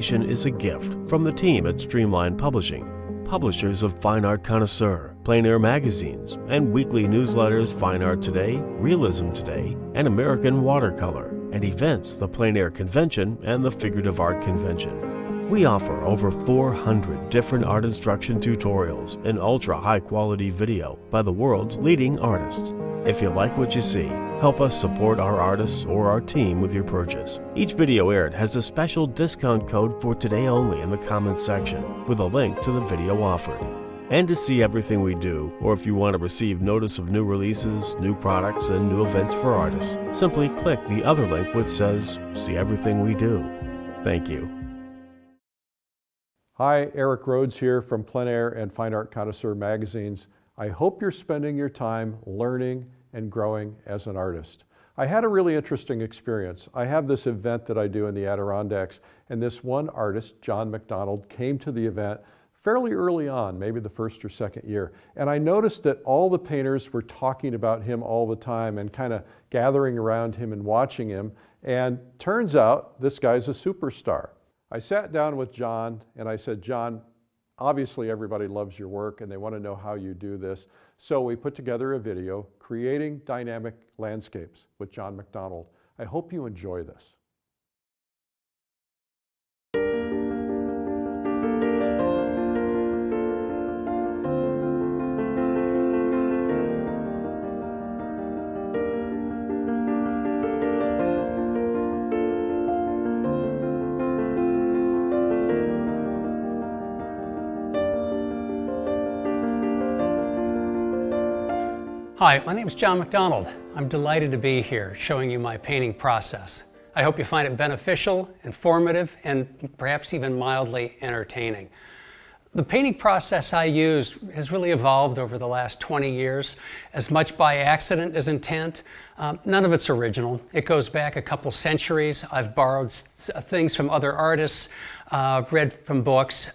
Is a gift from the team at Streamline Publishing, publishers of Fine Art Connoisseur, Plein Air magazines, and weekly newsletters Fine Art Today, Realism Today, and American Watercolor, and events the Plein Air Convention and the Figurative Art Convention. We offer over 400 different art instruction tutorials and ultra-high-quality video by the world's leading artists. If you like what you see, help us support our artists or our team with your purchase. Each video aired has a special discount code for today only in the comments section with a link to the video offered. And to see everything we do, or if you want to receive notice of new releases, new products, and new events for artists, simply click the other link which says, "See everything we do." Thank you. Hi, Eric Rhodes here from Plein Air and Fine Art Connoisseur magazines. I hope you're spending your time learning and growing as an artist. I had a really interesting experience. I have this event that I do in the Adirondacks, and this one artist, John McDonald, came to the event fairly early on, maybe the first or second year. And I noticed that all the painters were talking about him all the time and kind of gathering around him and watching him. And turns out this guy's a superstar. I sat down with John and I said, "John, obviously everybody loves your work and they want to know how you do this." So we put together a video, Creating Dynamic Landscapes with John McDonald. I hope you enjoy this. Hi, my name is John McDonald. I'm delighted to be here showing you my painting process. I hope you find it beneficial, informative, and perhaps even mildly entertaining. The painting process I use has really evolved over the last 20 years, as much by accident as intent. None of it's original. It goes back a couple centuries. I've borrowed things from other artists, read from books.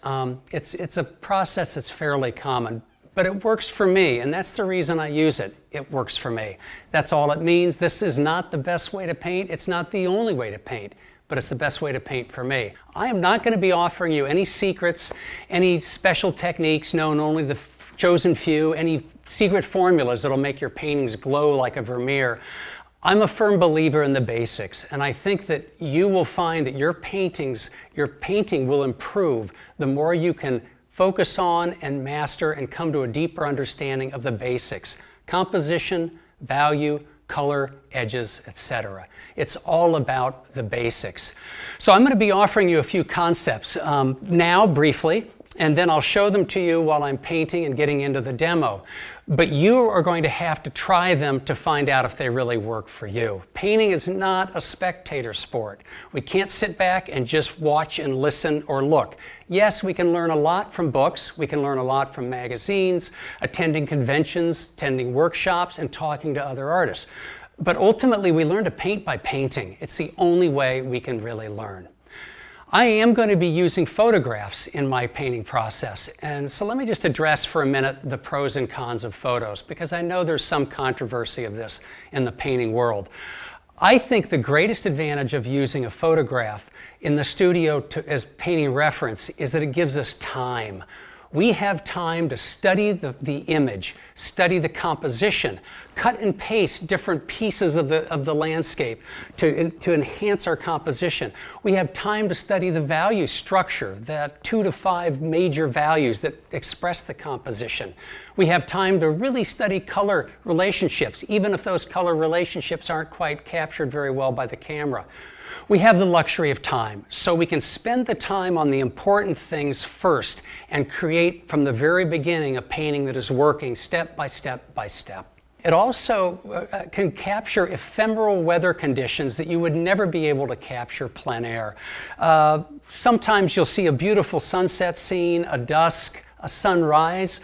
It's a process that's fairly common. But it works for me, and that's the reason I use it. It works for me. That's all it means. This is not the best way to paint. It's not the only way to paint, but it's the best way to paint for me. I am not going to be offering you any secrets, any special techniques known only the chosen few, any secret formulas that'll make your paintings glow like a Vermeer. I'm a firm believer in the basics, and I think that you will find that your painting will improve the more you can focus on and master and come to a deeper understanding of the basics: composition, value, color, edges, etc. It's all about the basics. So I'm going to be offering you a few concepts now briefly, and then I'll show them to you while I'm painting and getting into the demo. But you are going to have to try them to find out if they really work for you. Painting is not a spectator sport. We can't sit back and just watch and listen or look. Yes, we can learn a lot from books. We can learn a lot from magazines, attending conventions, attending workshops, and talking to other artists. But ultimately, we learn to paint by painting. It's the only way we can really learn. I am going to be using photographs in my painting process, and so let me just address for a minute the pros and cons of photos, because I know there's some controversy of this in the painting world. I think the greatest advantage of using a photograph in the studio as painting reference is that it gives us time. We have time to study the image, study the composition, cut and paste different pieces of the landscape to enhance our composition. We have time to study the value structure, the 2 to 5 major values that express the composition. We have time to really study color relationships, even if those color relationships aren't quite captured very well by the camera. We have the luxury of time, so we can spend the time on the important things first and create from the very beginning a painting that is working step by step by step. It also can capture ephemeral weather conditions that you would never be able to capture plein air. Sometimes you'll see a beautiful sunset scene, a dusk, a sunrise,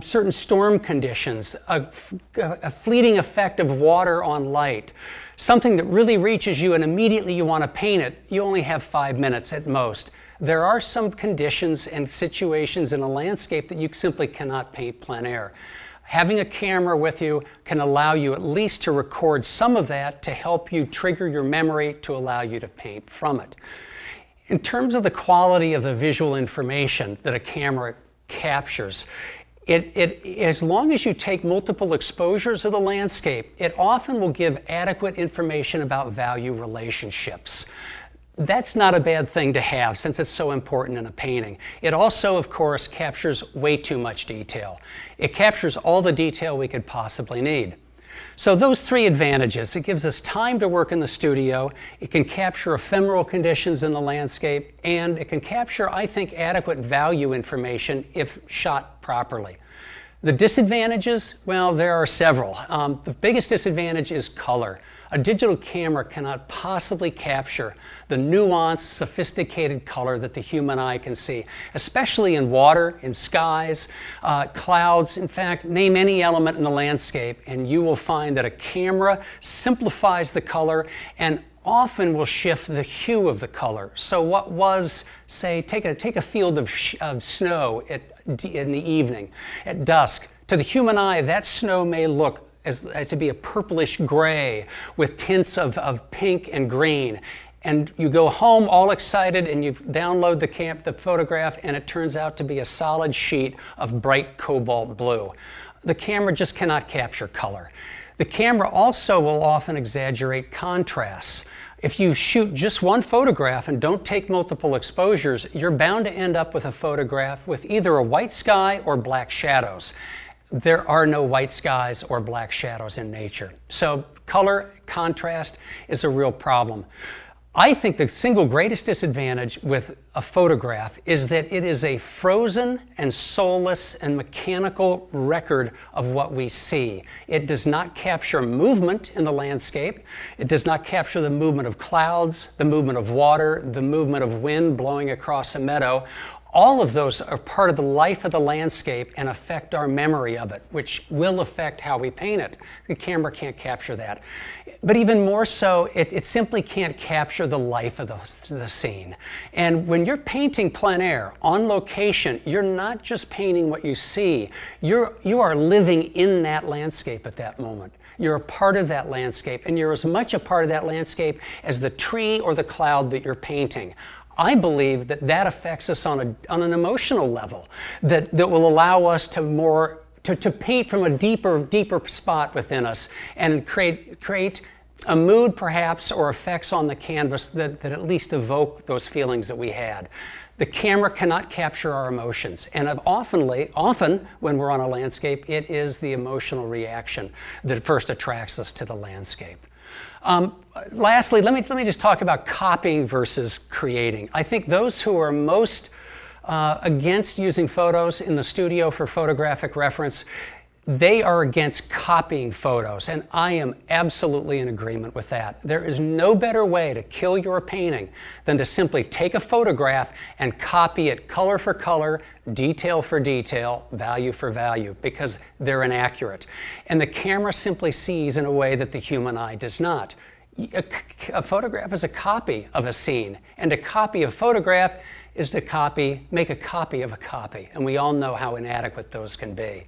certain storm conditions, a fleeting effect of water on light. Something that really reaches you and immediately you want to paint it. You only have 5 minutes at most. There are some conditions and situations in a landscape that you simply cannot paint plein air. Having a camera with you can allow you at least to record some of that to help you trigger your memory to allow you to paint from it. In terms of the quality of the visual information that a camera captures, as long as you take multiple exposures of the landscape, it often will give adequate information about value relationships. That's not a bad thing to have since it's so important in a painting. It also, of course, captures way too much detail. It captures all the detail we could possibly need. So those three advantages: it gives us time to work in the studio, it can capture ephemeral conditions in the landscape, and it can capture, I think, adequate value information if shot properly. The disadvantages, well, there are several. The biggest disadvantage is color. A digital camera cannot possibly capture the nuanced, sophisticated color that the human eye can see, especially in water, in skies, clouds. In fact, name any element in the landscape and you will find that a camera simplifies the color and often will shift the hue of the color. So what was, say, take a field of snow in the evening, at dusk. To the human eye, that snow may look as to be a purplish gray with tints of pink and green. And you go home all excited and you download the photograph and it turns out to be a solid sheet of bright cobalt blue. The camera just cannot capture color. The camera also will often exaggerate contrasts. If you shoot just one photograph and don't take multiple exposures, you're bound to end up with a photograph with either a white sky or black shadows. There are no white skies or black shadows in nature. So color contrast is a real problem. I think the single greatest disadvantage with a photograph is that it is a frozen and soulless and mechanical record of what we see. It does not capture movement in the landscape. It does not capture the movement of clouds, the movement of water, the movement of wind blowing across a meadow. All of those are part of the life of the landscape and affect our memory of it, which will affect how we paint it. The camera can't capture that. But even more so, it simply can't capture the life of the scene. And when you're painting plein air, on location, you're not just painting what you see. You are living in that landscape at that moment. You're a part of that landscape, and you're as much a part of that landscape as the tree or the cloud that you're painting. I believe that affects us on an emotional level that will allow us to paint from a deeper spot within us and create a mood perhaps or effects on the canvas that at least evoke those feelings that we had. The camera cannot capture our emotions, and often when we're on a landscape, it is the emotional reaction that first attracts us to the landscape. Lastly, let me just talk about copying versus creating. I think those who are most against using photos in the studio for photographic reference, they are against copying photos, and I am absolutely in agreement with that. There is no better way to kill your painting than to simply take a photograph and copy it color for color, detail for detail, value for value, because they're inaccurate. And the camera simply sees in a way that the human eye does not. A photograph is a copy of a scene, and to copy a photograph is to make a copy of a copy, and we all know how inadequate those can be.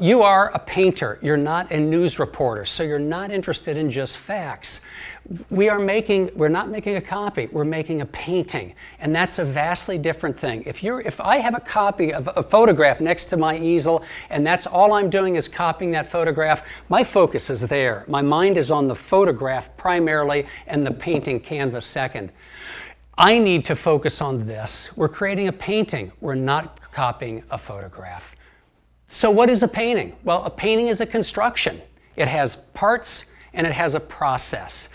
You are a painter, you're not a news reporter, so you're not interested in just facts. We're not making a copy, we're making a painting, and that's a vastly different thing. If I have a copy of a photograph next to my easel, and that's all I'm doing is copying that photograph, my focus is there. My mind is on the photograph primarily, and the painting canvas second. I need to focus on this. We're creating a painting. We're not copying a photograph. So what is a painting? Well, a painting is a construction. It has parts and it has a process.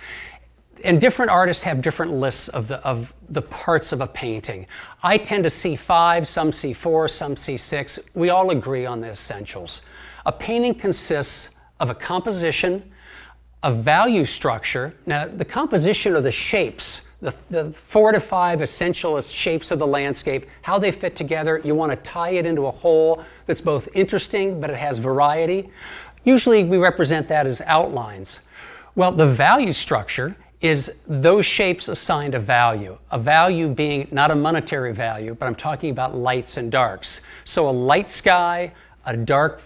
And different artists have different lists of the parts of a painting. I tend to see 5, some see 4, some see 6. We all agree on the essentials. A painting consists of a composition, a value structure. Now, the composition are the shapes, the 4 to 5 essential shapes of the landscape, how they fit together. You want to tie it into a whole that's both interesting, but it has variety. Usually we represent that as outlines. Well, the value structure is those shapes assigned a value being not a monetary value, but I'm talking about lights and darks. So a light sky, a dark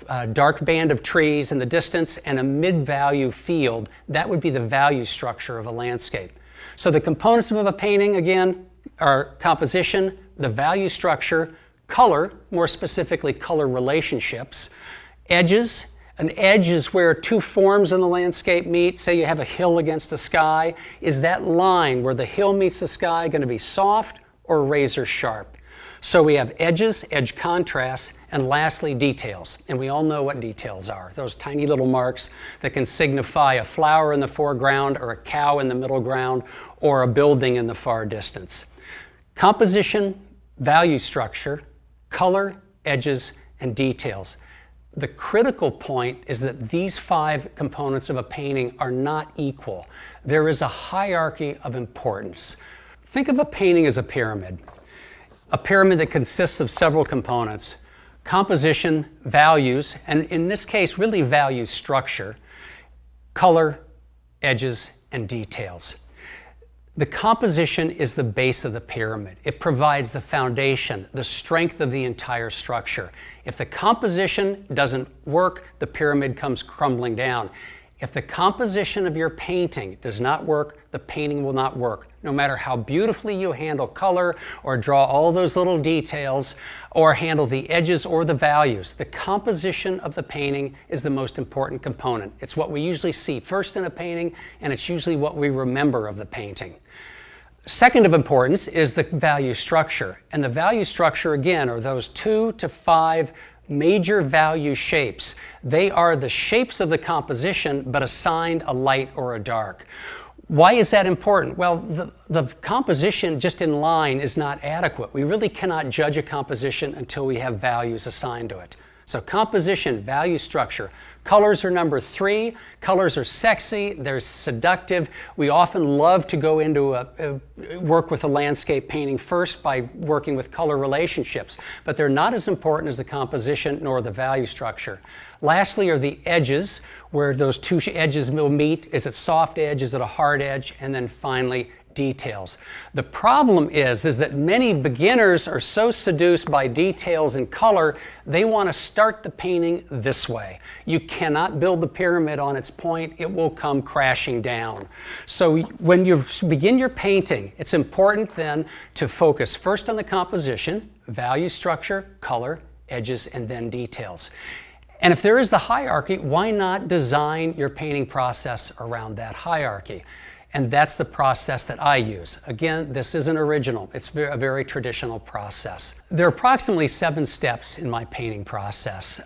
band of trees in the distance, and a mid-value field, that would be the value structure of a landscape. So the components of a painting, again, are composition, the value structure, color, more specifically color relationships, edges. An edge is where two forms in the landscape meet. Say you have a hill against the sky. Is that line where the hill meets the sky going to be soft or razor sharp? So we have edges, edge contrasts, and lastly details. And we all know what details are. Those tiny little marks that can signify a flower in the foreground or a cow in the middle ground or a building in the far distance. Composition, value structure, color, edges, and details. The critical point is that these 5 components of a painting are not equal. There is a hierarchy of importance. Think of a painting as a pyramid that consists of several components: composition, values, and in this case really value structure, color, edges, and details. The composition is the base of the pyramid. It provides the foundation, the strength of the entire structure. If the composition doesn't work, the pyramid comes crumbling down. If the composition of your painting does not work, the painting will not work. No matter how beautifully you handle color or draw all those little details or handle the edges or the values, the composition of the painting is the most important component. It's what we usually see first in a painting, and it's usually what we remember of the painting. Second of importance is the value structure. And the value structure, again, are those 2 to 5 major value shapes. They are the shapes of the composition, but assigned a light or a dark. Why is that important? Well, the composition just in line is not adequate. We really cannot judge a composition until we have values assigned to it. So composition, value structure. Colors are number 3. Colors are sexy, they're seductive. We often love to go into work with a landscape painting first by working with color relationships, but they're not as important as the composition nor the value structure. Lastly are the edges, where those 2 edges will meet. Is it soft edge? Is it a hard edge? And then finally, details. The problem is that many beginners are so seduced by details and color, they want to start the painting this way. You cannot build the pyramid on its point. It will come crashing down. So when you begin your painting, it's important then to focus first on the composition, value structure, color, edges, and then details. And if there is the hierarchy, why not design your painting process around that hierarchy? And that's the process that I use. Again, this isn't original. It's a very traditional process. There are approximately 7 steps in my painting process.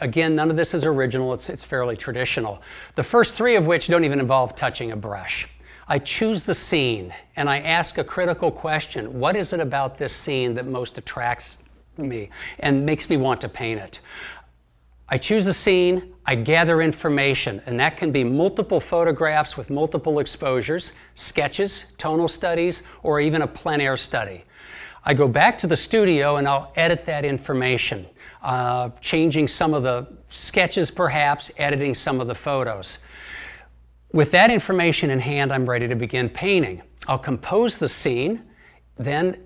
Again, none of this is original. It's fairly traditional. The first 3 of which don't even involve touching a brush. I choose the scene and I ask a critical question. What is it about this scene that most attracts me and makes me want to paint it? I choose a scene, I gather information, and that can be multiple photographs with multiple exposures, sketches, tonal studies, or even a plein air study. I go back to the studio and I'll edit that information, changing some of the sketches perhaps, editing some of the photos. With that information in hand, I'm ready to begin painting. I'll compose the scene, then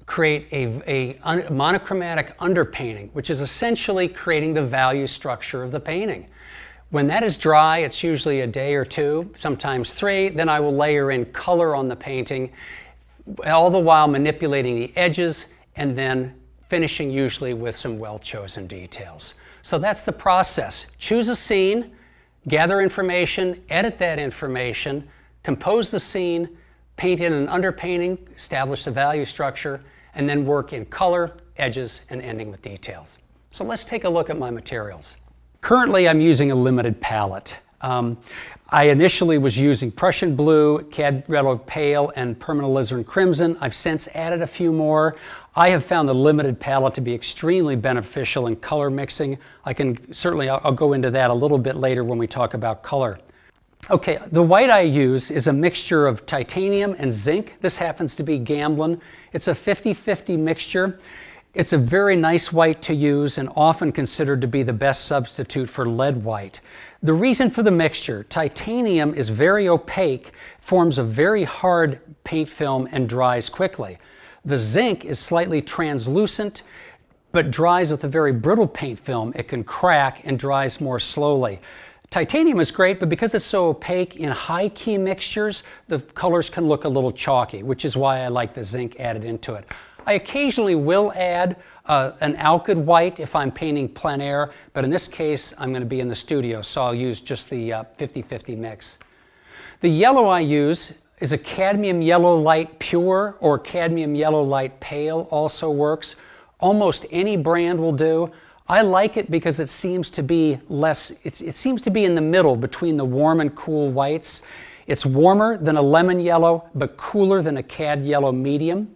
create a monochromatic underpainting, which is essentially creating the value structure of the painting. When that is dry, it's usually a day or 2, sometimes 3, then I will layer in color on the painting, all the while manipulating the edges and then finishing usually with some well-chosen details. So that's the process. Choose a scene, gather information, edit that information, compose the scene, paint in an underpainting, establish the value structure, and then work in color, edges, and ending with details. So let's take a look at my materials. Currently, I'm using a limited palette. I initially was using Prussian blue, cad yellow pale, and permanent alizarin crimson. I've since added a few more. I have found the limited palette to be extremely beneficial in color mixing. I'll go into that a little bit later when we talk about color. Okay, the white I use is a mixture of titanium and zinc. This happens to be Gamblin. It's a 50-50 mixture. It's a very nice white to use and often considered to be the best substitute for lead white. The reason for the mixture: titanium is very opaque, forms a very hard paint film, and dries quickly. The zinc is slightly translucent, but dries with a very brittle paint film. It can crack and dries more slowly. Titanium is great, but because it's so opaque in high key mixtures, the colors can look a little chalky, which is why I like the zinc added into it. I occasionally will add an alkyd white if I'm painting plein air, but in this case I'm going to be in the studio, so I'll use just the 50-50 mix. The yellow I use is a cadmium yellow light pure, or cadmium yellow light pale also works. Almost any brand will do. I like it because it seems to be it seems to be in the middle between the warm and cool whites. It's warmer than a lemon yellow, but cooler than a cad yellow medium.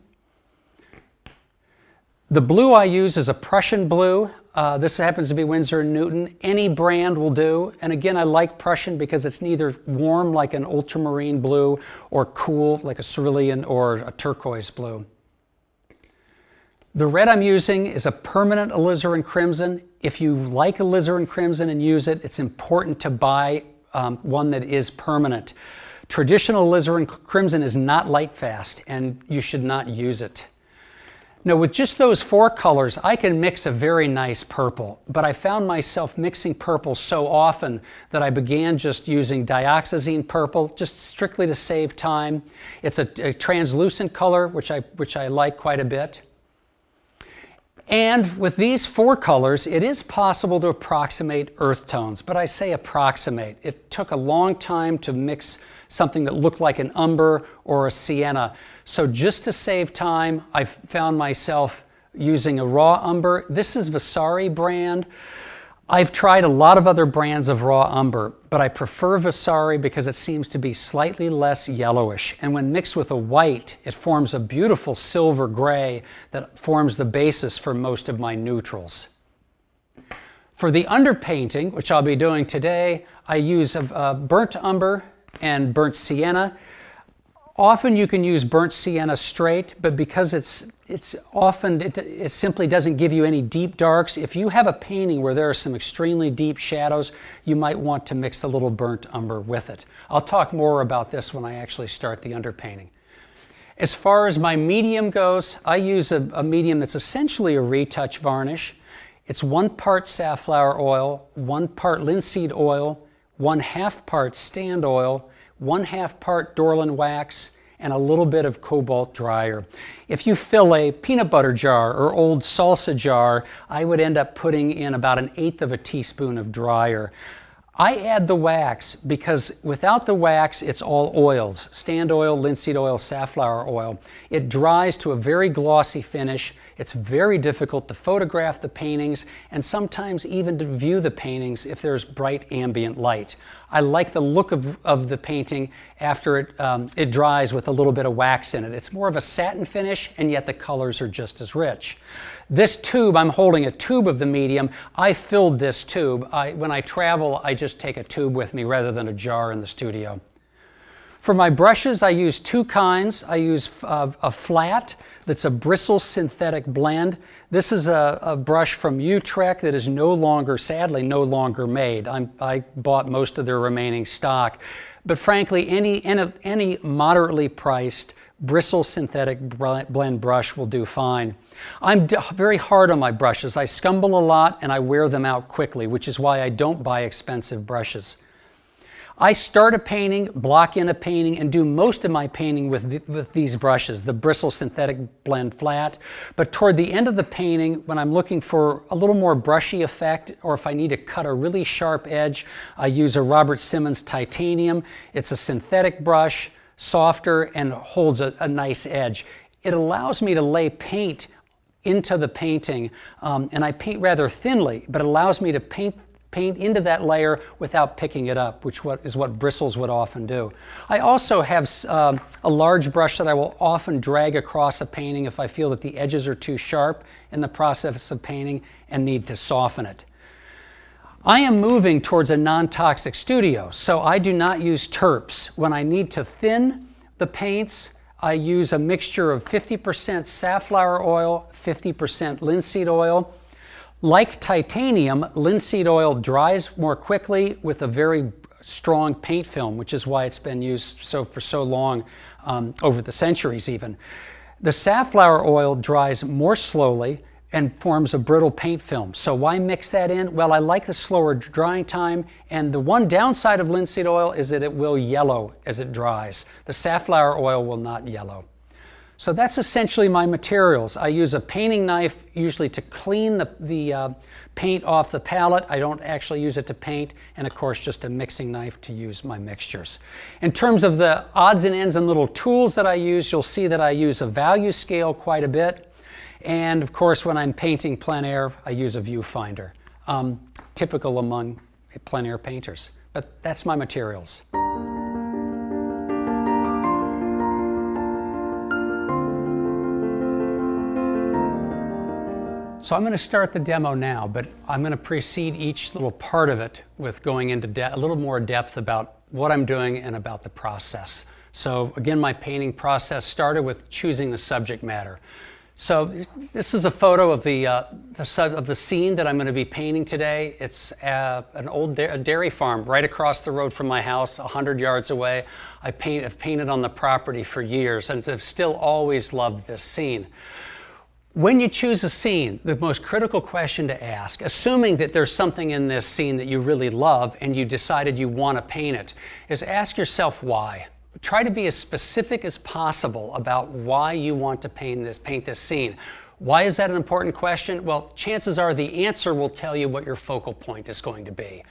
The blue I use is a Prussian blue. This happens to be Winsor & Newton. Any brand will do. And again, I like Prussian because it's neither warm like an ultramarine blue or cool like a cerulean or a turquoise blue. The red I'm using is a permanent alizarin crimson. If you like alizarin crimson and use it, it's important to buy one that is permanent. Traditional alizarin crimson is not light fast, and you should not use it. Now, with just those 4 colors, I can mix a very nice purple, but I found myself mixing purple so often that I began just using dioxazine purple, just strictly to save time. It's a translucent color, which I like quite a bit. And with these 4 colors, it is possible to approximate earth tones, but I say approximate. It took a long time to mix something that looked like an umber or a sienna. So just to save time, I found myself using a raw umber. This is Vasari brand. I've tried a lot of other brands of raw umber, but I prefer Vasari because it seems to be slightly less yellowish. And when mixed with a white, it forms a beautiful silver gray that forms the basis for most of my neutrals. For the underpainting, which I'll be doing today, I use burnt umber and burnt sienna. Often you can use burnt sienna straight, but because it simply doesn't give you any deep darks. If you have a painting where there are some extremely deep shadows, you might want to mix a little burnt umber with it. I'll talk more about this when I actually start the underpainting. As far as my medium goes, I use a medium that's essentially a retouch varnish. It's 1 part safflower oil, 1 part linseed oil, 1/2 part stand oil, 1/2 part Dorland wax, and a little bit of cobalt dryer. If you fill a peanut butter jar or old salsa jar, I would end up putting in about 1/8 of a teaspoon of dryer. I add the wax because without the wax, it's all oils: stand oil, linseed oil, safflower oil. It dries to a very glossy finish. It's very difficult to photograph the paintings and sometimes even to view the paintings if there's bright ambient light. I like the look of the painting after it dries with a little bit of wax in it. It's more of a satin finish, and yet the colors are just as rich. This tube, I'm holding a tube of the medium. I filled this tube. When I travel, I just take a tube with me rather than a jar in the studio. For my brushes, I use 2 kinds. I use a flat that's a bristle synthetic blend. This is a brush from Utrecht that is sadly no longer made. I bought most of their remaining stock. But frankly, any moderately priced bristle synthetic blend brush will do fine. I'm very hard on my brushes. I scumble a lot and I wear them out quickly, which is why I don't buy expensive brushes. I start a painting, block in a painting, and do most of my painting with these brushes, the bristle synthetic blend flat. But toward the end of the painting, when I'm looking for a little more brushy effect, or if I need to cut a really sharp edge, I use a Robert Simmons titanium. It's a synthetic brush, softer, and holds a nice edge. It allows me to lay paint into the painting, and I paint rather thinly, but it allows me to paint into that layer without picking it up, which is what bristles would often do. I also have a large brush that I will often drag across a painting if I feel that the edges are too sharp in the process of painting and need to soften it. I am moving towards a non-toxic studio, so I do not use terps. When I need to thin the paints, I use a mixture of 50% safflower oil, 50% linseed oil. Like titanium, linseed oil dries more quickly with a very strong paint film, which is why it's been used for so long, over the centuries even. The safflower oil dries more slowly, and forms a brittle paint film. So why mix that in? Well, I like the slower drying time, and the one downside of linseed oil is that it will yellow as it dries. The safflower oil will not yellow. So that's essentially my materials. I use a painting knife usually to clean the paint off the palette. I don't actually use it to paint, and of course just a mixing knife to use my mixtures. In terms of the odds and ends and little tools that I use, you'll see that I use a value scale quite a bit. And of course, when I'm painting plein air, I use a viewfinder, typical among plein air painters. But that's my materials. So I'm going to start the demo now, but I'm going to precede each little part of it with going into a little more depth about what I'm doing and about the process. So again, my painting process started with choosing the subject matter. So this is a photo of the scene that I'm going to be painting today. It's an old dairy farm right across the road from my house, 100 yards away. I've painted on the property for years, and I've still always loved this scene. When you choose a scene, the most critical question to ask, assuming that there's something in this scene that you really love and you decided you want to paint it, is ask yourself why. Try to be as specific as possible about why you want to paint this scene. Why is that an important question? Well, chances are the answer will tell you what your focal point is going to be.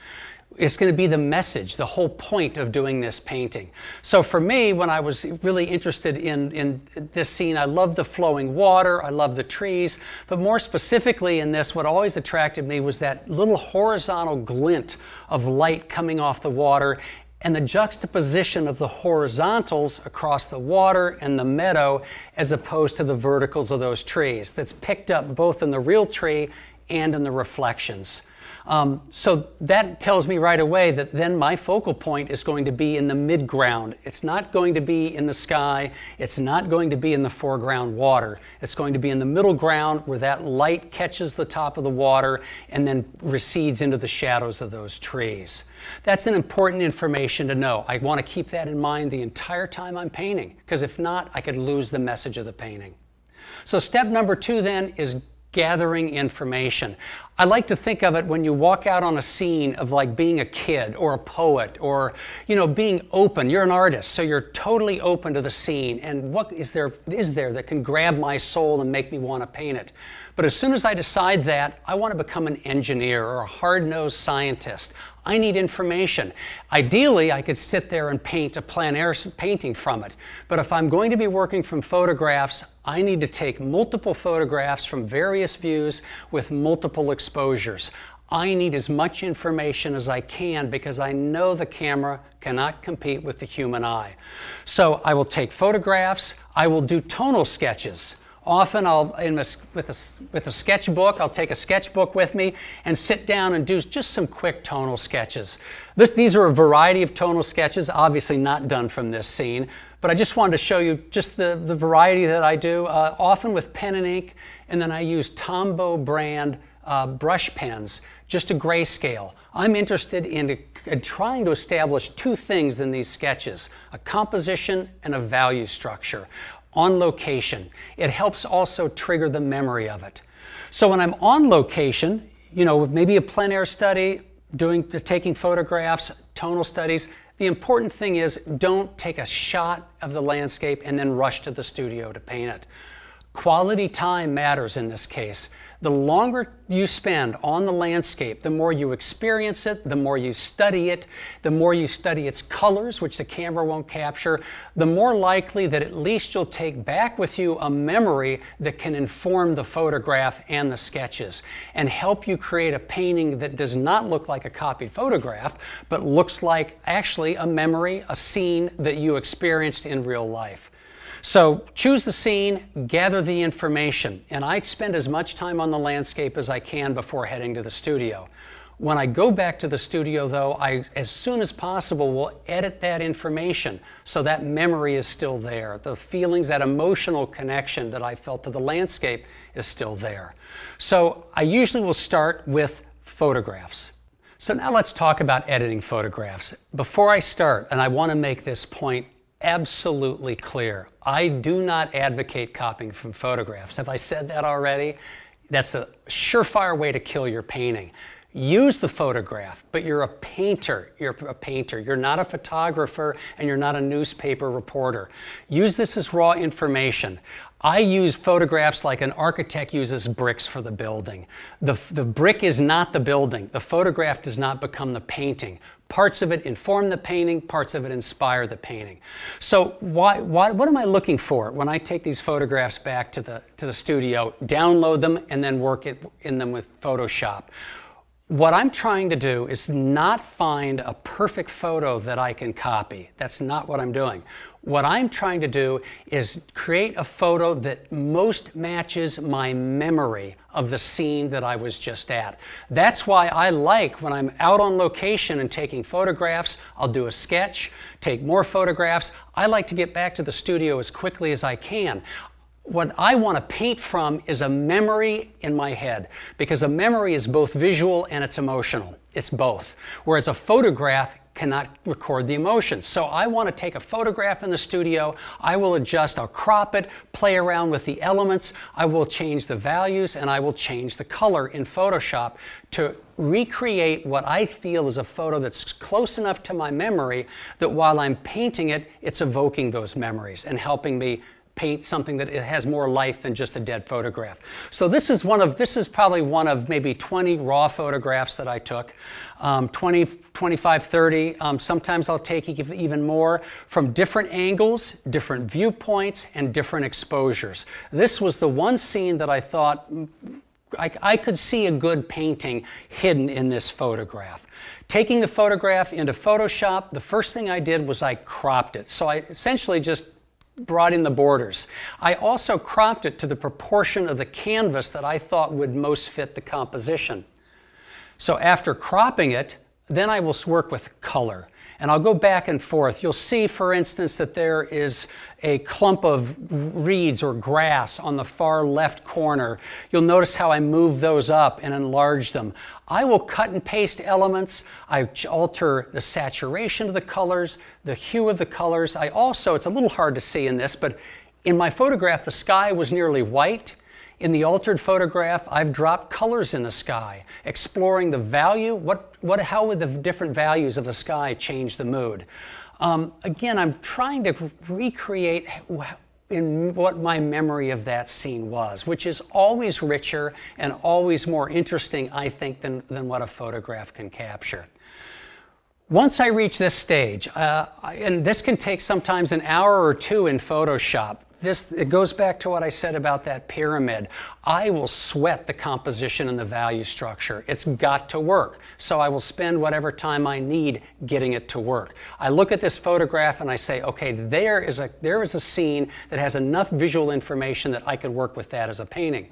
It's going to be the message, the whole point of doing this painting. So for me, when I was really interested in this scene, I love the flowing water, I love the trees, but more specifically in this, what always attracted me was that little horizontal glint of light coming off the water and the juxtaposition of the horizontals across the water and the meadow as opposed to the verticals of those trees. That's picked up both in the real tree and in the reflections. So that tells me right away that then my focal point is going to be in the midground. It's not going to be in the sky. It's not going to be in the foreground water. It's going to be in the middle ground where that light catches the top of the water and then recedes into the shadows of those trees. That's an important information to know. I want to keep that in mind the entire time I'm painting, because if not, I could lose the message of the painting. So step number 2 then is gathering information. I like to think of it when you walk out on a scene of like being a kid or a poet or, being open. You're an artist, so you're totally open to the scene. And what is there that can grab my soul and make me want to paint it? But as soon as I decide that, I want to become an engineer or a hard-nosed scientist. I need information. Ideally, I could sit there and paint a plein air painting from it. But if I'm going to be working from photographs, I need to take multiple photographs from various views with multiple exposures. I need as much information as I can because I know the camera cannot compete with the human eye. So I will take photographs. I will do tonal sketches. Often with a sketchbook, I'll take a sketchbook with me and sit down and do just some quick tonal sketches. These are a variety of tonal sketches, obviously not done from this scene, but I just wanted to show you just the variety that I do, often with pen and ink, and then I use Tombow brand brush pens, just a grayscale. I'm interested in trying to establish 2 things in these sketches, a composition and a value structure. On location. It helps also trigger the memory of it. So when I'm on location, maybe a plein air study, taking photographs, tonal studies, the important thing is don't take a shot of the landscape and then rush to the studio to paint it. Quality time matters in this case. The longer you spend on the landscape, the more you experience it, the more you study it, the more you study its colors, which the camera won't capture, the more likely that at least you'll take back with you a memory that can inform the photograph and the sketches and help you create a painting that does not look like a copied photograph, but looks like actually a memory, a scene that you experienced in real life. So choose the scene, gather the information, and I spend as much time on the landscape as I can before heading to the studio. When I go back to the studio, though, I, as soon as possible, will edit that information so that memory is still there. The feelings, that emotional connection that I felt to the landscape is still there. So I usually will start with photographs. So now let's talk about editing photographs. Before I start, and I want to make this point absolutely clear, I do not advocate copying from photographs. Have I said that already? That's a surefire way to kill your painting. Use the photograph, but you're a painter. You're a painter. You're not a photographer, and you're not a newspaper reporter. Use this as raw information. I use photographs like an architect uses bricks for the building. The brick is not the building. The photograph does not become the painting. Parts of it inform the painting, parts of it inspire the painting. So what am I looking for when I take these photographs back to the studio, download them, and then work in them with Photoshop? What I'm trying to do is not find a perfect photo that I can copy. That's not what I'm doing. What I'm trying to do is create a photo that most matches my memory of the scene that I was just at. That's why I like when I'm out on location and taking photographs, I'll do a sketch, take more photographs. I like to get back to the studio as quickly as I can. What I want to paint from is a memory in my head, because a memory is both visual and it's emotional. It's both. Whereas a photograph cannot record the emotions. So I want to take a photograph in the studio, I will adjust, I'll crop it, play around with the elements, I will change the values, and I will change the color in Photoshop to recreate what I feel is a photo that's close enough to my memory that while I'm painting it, it's evoking those memories and helping me paint something that it has more life than just a dead photograph. So this is probably one of maybe 20 raw photographs that I took, 20, 25, 30. Sometimes I'll take even more from different angles, different viewpoints, and different exposures. This was the one scene that I thought I could see a good painting hidden in this photograph. Taking the photograph into Photoshop, the first thing I did was I cropped it. So I essentially just brought in the borders. I also cropped it to the proportion of the canvas that I thought would most fit the composition. So after cropping it, then I will work with color. And I'll go back and forth. You'll see, for instance, that there is a clump of reeds or grass on the far left corner. You'll notice how I move those up and enlarge them. I will cut and paste elements. I alter the saturation of the colors, the hue of the colors. It's a little hard to see in this, but in my photograph, the sky was nearly white. In the altered photograph, I've dropped colors in the sky, exploring the value, how would the different values of the sky change the mood. Again, I'm trying to recreate in what my memory of that scene was, which is always richer and always more interesting, I think, than what a photograph can capture. Once I reach this stage, and this can take sometimes an hour or two in Photoshop, it goes back to what I said about that pyramid. I will sweat the composition and the value structure. It's got to work. So I will spend whatever time I need getting it to work. I look at this photograph and I say, okay, there is a scene that has enough visual information that I can work with that as a painting.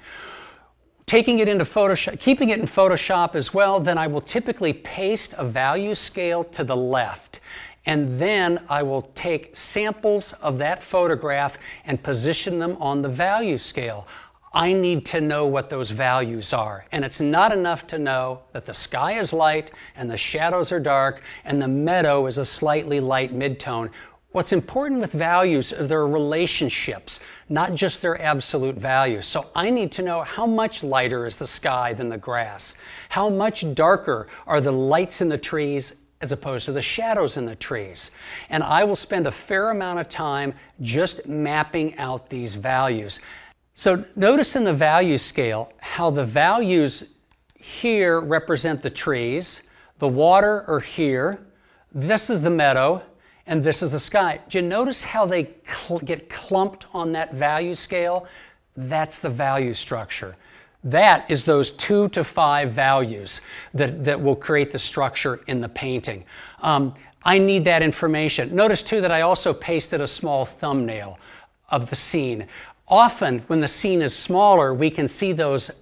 Taking it into Photoshop, keeping it in Photoshop as well, then I will typically paste a value scale to the left. And then I will take samples of that photograph and position them on the value scale. I need to know what those values are. And it's not enough to know that the sky is light and the shadows are dark and the meadow is a slightly light midtone. What's important with values are their relationships, not just their absolute value. So I need to know how much lighter is the sky than the grass. How much darker are the lights in the trees as opposed to the shadows in the trees. And I will spend a fair amount of time just mapping out these values. So notice in the value scale how the values here represent the trees, the water are here, this is the meadow, and this is the sky. Do you notice how they get clumped on that value scale? That's the value structure. That is those 2 to 5 values that will create the structure in the painting. I need that information. Notice too that I also pasted a small thumbnail of the scene. Often when the scene is smaller, we can see the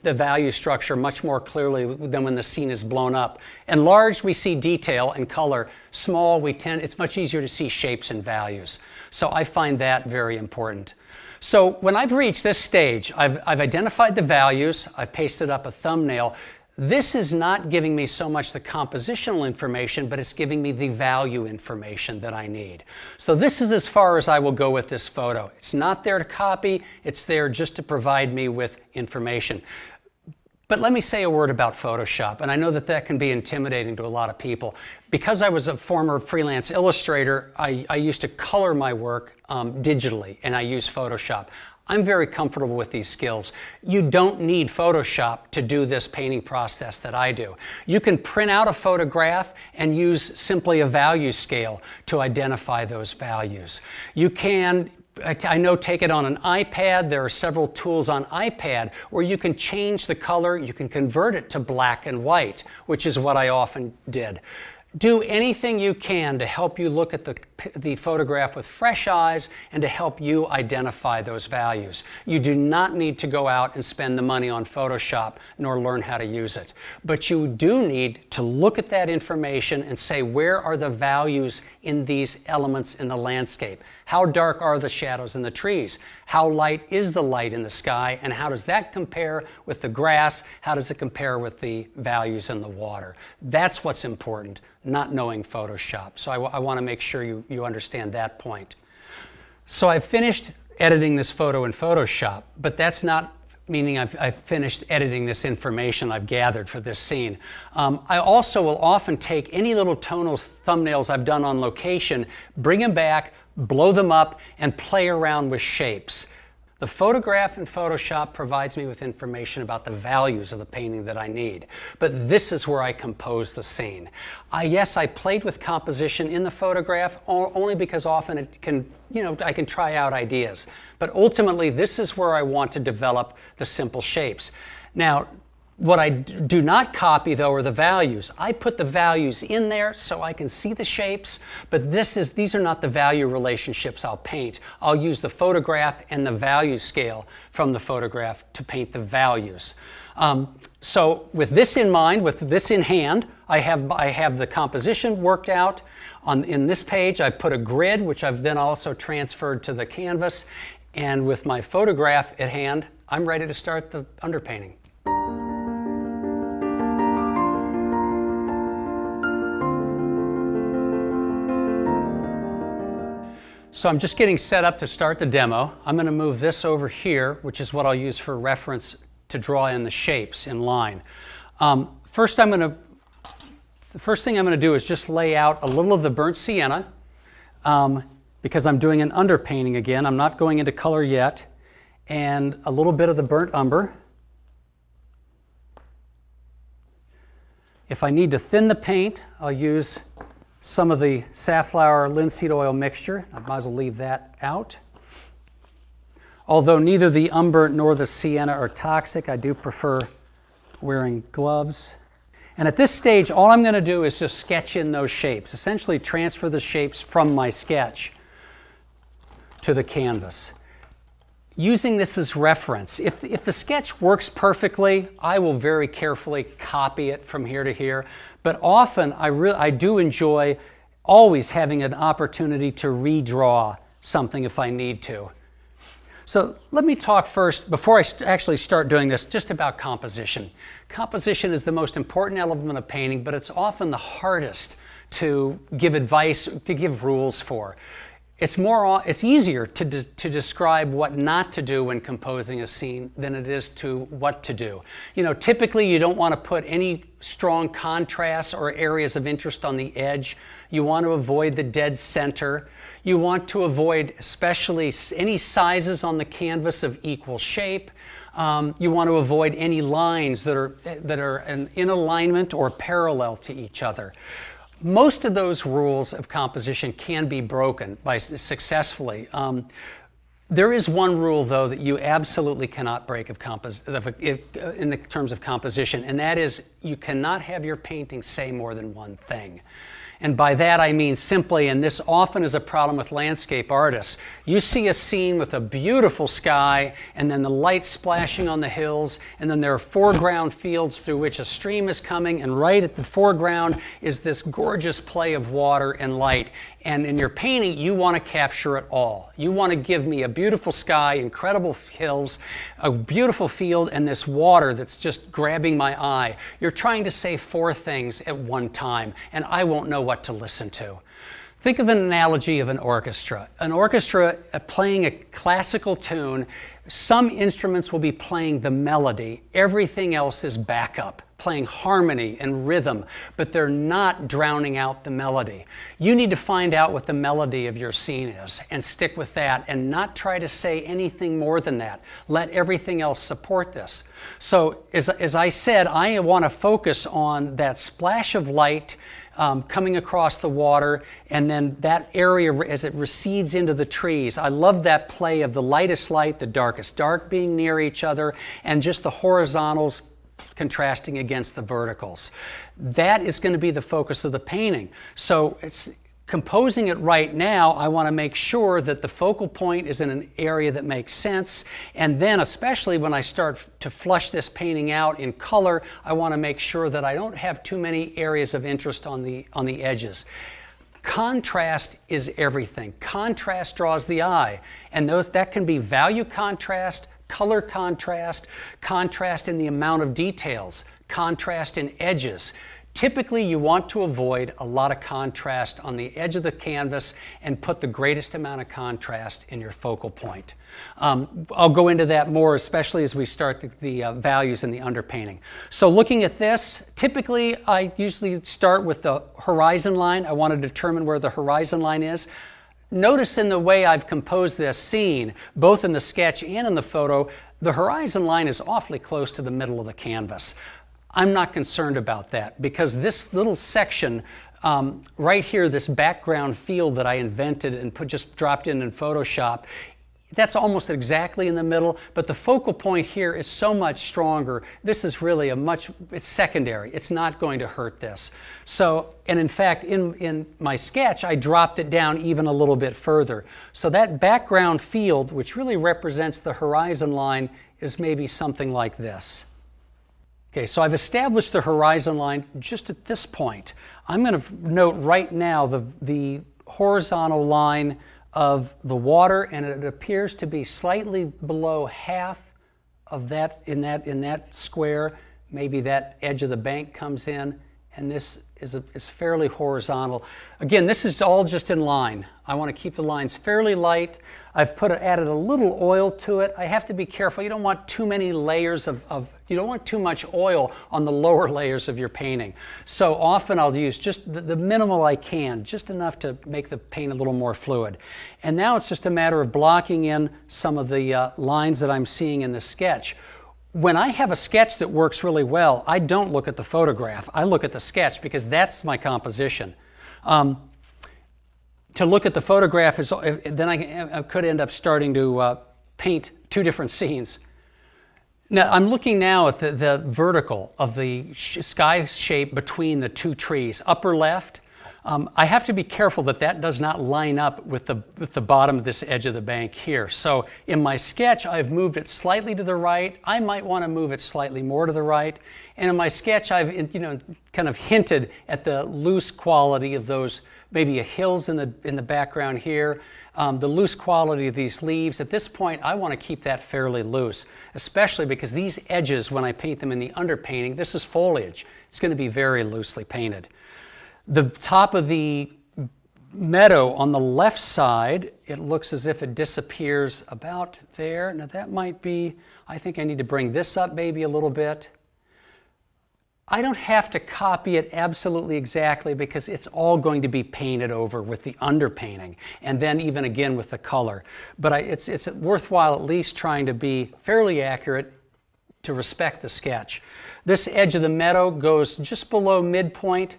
value structure much more clearly than when the scene is blown up. Enlarged, we see detail and color. Small, it's much easier to see shapes and values. So I find that very important. So when I've reached this stage, I've identified the values, I've pasted up a thumbnail, This is not giving me so much the compositional information, but it's giving me the value information that I need. So this is as far as I will go with this photo. It's not there to copy, it's there just to provide me with information. But let me say a word about Photoshop, and I know that that can be intimidating to a lot of people. Because I was a former freelance illustrator, I used to color my work digitally, and I use Photoshop. I'm very comfortable with these skills. You don't need Photoshop to do this painting process that I do. You can print out a photograph and use simply a value scale to identify those values. You can, I know, take it on an iPad. There are several tools on iPad where you can change the color, you can convert it to black and white, which is what I often did. Do anything you can to help you look at the photograph with fresh eyes and to help you identify those values. You do not need to go out and spend the money on Photoshop nor learn how to use it. But you do need to look at that information and say, where are the values in these elements in the landscape? How dark are the shadows in the trees? How light is the light in the sky? And how does that compare with the grass? How does it compare with the values in the water? That's what's important, not knowing Photoshop. So I want to make sure you understand that point. So I've finished editing this photo in Photoshop, but that's not meaning I've finished editing this information I've gathered for this scene. I also will often take any little tonal thumbnails I've done on location, bring them back, blow them up, and play around with shapes. The photograph in Photoshop provides me with information about the values of the painting that I need. But this is where I compose the scene. Yes, I played with composition in the photograph only because often it can, I can try out ideas. But ultimately, this is where I want to develop the simple shapes. Now, what I do not copy, though, are the values. I put the values in there so I can see the shapes, but these are not the value relationships I'll paint. I'll use the photograph and the value scale from the photograph to paint the values. So with this in mind, with this in hand, I have the composition worked out. In this page, I've put a grid, which I've then also transferred to the canvas. And with my photograph at hand, I'm ready to start the underpainting. So I'm just getting set up to start the demo. I'm going to move this over here, which is what I'll use for reference to draw in the shapes in line. The first thing I'm going to do is just lay out a little of the burnt sienna because I'm doing an underpainting again. I'm not going into color yet. And a little bit of the burnt umber. If I need to thin the paint, I'll use some of the safflower linseed oil mixture. I might as well leave that out. Although neither the umber nor the sienna are toxic, I do prefer wearing gloves. And at this stage, all I'm going to do is just sketch in those shapes, essentially transfer the shapes from my sketch to the canvas. Using this as reference, if the sketch works perfectly, I will very carefully copy it from here to here. But often, I do enjoy always having an opportunity to redraw something if I need to. So let me talk first, before I actually start doing this, just about composition. Composition is the most important element of painting, but it's often the hardest to give advice, to give rules for. It's easier to describe what not to do when composing a scene than it is to what to do. Typically you don't want to put any strong contrasts or areas of interest on the edge. You want to avoid the dead center. You want to avoid especially any sizes on the canvas of equal shape. You want to avoid any lines that are in alignment or parallel to each other. Most of those rules of composition can be broken successfully. There is one rule, though, that you absolutely cannot break in the terms of composition, and that is you cannot have your painting say more than one thing. And by that I mean simply, and this often is a problem with landscape artists, you see a scene with a beautiful sky and then the light splashing on the hills, and then there are foreground fields through which a stream is coming, and right at the foreground is this gorgeous play of water and light. And in your painting, you want to capture it all. You want to give me a beautiful sky, incredible hills, a beautiful field, and this water that's just grabbing my eye. You're trying to say 4 things at one time, and I won't know what to listen to. Think of an analogy of an orchestra. An orchestra playing a classical tune, some instruments will be playing the melody. Everything else is backup, playing harmony and rhythm, but they're not drowning out the melody. You need to find out what the melody of your scene is and stick with that and not try to say anything more than that. Let everything else support this. So as I said, I want to focus on that splash of light coming across the water, and then that area as it recedes into the trees. I love that play of the lightest light, the darkest dark being near each other, and just the horizontals contrasting against the verticals. That is going to be the focus of the painting. So it's composing it right now, I want to make sure that the focal point is in an area that makes sense, and then especially when I start to flush this painting out in color, I want to make sure that I don't have too many areas of interest on the edges. Contrast is everything. Contrast draws the eye, and that can be value contrast, color contrast, contrast in the amount of details, contrast in edges. Typically, you want to avoid a lot of contrast on the edge of the canvas and put the greatest amount of contrast in your focal point. I'll go into that more, especially as we start the values in the underpainting. So looking at this, typically I usually start with the horizon line. I want to determine where the horizon line is. Notice in the way I've composed this scene, both in the sketch and in the photo, the horizon line is awfully close to the middle of the canvas. I'm not concerned about that because this little section right here, this background field that I invented and just dropped in Photoshop, that's almost exactly in the middle, but the focal point here is so much stronger. This is really it's secondary. It's not going to hurt this. So, and in fact, in my sketch, I dropped it down even a little bit further. So that background field, which really represents the horizon line, is maybe something like this. Okay, so I've established the horizon line just at this point. I'm going to note right now the horizontal line of the water, and it appears to be slightly below half of that in that square. Maybe that edge of the bank comes in, and this is fairly horizontal. Again, this is all just in line. I want to keep the lines fairly light. I've added a little oil to it. I have to be careful. You don't want too many layers you don't want too much oil on the lower layers of your painting. So often I'll use just the minimal I can, just enough to make the paint a little more fluid. And now it's just a matter of blocking in some of the lines that I'm seeing in the sketch. When I have a sketch that works really well, I don't look at the photograph. I look at the sketch because that's my composition. To look at the photograph, then I could end up starting to paint 2 different scenes. Now, I'm looking now at the vertical of the sky shape between the 2 trees, upper left. I have to be careful that does not line up with the bottom of this edge of the bank here. So in my sketch, I've moved it slightly to the right. I might want to move it slightly more to the right. And in my sketch, I've kind of hinted at the loose quality of those, maybe hills in the background here, the loose quality of these leaves. At this point, I want to keep that fairly loose, especially because these edges, when I paint them in the underpainting, this is foliage. It's going to be very loosely painted. The top of the meadow on the left side, it looks as if it disappears about there. Now that might be, I think I need to bring this up maybe a little bit. I don't have to copy it absolutely exactly because it's all going to be painted over with the underpainting and then even again with the color. But it's worthwhile at least trying to be fairly accurate to respect the sketch. This edge of the meadow goes just below midpoint.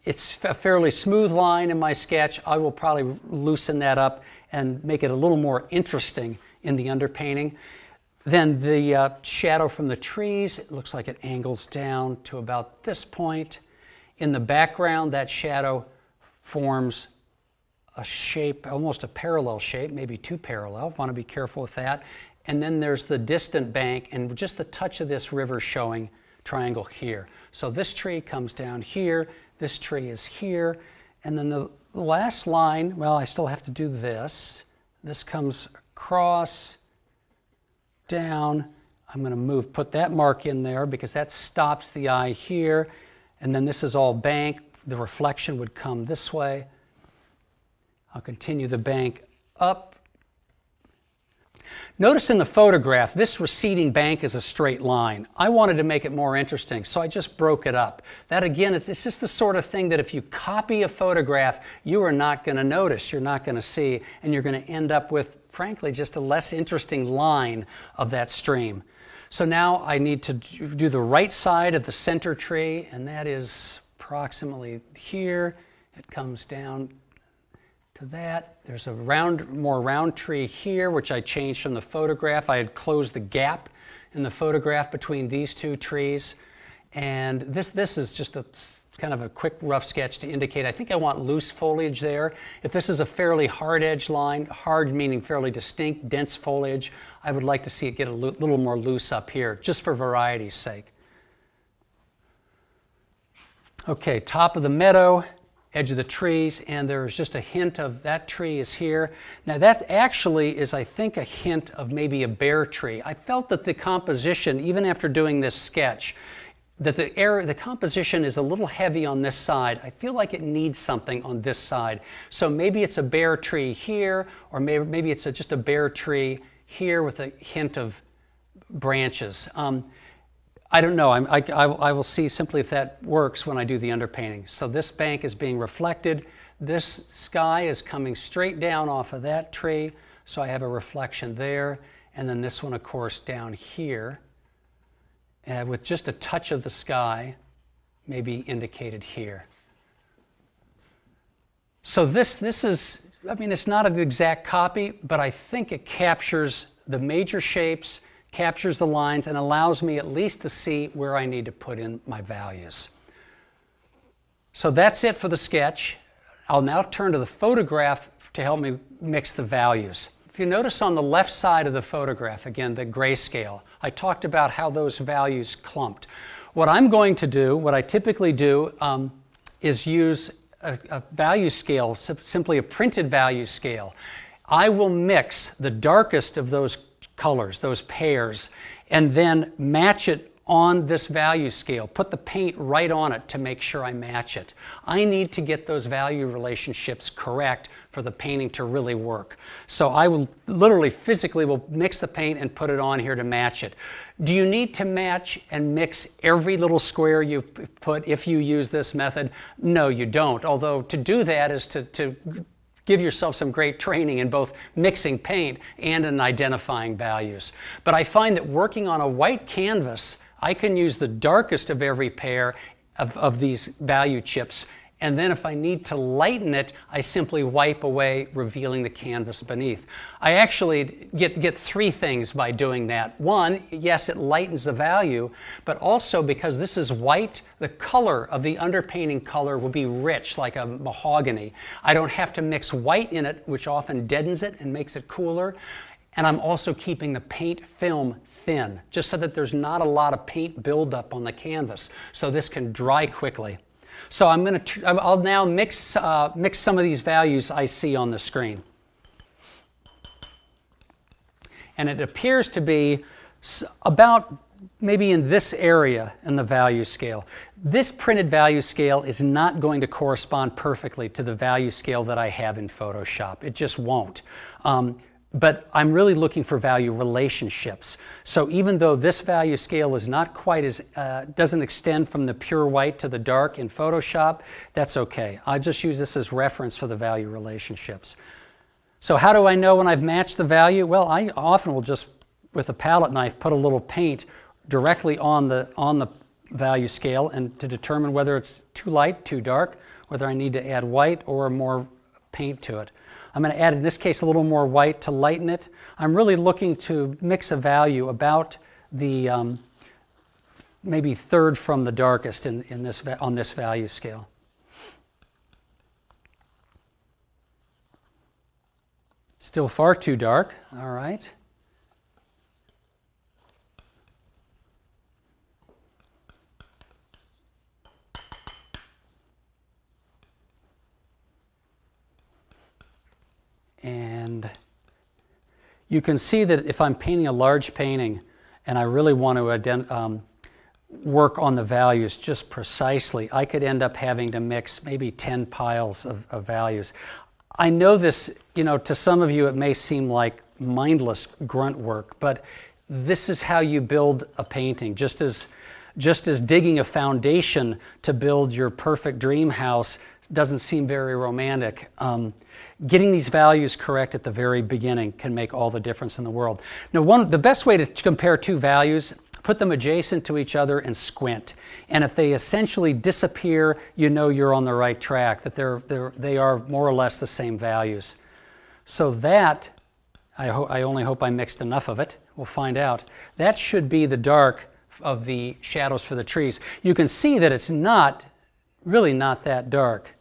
It's a fairly smooth line in my sketch. I will probably loosen that up and make it a little more interesting in the underpainting. Then the shadow from the trees, it looks like it angles down to about this point. In the background, that shadow forms a shape, almost a parallel shape, maybe 2 parallel. Want to be careful with that. And then there's the distant bank and just the touch of this river showing triangle here. So this tree comes down here, this tree is here, and then the the last line, well, I still have to do this. This comes across, down. I'm going to put that mark in there because that stops the eye here. And then this is all bank. The reflection would come this way. I'll continue the bank up. Notice in the photograph, this receding bank is a straight line. I wanted to make it more interesting, so I just broke it up. That again, it's just the sort of thing that if you copy a photograph, you are not going to notice, you're not going to see, and you're going to end up with, frankly, just a less interesting line of that stream. So now I need to do the right side of the center tree, and that is approximately here. It comes down to that. There's a more round tree here, which I changed from the photograph. I had closed the gap in the photograph between these two trees. And this is just a kind of a quick rough sketch to indicate I think I want loose foliage there. If this is a fairly hard edge line, hard meaning fairly distinct, dense foliage, I would like to see it get a little more loose up here, just for variety's sake. Okay, top of the meadow, edge of the trees, and there's just a hint of that tree is here. Now that actually is, I think, a hint of maybe a bare tree. I felt that the composition, even after doing this sketch, that the composition is a little heavy on this side. I feel like it needs something on this side. So maybe it's a bare tree here, or maybe it's just a bare tree here with a hint of branches. I don't know. I will see simply if that works when I do the underpainting. So this bank is being reflected. This sky is coming straight down off of that tree, so I have a reflection there. And then this one, of course, down here, with just a touch of the sky, maybe indicated here. So this is, I mean, it's not an exact copy, but I think it captures the major shapes, captures the lines, and allows me at least to see where I need to put in my values. So that's it for the sketch. I'll now turn to the photograph to help me mix the values. If you notice on the left side of the photograph, again, the grayscale, I talked about how those values clumped. What I'm going to do, what I typically do, is use a value scale, simply a printed value scale. I will mix the darkest of those colors, those pairs, and then match it on this value scale. Put the paint right on it to make sure I match it. I need to get those value relationships correct for the painting to really work. So I will literally physically will mix the paint and put it on here to match it. Do you need to match and mix every little square you put if you use this method? No, you don't. Although to do that is to give yourself some great training in both mixing paint and in identifying values. But I find that working on a white canvas, I can use the darkest of every pair of these value chips, and then if I need to lighten it, I simply wipe away, revealing the canvas beneath. I actually get three things by doing that. One, yes, it lightens the value, but also because this is white, the color of the underpainting color will be rich, like a mahogany. I don't have to mix white in it, which often deadens it and makes it cooler. And I'm also keeping the paint film thin, just so that there's not a lot of paint buildup on the canvas, so this can dry quickly. So I'll now mix some of these values I see on the screen. And it appears to be about maybe in this area in the value scale. This printed value scale is not going to correspond perfectly to the value scale that I have in Photoshop. It just won't. But I'm really looking for value relationships. So even though this value scale is not quite as, doesn't extend from the pure white to the dark in Photoshop, that's okay. I just use this as reference for the value relationships. So how do I know when I've matched the value? Well, I often will just, with a palette knife, put a little paint directly on the value scale and to determine whether it's too light, too dark, whether I need to add white or more paint to it. I'm going to add, in this case, a little more white to lighten it. I'm really looking to mix a value about the maybe third from the darkest on this value scale. Still far too dark. All right. you can see that if I'm painting a large painting and I really want to work on the values just precisely, I could end up having to mix maybe 10 piles of values. I know this, to some of you it may seem like mindless grunt work, but this is how you build a painting. Just as digging a foundation to build your perfect dream house doesn't seem very romantic. Getting these values correct at the very beginning can make all the difference in the world. Now, the best way to compare two values, put them adjacent to each other and squint. And if they essentially disappear, you know you're on the right track, that they are more or less the same values. So that, I only hope I mixed enough of it. We'll find out. That should be the dark of the shadows for the trees. You can see that it's really not that dark.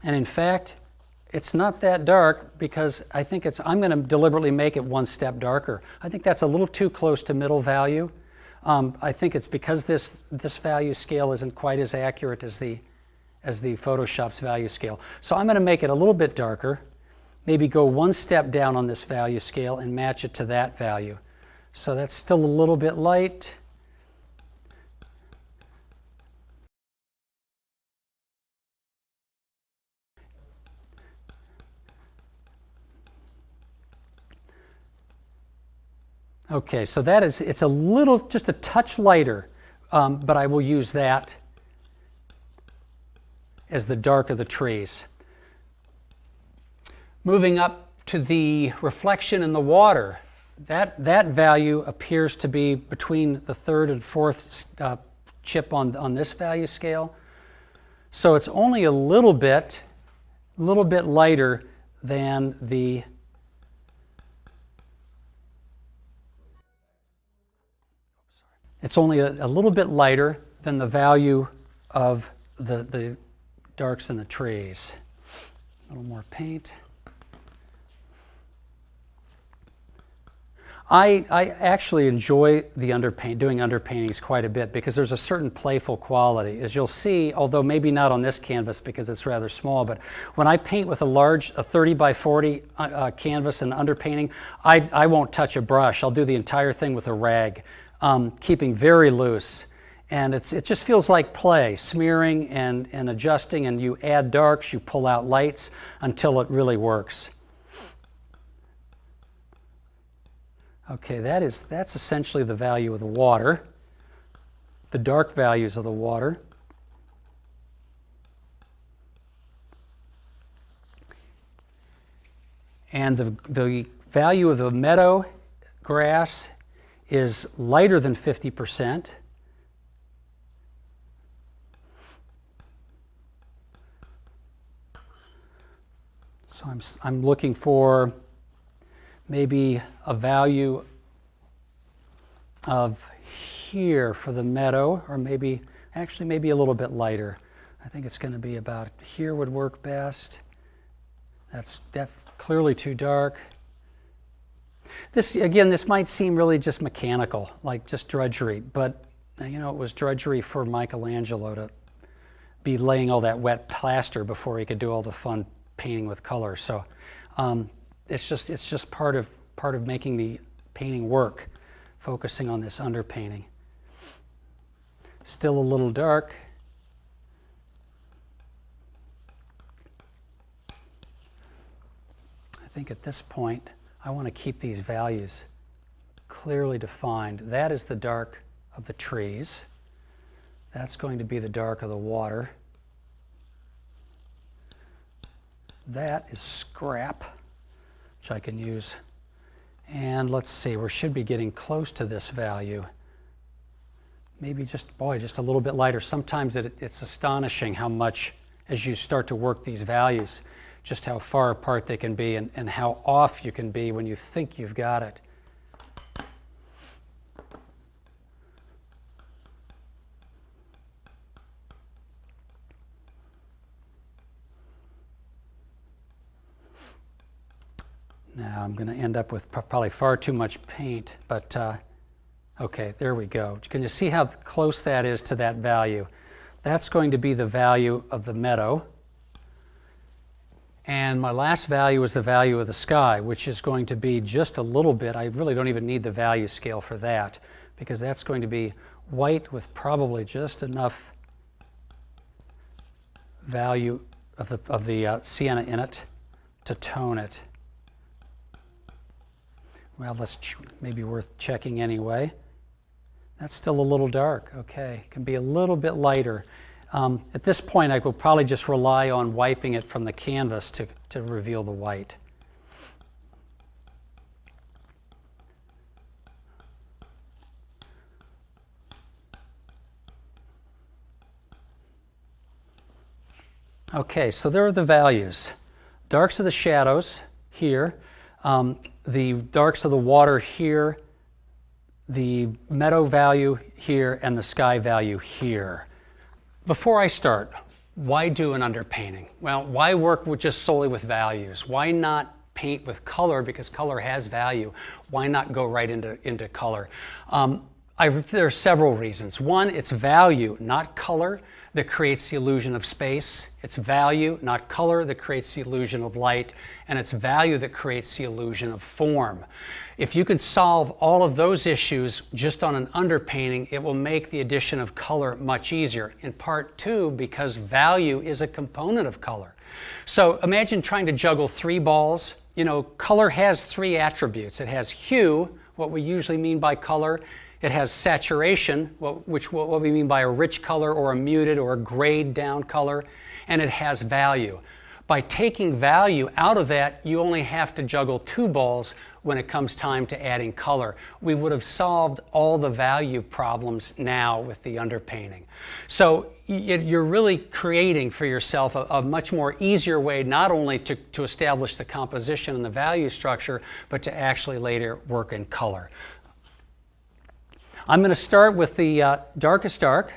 And in fact, it's not that dark because I'm going to deliberately make it one step darker. I think that's a little too close to middle value. I think it's because this value scale isn't quite as accurate as the Photoshop's value scale. So I'm going to make it a little bit darker, maybe go one step down on this value scale and match it to that value. So that's still a little bit light. Okay, so it's a little, just a touch lighter, but I will use that as the dark of the trees. Moving up to the reflection in the water, that value appears to be between the third and fourth chip on this value scale. So it's only a little bit lighter than the It's only a little bit lighter than the value of the darks in the trees. A little more paint. I actually enjoy doing underpaintings quite a bit because there's a certain playful quality. As you'll see, although maybe not on this canvas because it's rather small, but when I paint with a 30 by 40 canvas and underpainting, I won't touch a brush. I'll do the entire thing with a rag. Keeping very loose, and it just feels like play, smearing and adjusting, and you add darks, you pull out lights until it really works. Okay, that's essentially the value of the water, the dark values of the water. And the value of the meadow grass is lighter than 50%. So I'm looking for maybe a value of here for the meadow, or maybe a little bit lighter. I think it's going to be about here would work best. That's clearly too dark. This might seem really just mechanical, like just drudgery, but it was drudgery for Michelangelo to be laying all that wet plaster before he could do all the fun painting with color. So it's just part of making the painting work, focusing on this underpainting. Still a little dark. I think at this point I want to keep these values clearly defined. That is the dark of the trees. That's going to be the dark of the water. That is scrap, which I can use. And let's see, we should be getting close to this value. Maybe just a little bit lighter. Sometimes it's astonishing how much, as you start to work these values, just how far apart they can be and how off you can be when you think you've got it. Now I'm going to end up with probably far too much paint, but okay, there we go. Can you see how close that is to that value? That's going to be the value of the meadow. And my last value is the value of the sky, which is going to be just a little bit. I really don't even need the value scale for that, because that's going to be white with probably just enough value of the sienna in it to tone it. Well, maybe worth checking anyway. That's still a little dark. Okay, can be a little bit lighter. At this point, I will probably just rely on wiping it from the canvas to reveal the white. Okay, so there are the values. Darks are the shadows here, the darks of the water here, the meadow value here, and the sky value here. Before I start, why do an underpainting? Well, why work just solely with values? Why not paint with color, because color has value? Why not go right into color? There are several reasons. One, it's value, not color, that creates the illusion of space. It's value, not color, that creates the illusion of light. And it's value that creates the illusion of form. If you can solve all of those issues just on an underpainting, it will make the addition of color much easier. In part two, because value is a component of color. So imagine trying to juggle 3 balls. You know, color has 3 attributes. It has hue, what we usually mean by color. It has saturation, what we mean by a rich color or a muted or a grayed down color. And it has value. By taking value out of that, you only have to juggle 2 balls when it comes time to adding color. We would have solved all the value problems now with the underpainting. So you're really creating for yourself a much more easier way not only to establish the composition and the value structure, but to actually later work in color. I'm going to start with the darkest dark,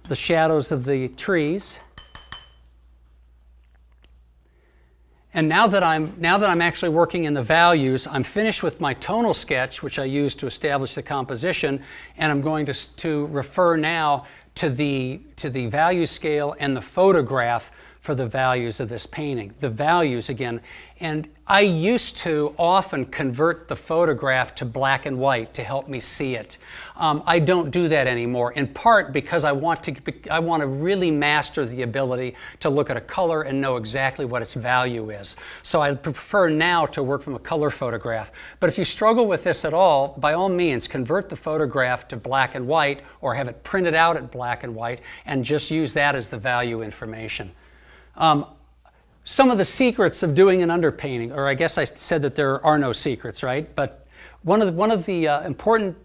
the shadows of the trees. And now that I'm actually working in the values, I'm finished with my tonal sketch, which I use to establish the composition, and I'm going to refer now to the value scale and the photograph for the values of this painting. The values again, and I used to often convert the photograph to black and white to help me see it. I don't do that anymore, in part because I want to really master the ability to look at a color and know exactly what its value is. So I prefer now to work from a color photograph. But if you struggle with this at all, by all means, convert the photograph to black and white or have it printed out at black and white and just use that as the value information. Some of the secrets of doing an underpainting, or I guess I said that there are no secrets, right? But one of the important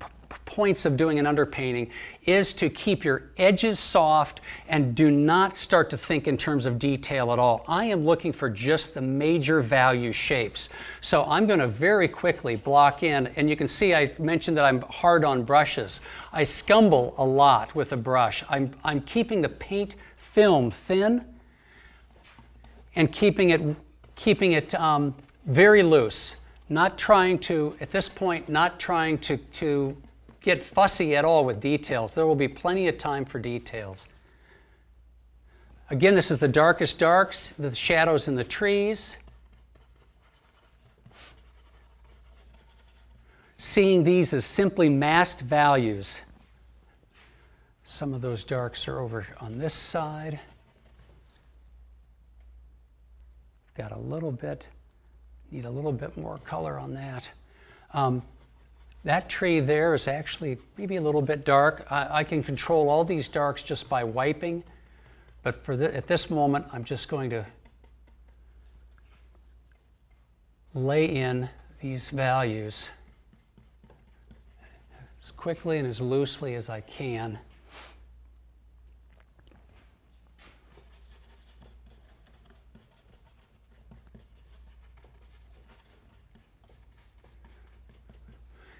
points of doing an underpainting is to keep your edges soft and do not start to think in terms of detail at all. I am looking for just the major value shapes. So I'm going to very quickly block in, and you can see I mentioned that I'm hard on brushes. I scumble a lot with a brush. I'm keeping the paint film thin and keeping it very loose. Not trying to, at this point, not trying to get fussy at all with details. There will be plenty of time for details. Again, this is the darkest darks, the shadows in the trees. Seeing these as simply masked values. Some of those darks are over on this side. Got a little bit, need a little bit more color on that. That tree there is actually maybe a little bit dark. I can control all these darks just by wiping, but at this moment I'm just going to lay in these values as quickly and as loosely as I can.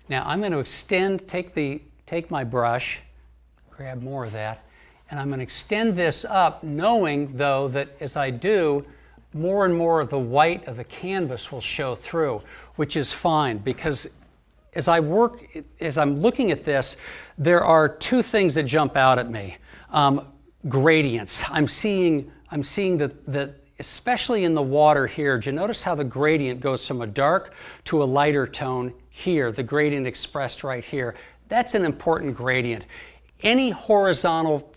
Now I'm going to extend, take my brush, grab more of that, and I'm going to extend this up, knowing though that as I do, more and more of the white of the canvas will show through, which is fine, because as I'm looking at this, there are 2 things that jump out at me. Gradients. I'm seeing that especially in the water here. Do you notice how the gradient goes from a dark to a lighter tone here? The gradient expressed right here. That's an important gradient. Any horizontal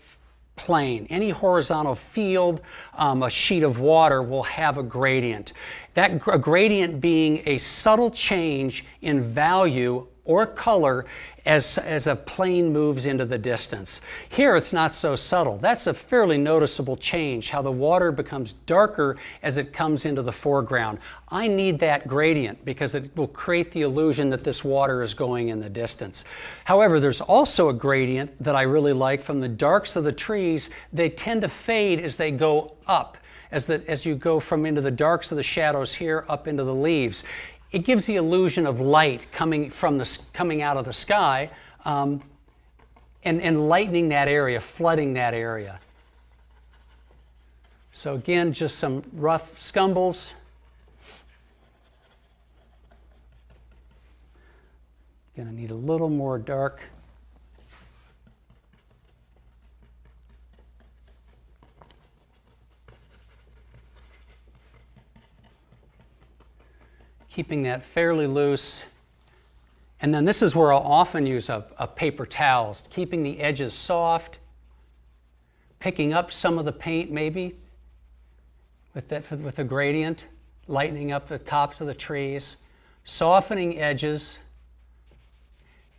plane, any horizontal field, a sheet of water will have a gradient. A gradient being a subtle change in value or color as a plane moves into the distance. Here it's not so subtle. That's a fairly noticeable change, how the water becomes darker as it comes into the foreground. I need that gradient because it will create the illusion that this water is going in the distance. However, there's also a gradient that I really like from the darks of the trees. They tend to fade as they go up, as you go from into the darks of the shadows here up into the leaves. It gives the illusion of light coming out of the sky and lightening that area, flooding that area. So again, just some rough scumbles. Going to need a little more dark. Keeping that fairly loose. And then this is where I'll often use a paper towel, keeping the edges soft, picking up some of the paint maybe with the gradient, lightening up the tops of the trees, softening edges,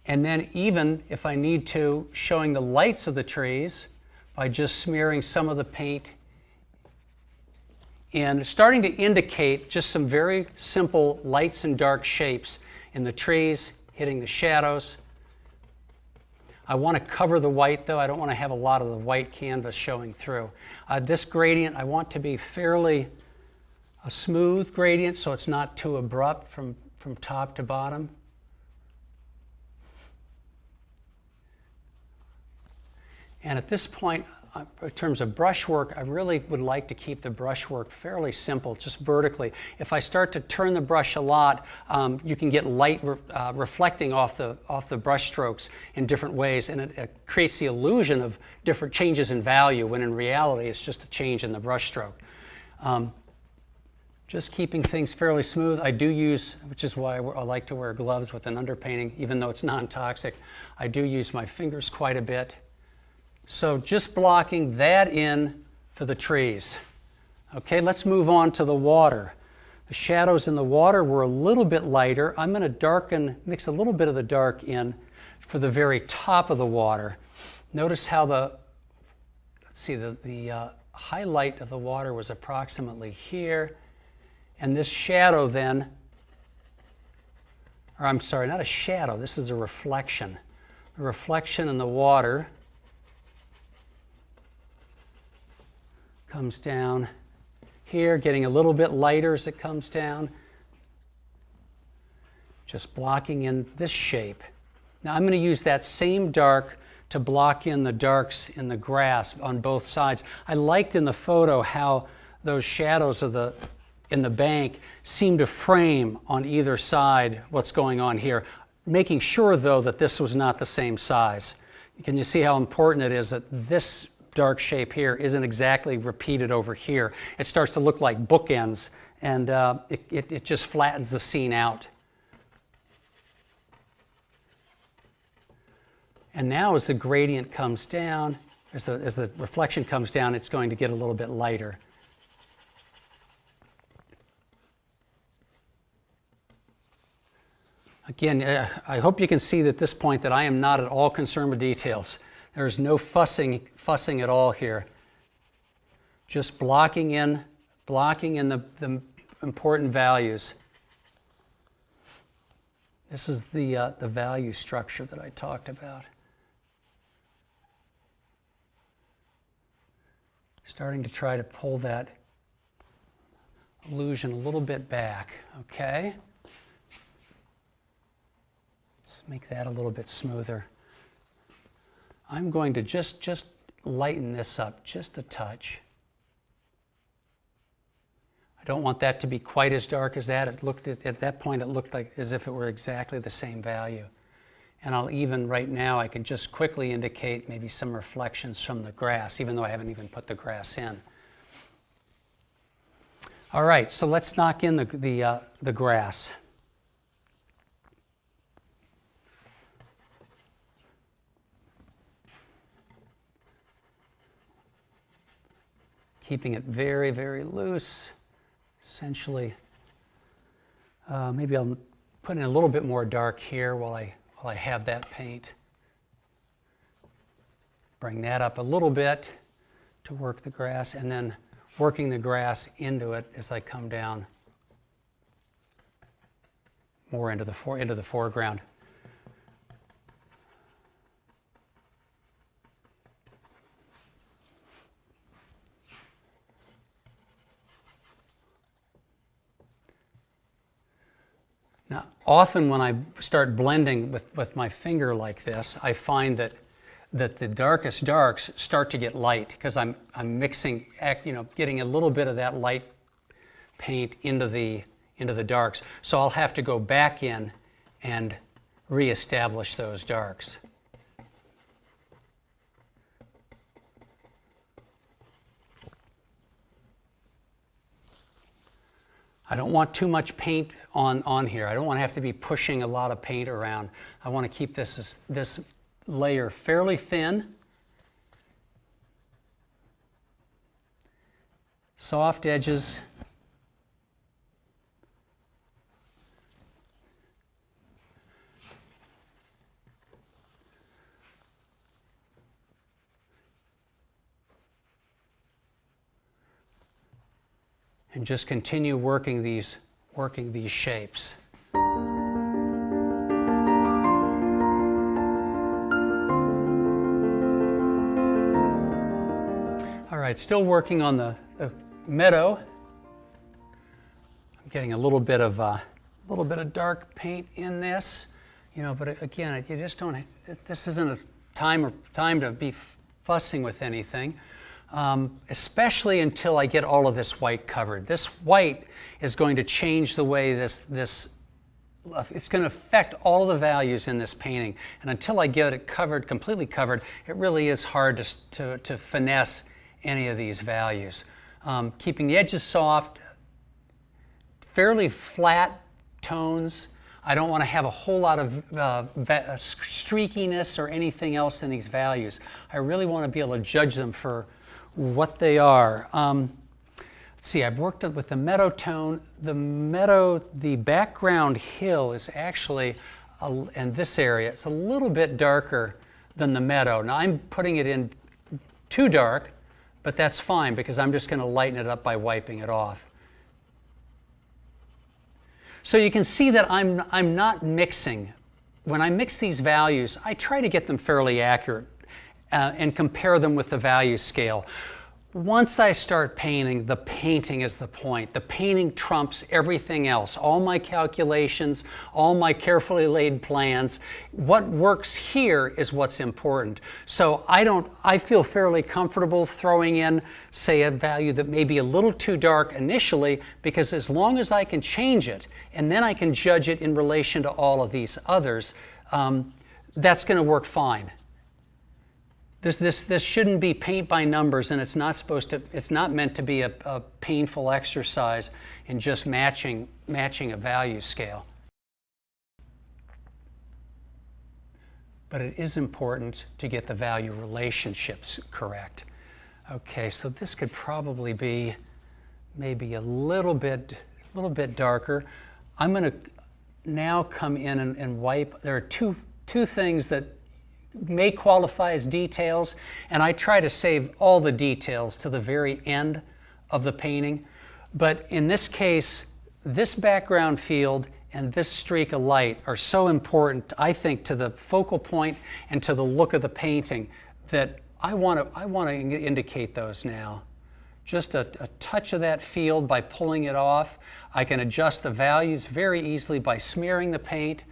and then even if I need to, showing the lights of the trees by just smearing some of the paint and starting to indicate just some very simple lights and dark shapes in the trees, hitting the shadows. I want to cover the white though. I don't want to have a lot of the white canvas showing through. This gradient I want to be fairly a smooth gradient so it's not too abrupt from top to bottom. And at this point, in terms of brushwork, I really would like to keep the brushwork fairly simple, just vertically. If I start to turn the brush a lot, you can get light reflecting off the brush strokes in different ways, and it creates the illusion of different changes in value, when in reality it's just a change in the brush stroke. Just keeping things fairly smooth. I do use, which is why I like to wear gloves with an underpainting, even though it's non-toxic. I do use my fingers quite a bit. So just blocking that in for the trees. Okay, let's move on to the water. The shadows in the water were a little bit lighter. I'm going to mix a little bit of the dark in for the very top of the water. Notice how the highlight of the water was approximately here. And this shadow then, or I'm sorry, not a shadow, this is a reflection. A reflection in the water comes down here, getting a little bit lighter as it comes down. Just blocking in this shape. Now I'm going to use that same dark to block in the darks in the grass on both sides. I liked in the photo how those shadows in the bank seem to frame on either side what's going on here, making sure though that this was not the same size. Can you see how important it is that this dark shape here isn't exactly repeated over here? It starts to look like bookends, and it just flattens the scene out. And now as the gradient comes down, as the reflection comes down, it's going to get a little bit lighter. Again, I hope you can see at this point that I am not at all concerned with details. There's no fussing at all here. Just blocking in the important values. This is the value structure that I talked about. Starting to try to pull that illusion a little bit back, okay? Let's make that a little bit smoother. I'm going to just lighten this up just a touch. I don't want that to be quite as dark as that. At that point it looked like as if it were exactly the same value. And I'll even right now, I can just quickly indicate maybe some reflections from the grass, even though I haven't even put the grass in. All right, so let's knock in the grass. Keeping it very, very loose. Essentially, maybe I'll put in a little bit more dark here while I have that paint. Bring that up a little bit to work the grass, and then working the grass into it as I come down more into the foreground. Now, often when I start blending with my finger like this, I find that the darkest darks start to get light because I'm mixing, getting a little bit of that light paint into the darks. So I'll have to go back in and reestablish those darks. I don't want too much paint on here. I don't want to have to be pushing a lot of paint around. I want to keep this layer fairly thin. Soft edges. And just continue working these shapes. All right, still working on the meadow. I'm getting a little bit of dark paint in this, but again, you just don't. This isn't a time to be fussing with anything. Especially until I get all of this white covered. This white is going to change the way it's going to affect all the values in this painting. And until I get it covered, completely covered, it really is hard to finesse any of these values. Keeping the edges soft, fairly flat tones. I don't want to have a whole lot of streakiness or anything else in these values. I really want to be able to judge them for what they are. Let's see, I've worked with the meadow tone. The background hill is actually, in this area, it's a little bit darker than the meadow. Now I'm putting it in too dark, but that's fine because I'm just going to lighten it up by wiping it off. So you can see that I'm not mixing. When I mix these values, I try to get them fairly accurate. And compare them with the value scale. Once I start painting, the painting is the point. The painting trumps everything else. All my calculations, all my carefully laid plans. What works here is what's important. So I feel fairly comfortable throwing in, say, a value that may be a little too dark initially, because as long as I can change it, and then I can judge it in relation to all of these others, that's going to work fine. This shouldn't be paint by numbers, and it's not meant to be a painful exercise in just matching a value scale. But it is important to get the value relationships correct. Okay, so this could probably be maybe a little bit darker. I'm going to now come in and wipe. There are two things that may qualify as details, and I try to save all the details to the very end of the painting. But in this case, this background field and this streak of light are so important, I think, to the focal point and to the look of the painting that I want to indicate those now. Just a touch of that field by pulling it off. I can adjust the values very easily by smearing the paint.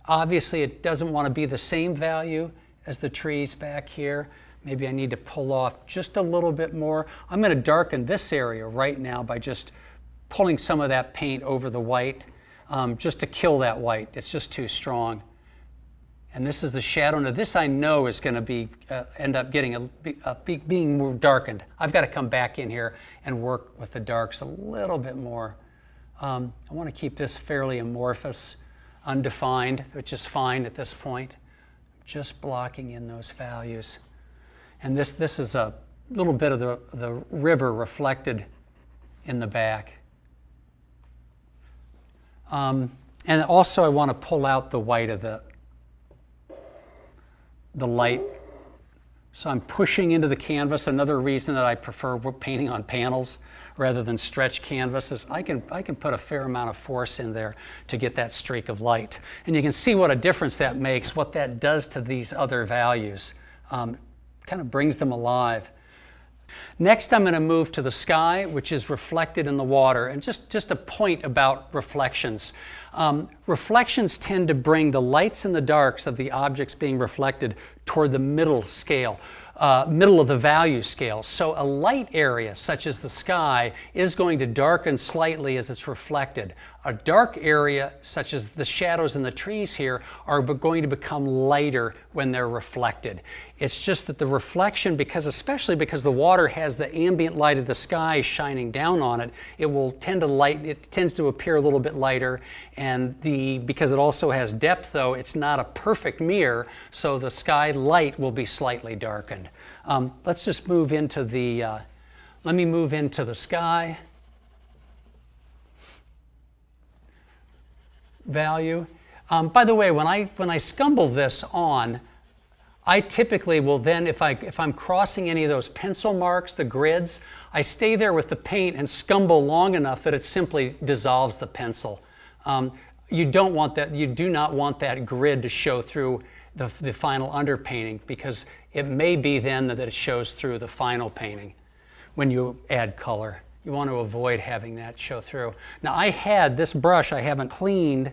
Obviously, it doesn't want to be the same value as the trees back here. Maybe I need to pull off just a little bit more. I'm going to darken this area right now by just pulling some of that paint over the white, just to kill that white. It's just too strong. And this is the shadow. Now this I know is going to be end up getting being more darkened. I've got to come back in here and work with the darks a little bit more. I want to keep this fairly amorphous, undefined, which is fine at this point. Just blocking in those values. And this is a little bit of the river reflected in the back. And also I want to pull out the white of the light. So I'm pushing into the canvas. Another reason that I prefer painting on panels rather than stretch canvases, I can put a fair amount of force in there to get that streak of light. And you can see what a difference that makes, what that does to these other values. Kind of brings them alive. Next, I'm going to move to the sky, which is reflected in the water. And just a point about reflections. Reflections tend to bring the lights and the darks of the objects being reflected toward the middle scale, middle of the value scale. So a light area, such as the sky, is going to darken slightly as it's reflected. A dark area, such as the shadows in the trees here, are going to become lighter when they're reflected. It's just that the reflection, especially because the water has the ambient light of the sky shining down on it, it tends to appear a little bit lighter. And because it also has depth, though, it's not a perfect mirror, so the sky light will be slightly darkened. Let's just move into let me move into the sky value. By the way, when I scumble this on, I typically will then, if I'm crossing any of those pencil marks, the grids, I stay there with the paint and scumble long enough that it simply dissolves the pencil. You don't want that. You do not want that grid to show through the final underpainting, because it may be then that it shows through the final painting when you add color. You want to avoid having that show through. Now I had this brush I haven't cleaned,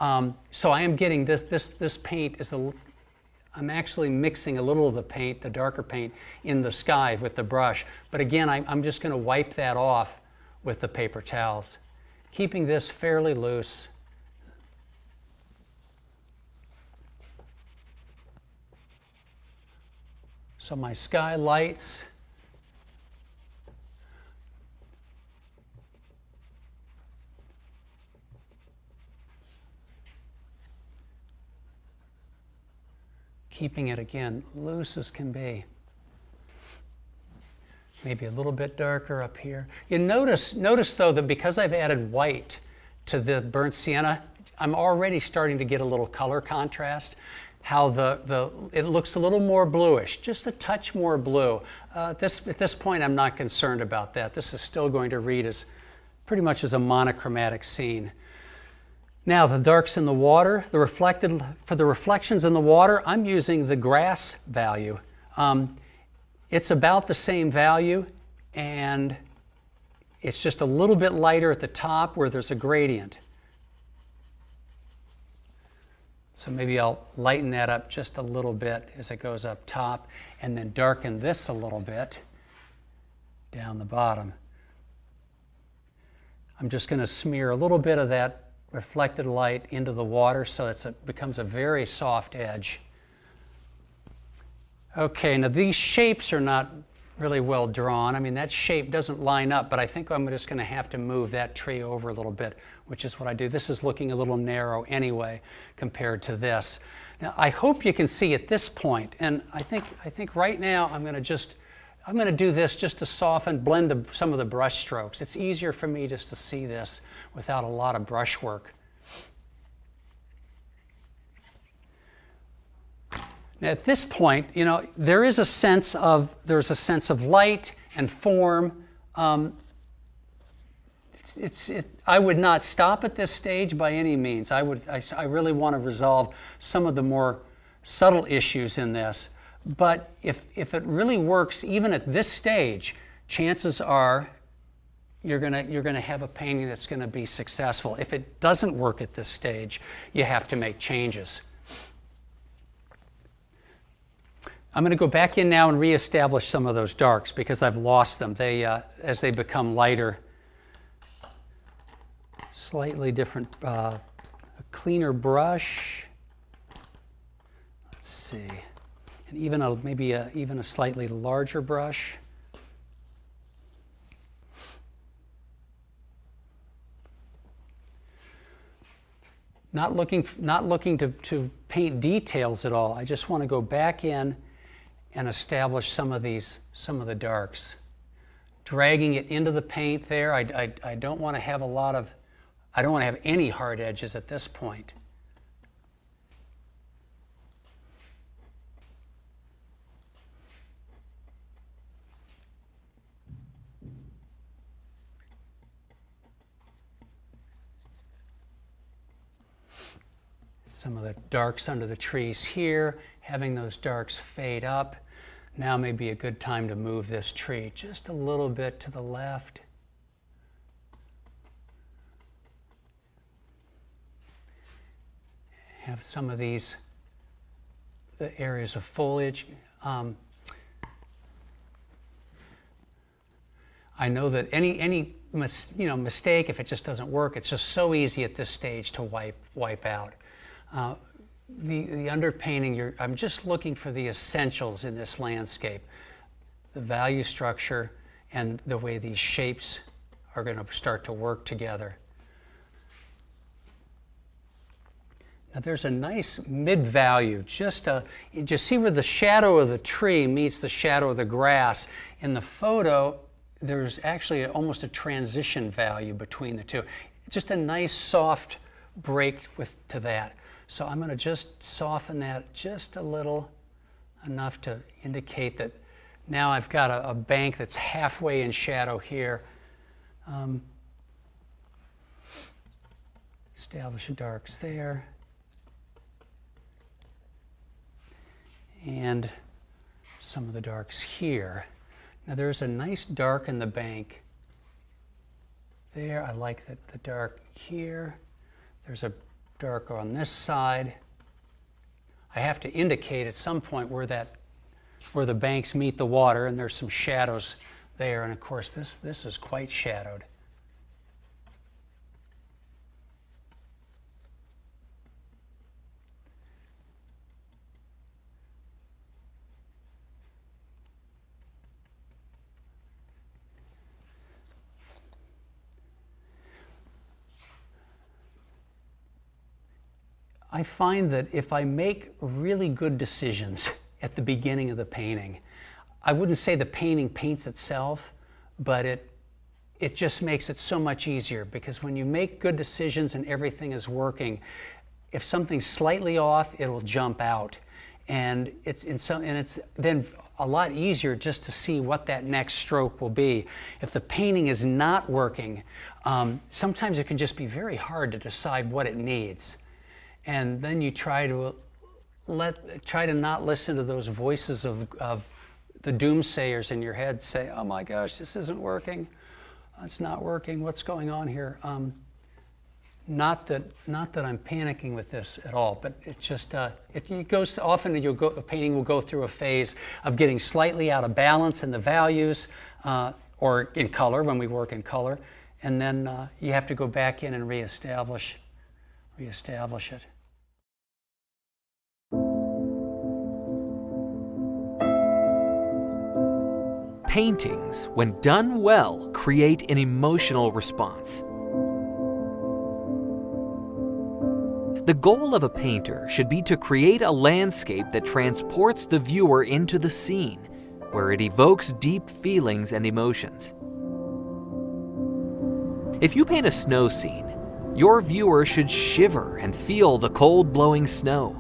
so I am getting this paint is I'm actually mixing a little of the paint, the darker paint, in the sky with the brush. But again, I'm just going to wipe that off with the paper towels, keeping this fairly loose. So my sky lights. Keeping it, again, loose as can be. Maybe a little bit darker up here. You notice though that because I've added white to the burnt sienna, I'm already starting to get a little color contrast. How it looks a little more bluish, just a touch more blue. At this point, I'm not concerned about that. This is still going to read as pretty much as a monochromatic scene. Now the darks in the water, for the reflections in the water, I'm using the grass value. It's about the same value, and it's just a little bit lighter at the top where there's a gradient. So maybe I'll lighten that up just a little bit as it goes up top, and then darken this a little bit down the bottom. I'm just going to smear a little bit of that reflected light into the water so it becomes a very soft edge. Okay, now these shapes are not really well drawn. I mean, that shape doesn't line up, but I think I'm just going to have to move that tree over a little bit, which is what I do. This is looking a little narrow anyway compared to this. Now, I hope you can see at this point, and I think right now I'm going to do this just to soften, blend some of the brush strokes. It's easier for me just to see this without a lot of brush work. Now, at this point, there's a sense of light and form. I would not stop at this stage by any means. I really want to resolve some of the more subtle issues in this. But if it really works, even at this stage, chances are you're gonna have a painting that's going to be successful. If it doesn't work at this stage, you have to make changes. I'm going to go back in now and reestablish some of those darks because I've lost them. As they become lighter, slightly different, a cleaner brush. see. And even maybe even a slightly larger brush. Not looking to paint details at all. I just want to go back in and establish some of the darks. Dragging it into the paint there. I don't want to have I don't want to have any hard edges at this point. Some of the darks under the trees here, having those darks fade up. Now may be a good time to move this tree just a little bit to the left. Have some of the areas of foliage. I know that any mistake, if it just doesn't work, it's just so easy at this stage to wipe out. The underpainting, I'm just looking for the essentials in this landscape. The value structure and the way these shapes are going to start to work together. Now there's a nice mid-value, just see where the shadow of the tree meets the shadow of the grass. In the photo, there's actually almost a transition value between the two. Just a nice soft break to that. So I'm going to just soften that just a little, enough to indicate that now I've got a bank that's halfway in shadow here. Establish darks there. And some of the darks here. Now there's a nice dark in the bank there. I like the dark here. There's a dark on this side. I have to indicate at some point where the banks meet the water, and there's some shadows there. And of course this is quite shadowed. I find that if I make really good decisions at the beginning of the painting, I wouldn't say the painting paints itself, but it just makes it so much easier, because when you make good decisions and everything is working, if something's slightly off, it'll jump out. And it's then a lot easier just to see what that next stroke will be. If the painting is not working, sometimes it can just be very hard to decide what it needs. And then you try to not listen to those voices of the doomsayers in your head say, oh my gosh, this isn't working. It's not working. What's going on here? Not that I'm panicking with this at all, but it just it goes to, often a painting will go through a phase of getting slightly out of balance in the values or in color when we work in color, and then you have to go back in and reestablish it. Paintings, when done well, create an emotional response. The goal of a painter should be to create a landscape that transports the viewer into the scene, where it evokes deep feelings and emotions. If you paint a snow scene, your viewer should shiver and feel the cold blowing snow.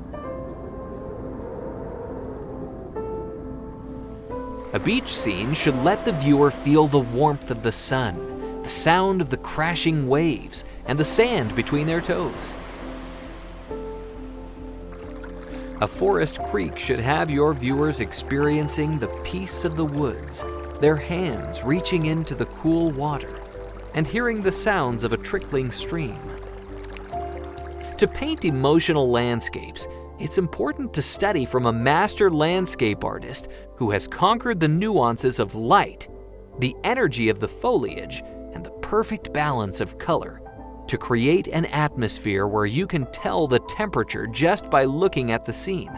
A beach scene should let the viewer feel the warmth of the sun, the sound of the crashing waves, and the sand between their toes. A forest creek should have your viewers experiencing the peace of the woods, their hands reaching into the cool water, and hearing the sounds of a trickling stream. To paint emotional landscapes, it's important to study from a master landscape artist who has conquered the nuances of light, the energy of the foliage, and the perfect balance of color to create an atmosphere where you can tell the temperature just by looking at the scene.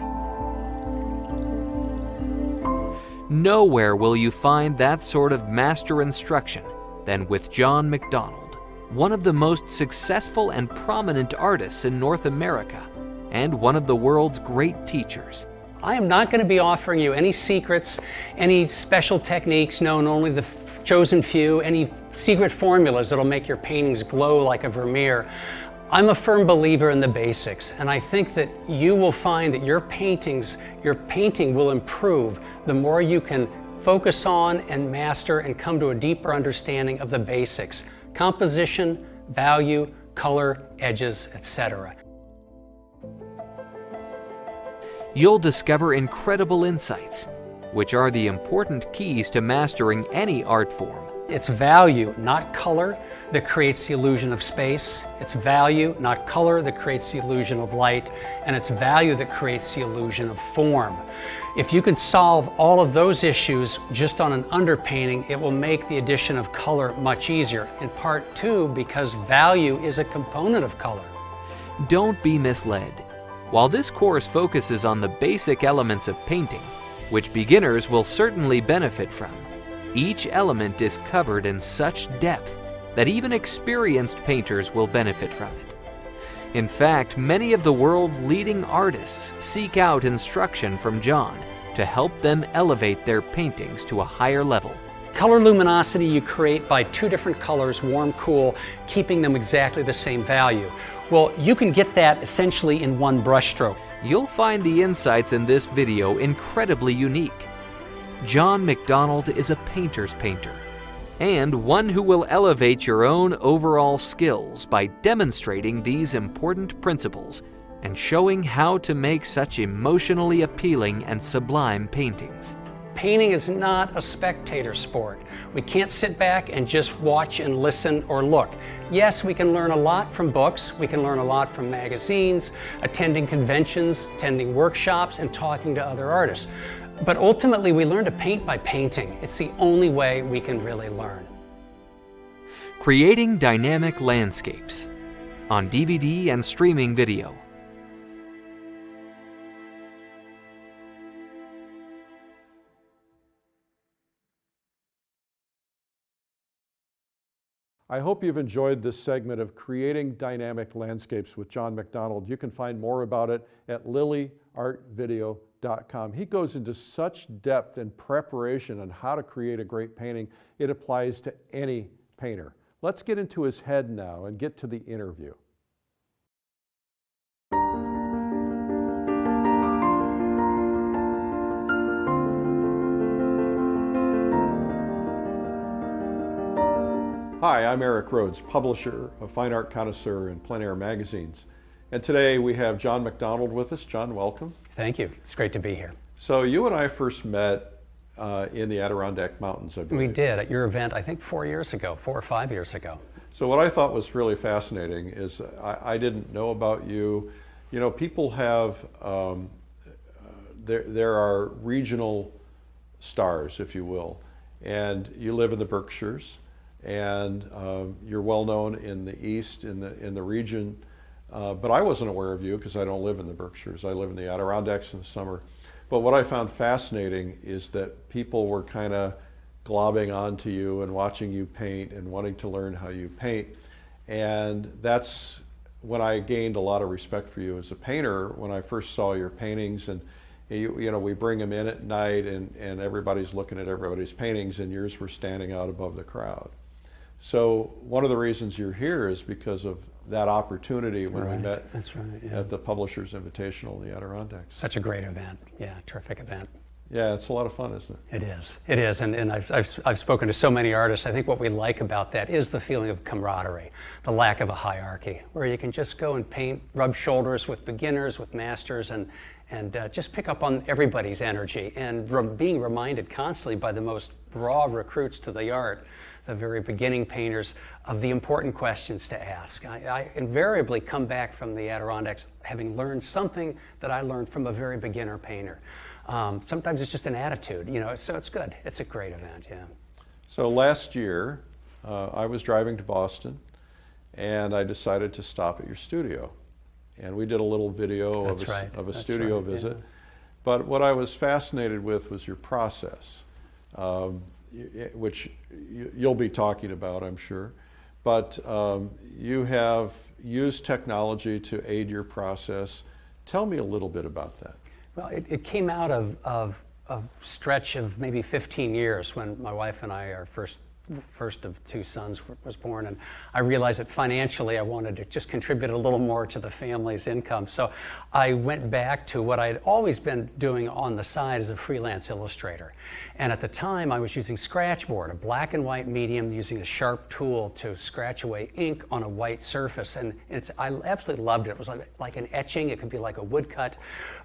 Nowhere will you find that sort of master instruction than with John McDonald, one of the most successful and prominent artists in North America, and one of the world's great teachers. I am not going to be offering you any secrets, any special techniques known only the chosen few, any secret formulas that'll make your paintings glow like a Vermeer. I'm a firm believer in the basics, and I think that you will find that your painting will improve the more you can focus on and master and come to a deeper understanding of the basics: composition, value, color, edges, etc. You'll discover incredible insights, which are the important keys to mastering any art form. It's value, not color, that creates the illusion of space. It's value, not color, that creates the illusion of light. And it's value that creates the illusion of form. If you can solve all of those issues just on an underpainting, it will make the addition of color much easier. In part two, because value is a component of color. Don't be misled. While this course focuses on the basic elements of painting, which beginners will certainly benefit from, each element is covered in such depth that even experienced painters will benefit from it. In fact, many of the world's leading artists seek out instruction from John to help them elevate their paintings to a higher level. Color luminosity you create by two different colors, warm, cool, keeping them exactly the same value. Well, you can get that essentially in one brushstroke. You'll find the insights in this video incredibly unique. John McDonald is a painter's painter, and one who will elevate your own overall skills by demonstrating these important principles and showing how to make such emotionally appealing and sublime paintings. Painting is not a spectator sport. We can't sit back and just watch and listen or look. Yes, we can learn a lot from books, we can learn a lot from magazines, attending conventions, attending workshops, and talking to other artists. But ultimately, we learn to paint by painting. It's the only way we can really learn. Creating Dynamic Landscapes on DVD and streaming video. I hope you've enjoyed this segment of Creating Dynamic Landscapes with John McDonald. You can find more about it at lilyartvideo.com. He goes into such depth and preparation on how to create a great painting. It applies to any painter. Let's get into his head now and get to the interview. Hi, I'm Eric Rhodes, publisher of Fine Art Connoisseur and Plein Air magazines. And today we have John McDonald with us. John, welcome. Thank you. It's great to be here. So you and I first met in the Adirondack Mountains, I believe. We did at your event, I think 4 or 5 years ago. So what I thought was really fascinating is I didn't know about you. You know, people have, there are regional stars, if you will, and you live in the Berkshires. And you're well known in the East, in the region, but I wasn't aware of you because I don't live in the Berkshires. I live in the Adirondacks in the summer. But what I found fascinating is that people were kind of globbing onto you and watching you paint and wanting to learn how you paint. And that's when I gained a lot of respect for you as a painter, when I first saw your paintings. And you know, we bring them in at night and everybody's looking at everybody's paintings, and yours were standing out above the crowd. So one of the reasons you're here is because of that opportunity when we met at the Publishers Invitational in the Adirondacks. Such a great event. Yeah, terrific event. Yeah, it's a lot of fun, isn't it? It is. It is. And I've spoken to so many artists. I think what we like about that is the feeling of camaraderie, the lack of a hierarchy, where you can just go and paint, rub shoulders with beginners, with masters, and just pick up on everybody's energy, and being reminded constantly by the most raw recruits to the art, the very beginning painters, of the important questions to ask. I invariably come back from the Adirondacks having learned something that I learned from a very beginner painter. Sometimes it's just an attitude, you know, so it's good. It's a great event, yeah. So last year, I was driving to Boston, and I decided to stop at your studio. And we did a little video of a studio visit. But what I was fascinated with was your process, which you'll be talking about, I'm sure. But you have used technology to aid your process. Tell me a little bit about that. Well, it came out of a stretch of maybe 15 years when my wife and I, our first of two sons was born, and I realized that financially I wanted to just contribute a little more to the family's income. So I went back to what I'd always been doing on the side as a freelance illustrator. And at the time I was using scratchboard, a black and white medium, using a sharp tool to scratch away ink on a white surface. And I absolutely loved it. It was like an etching. It could be like a woodcut.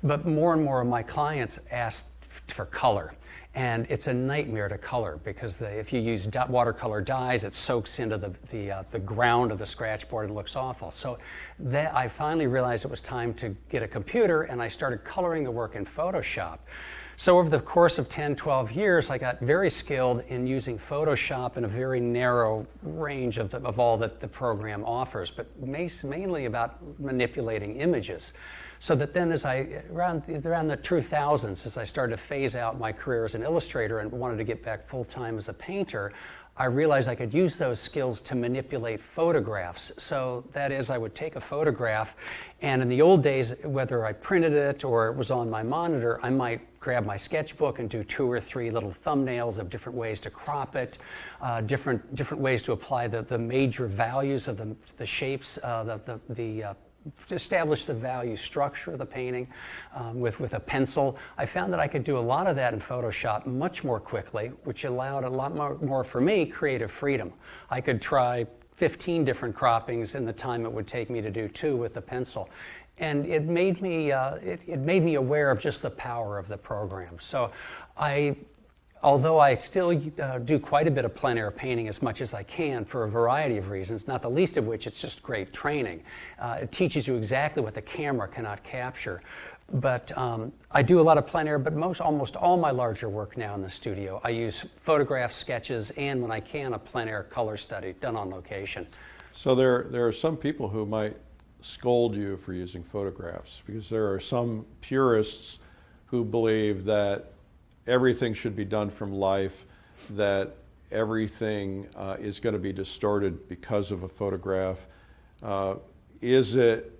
But more and more of my clients asked for color. And it's a nightmare to color because if you use watercolor dyes, it soaks into the ground of the scratchboard and looks awful. So I finally realized it was time to get a computer, and I started coloring the work in Photoshop. So over the course of 10, 12 years, I got very skilled in using Photoshop in a very narrow range of all that the program offers, but mainly about manipulating images. So that then around the 2000s, as I started to phase out my career as an illustrator and wanted to get back full-time as a painter, I realized I could use those skills to manipulate photographs. So that is, I would take a photograph, and in the old days, whether I printed it or it was on my monitor, I might grab my sketchbook and do 2 or 3 little thumbnails of different ways to crop it, different ways to apply the major values of the shapes, to establish the value structure of the painting with a pencil. I found that I could do a lot of that in Photoshop much more quickly, which allowed a lot more for me creative freedom. I could try 15 different croppings in the time it would take me to do 2 with the pencil. And it made me aware of just the power of the program. So although I still do quite a bit of plein air painting as much as I can for a variety of reasons, not the least of which it's just great training. It teaches you exactly what the camera cannot capture. But I do a lot of plein air, but almost all my larger work now in the studio, I use photographs, sketches, and when I can, a plein air color study done on location. So there are some people who might scold you for using photographs, because there are some purists who believe that everything should be done from life, that everything is going to be distorted because of a photograph. Is it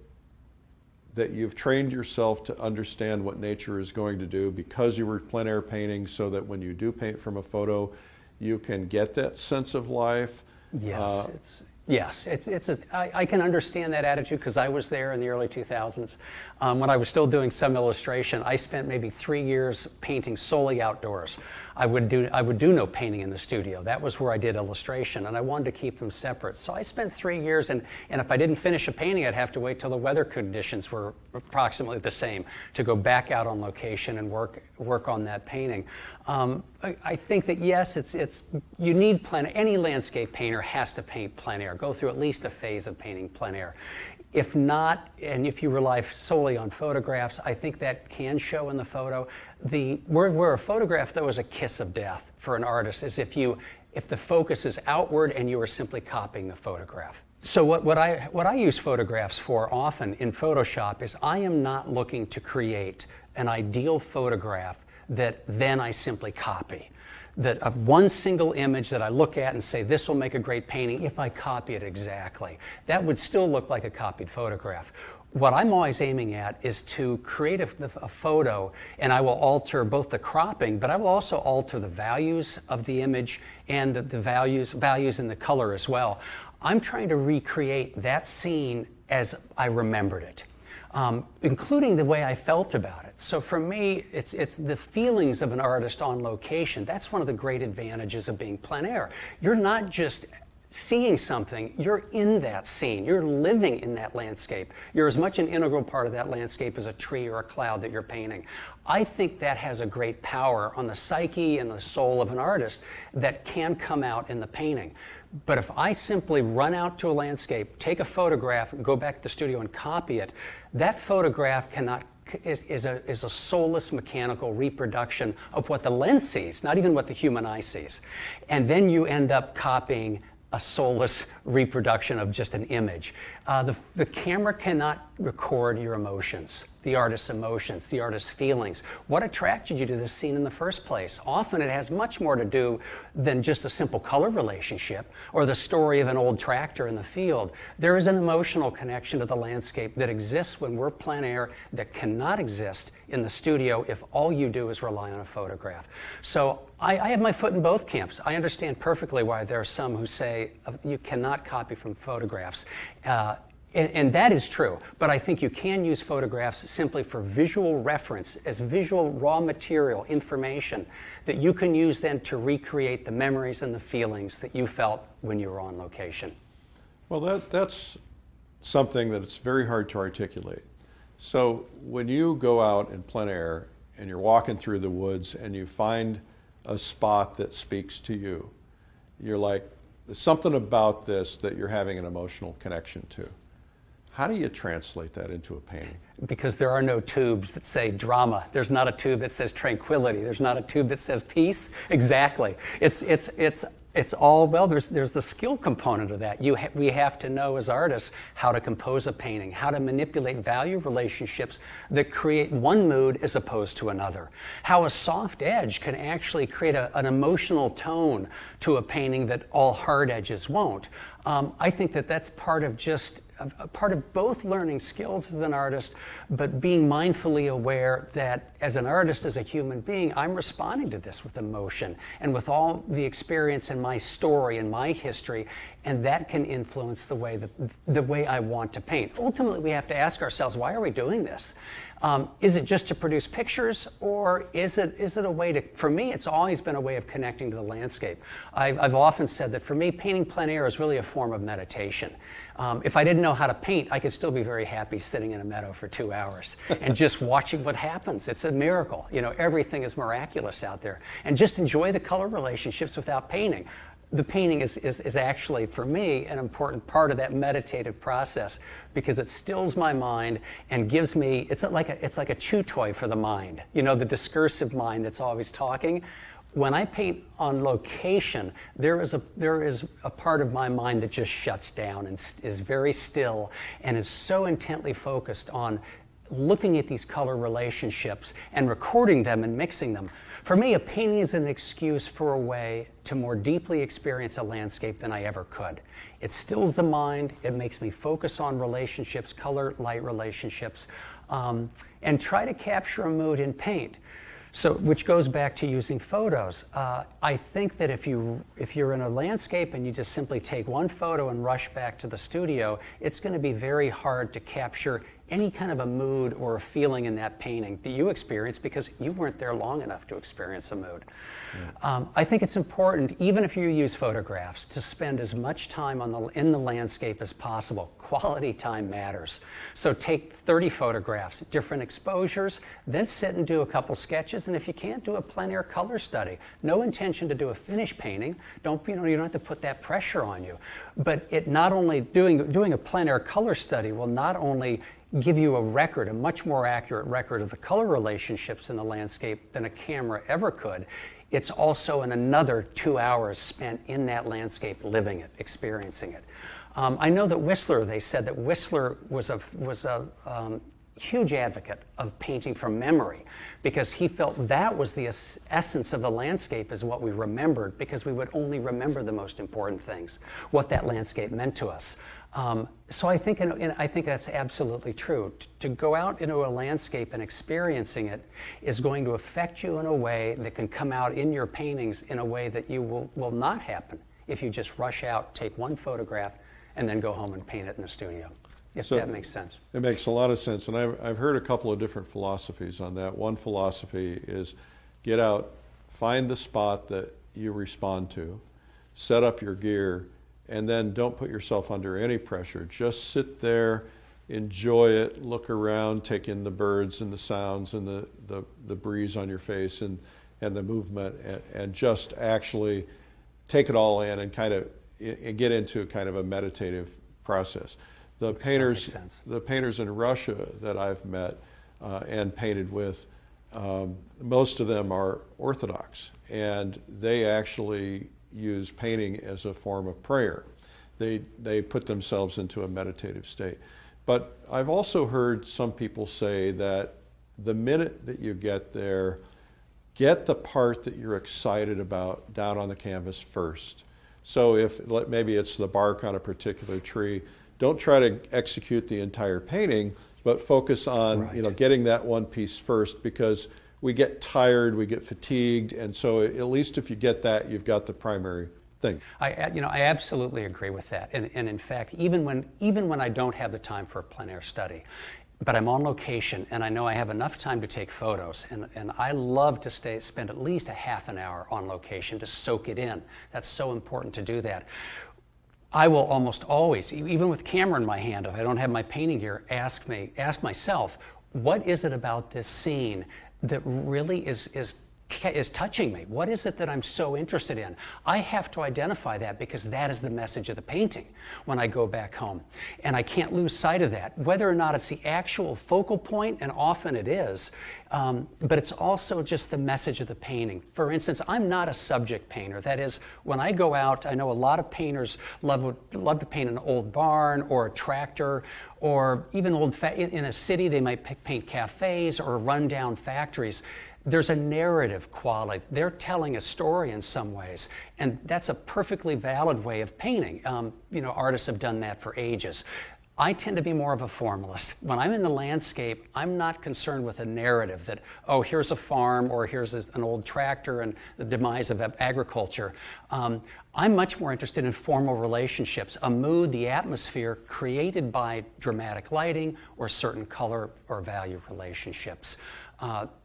that you've trained yourself to understand what nature is going to do because you were plein air painting, so that when you do paint from a photo, you can get that sense of life? Yes, I can understand that attitude because I was there in the early 2000s. When I was still doing some illustration, I spent maybe 3 years painting solely outdoors. I would do no painting in the studio. That was where I did illustration, and I wanted to keep them separate. So I spent 3 years, and if I didn't finish a painting, I'd have to wait till the weather conditions were approximately the same to go back out on location and work on that painting. I think that yes, you need plein air. Any landscape painter has to paint plein air, go through at least a phase of painting plein air. If not, and if you rely solely on photographs, I think that can show in the photo. Where a photograph, though, is a kiss of death for an artist is if the focus is outward and you are simply copying the photograph. So what I use photographs for often in Photoshop is I am not looking to create an ideal photograph that then I simply copy. That of one single image that I look at and say, this will make a great painting if I copy it exactly. That would still look like a copied photograph. What I'm always aiming at is to create a photo, and I will alter both the cropping, but I will also alter the values of the image and the values in the color as well. I'm trying to recreate that scene as I remembered it. Including the way I felt about it. So for me, it's the feelings of an artist on location. That's one of the great advantages of being plein air. You're not just seeing something, you're in that scene. You're living in that landscape. You're as much an integral part of that landscape as a tree or a cloud that you're painting. I think that has a great power on the psyche and the soul of an artist that can come out in the painting. But if I simply run out to a landscape, take a photograph, and go back to the studio and copy it, that photograph is a soulless mechanical reproduction of what the lens sees, not even what the human eye sees. And then you end up copying a soulless reproduction of just an image. The camera cannot record your emotions. the artist's emotions, the artist's feelings. What attracted you to this scene in the first place? Often it has much more to do than just a simple color relationship or the story of an old tractor in the field. There is an emotional connection to the landscape that exists when we're plein air that cannot exist in the studio if all you do is rely on a photograph. So I have my foot in both camps. I understand perfectly why there are some who say you cannot copy from photographs. And that is true, but I think you can use photographs simply for visual reference, as visual raw material, information, that you can use then to recreate the memories and the feelings that you felt when you were on location. Well, that's something that it's very hard to articulate. So when you go out in plein air and you're walking through the woods and you find a spot that speaks to you, you're like, there's something about this that you're having an emotional connection to. How do you translate that into a painting? Because there are no tubes that say drama. There's not a tube that says tranquility. There's not a tube that says peace. Exactly. It's all, well, there's the skill component of that. We have to know as artists how to compose a painting, how to manipulate value relationships that create one mood as opposed to another. How a soft edge can actually create an emotional tone to a painting that all hard edges won't. I think that's part of part of both learning skills as an artist, but being mindfully aware that as an artist, as a human being, I'm responding to this with emotion and with all the experience in my story and my history, and that can influence the way I want to paint. Ultimately, we have to ask ourselves, why are we doing this? Is it just to produce pictures, or is it a way to, for me, it's always been a way of connecting to the landscape. I've often said that for me, painting plein air is really a form of meditation. If I didn't know how to paint, I could still be very happy sitting in a meadow for 2 hours and just watching what happens. It's a miracle. You know, everything is miraculous out there. And just enjoy the color relationships without painting. The painting is actually, for me, an important part of that meditative process because it stills my mind and gives me, it's like a chew toy for the mind. You know, the discursive mind that's always talking. When I paint on location, there is a part of my mind that just shuts down and is very still and is so intently focused on looking at these color relationships and recording them and mixing them. For me, a painting is an excuse for a way to more deeply experience a landscape than I ever could. It stills the mind, it makes me focus on relationships, color-light relationships, and try to capture a mood in paint. So, which goes back to using photos. I think that if you're in a landscape and you just simply take one photo and rush back to the studio, it's going to be very hard to capture any kind of a mood or a feeling in that painting that you experienced because you weren't there long enough to experience a mood. Yeah. I think it's important, even if you use photographs, to spend as much time in the landscape as possible. Quality time matters. So take 30 photographs, different exposures, then sit and do a couple sketches, and if you can't, do a plein air color study. No intention to do a finished painting. You don't have to put that pressure on you. But it not only doing a plein air color study will not only give you a much more accurate record of the color relationships in the landscape than a camera ever could. It's also another 2 hours spent in that landscape, living it, experiencing it. I know that they said that Whistler was a huge advocate of painting from memory because he felt that was the essence of the landscape is what we remembered because we would only remember the most important things, what that landscape meant to us. So I think that's absolutely true. To go out into a landscape and experiencing it is going to affect you in a way that can come out in your paintings in a way that you will not happen if you just rush out, take one photograph, and then go home and paint it in the studio. If that makes sense. It makes a lot of sense, and I've heard a couple of different philosophies on that. One philosophy is get out, find the spot that you respond to, set up your gear, and then don't put yourself under any pressure. Just sit there, enjoy it, look around, take in the birds and the sounds and the breeze on your face and the movement, and just actually take it all in and kind of get into kind of a meditative process. The painters in Russia that I've met and painted with, most of them are Orthodox, and they actually use painting as a form of prayer. They put themselves into a meditative state. But I've also heard some people say that the minute that you get there, get the part that you're excited about down on the canvas first. So if maybe it's the bark on a particular tree, don't try to execute the entire painting, but focus on getting that one piece first, because we get tired, we get fatigued, and so at least if you get that, you've got the primary thing. I absolutely agree with that. And in fact, even when I don't have the time for a plein air study, but I'm on location and I know I have enough time to take photos, and I love to spend at least a half an hour on location to soak it in. That's so important to do that. I will almost always, even with camera in my hand, if I don't have my painting gear, ask myself, what is it about this scene that really is touching me? What is it that I'm so interested in? I have to identify that, because that is the message of the painting when I go back home. And I can't lose sight of that, whether or not it's the actual focal point, and often it is, but it's also just the message of the painting. For instance, I'm not a subject painter. That is, when I go out, I know a lot of painters love to paint an old barn or a tractor, or even in a city they might paint cafes or rundown factories. There's a narrative quality. They're telling a story in some ways, and that's a perfectly valid way of painting. Artists have done that for ages. I tend to be more of a formalist. When I'm in the landscape, I'm not concerned with a narrative that, oh, here's a farm, or here's an old tractor and the demise of agriculture. I'm much more interested in formal relationships, a mood, the atmosphere created by dramatic lighting or certain color or value relationships.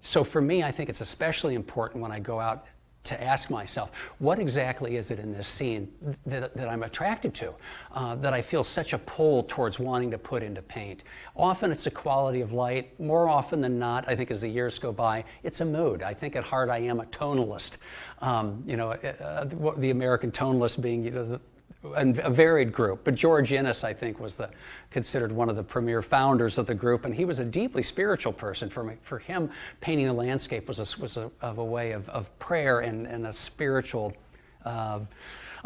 So for me, I think it's especially important when I go out to ask myself, what exactly is it in this scene that I'm attracted to, that I feel such a pull towards wanting to put into paint? Often it's a quality of light. More often than not, I think as the years go by, it's a mood. I think at heart I am a tonalist. The American tonalist being a varied group, but George Inness, I think, was considered one of the premier founders of the group, and he was a deeply spiritual person. For him, painting the landscape was a way of prayer and a spiritual, a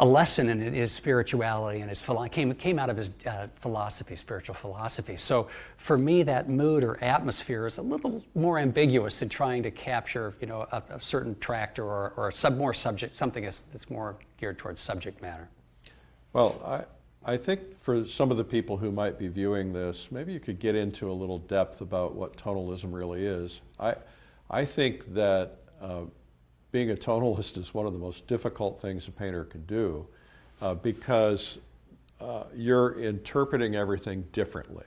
lesson in his spirituality and his came out of his spiritual philosophy. So for me, that mood or atmosphere is a little more ambiguous than trying to capture, a certain tractor or something that's more geared towards subject matter. Well, I think for some of the people who might be viewing this, maybe you could get into a little depth about what tonalism really is. I think that being a tonalist is one of the most difficult things a painter can do, because you're interpreting everything differently,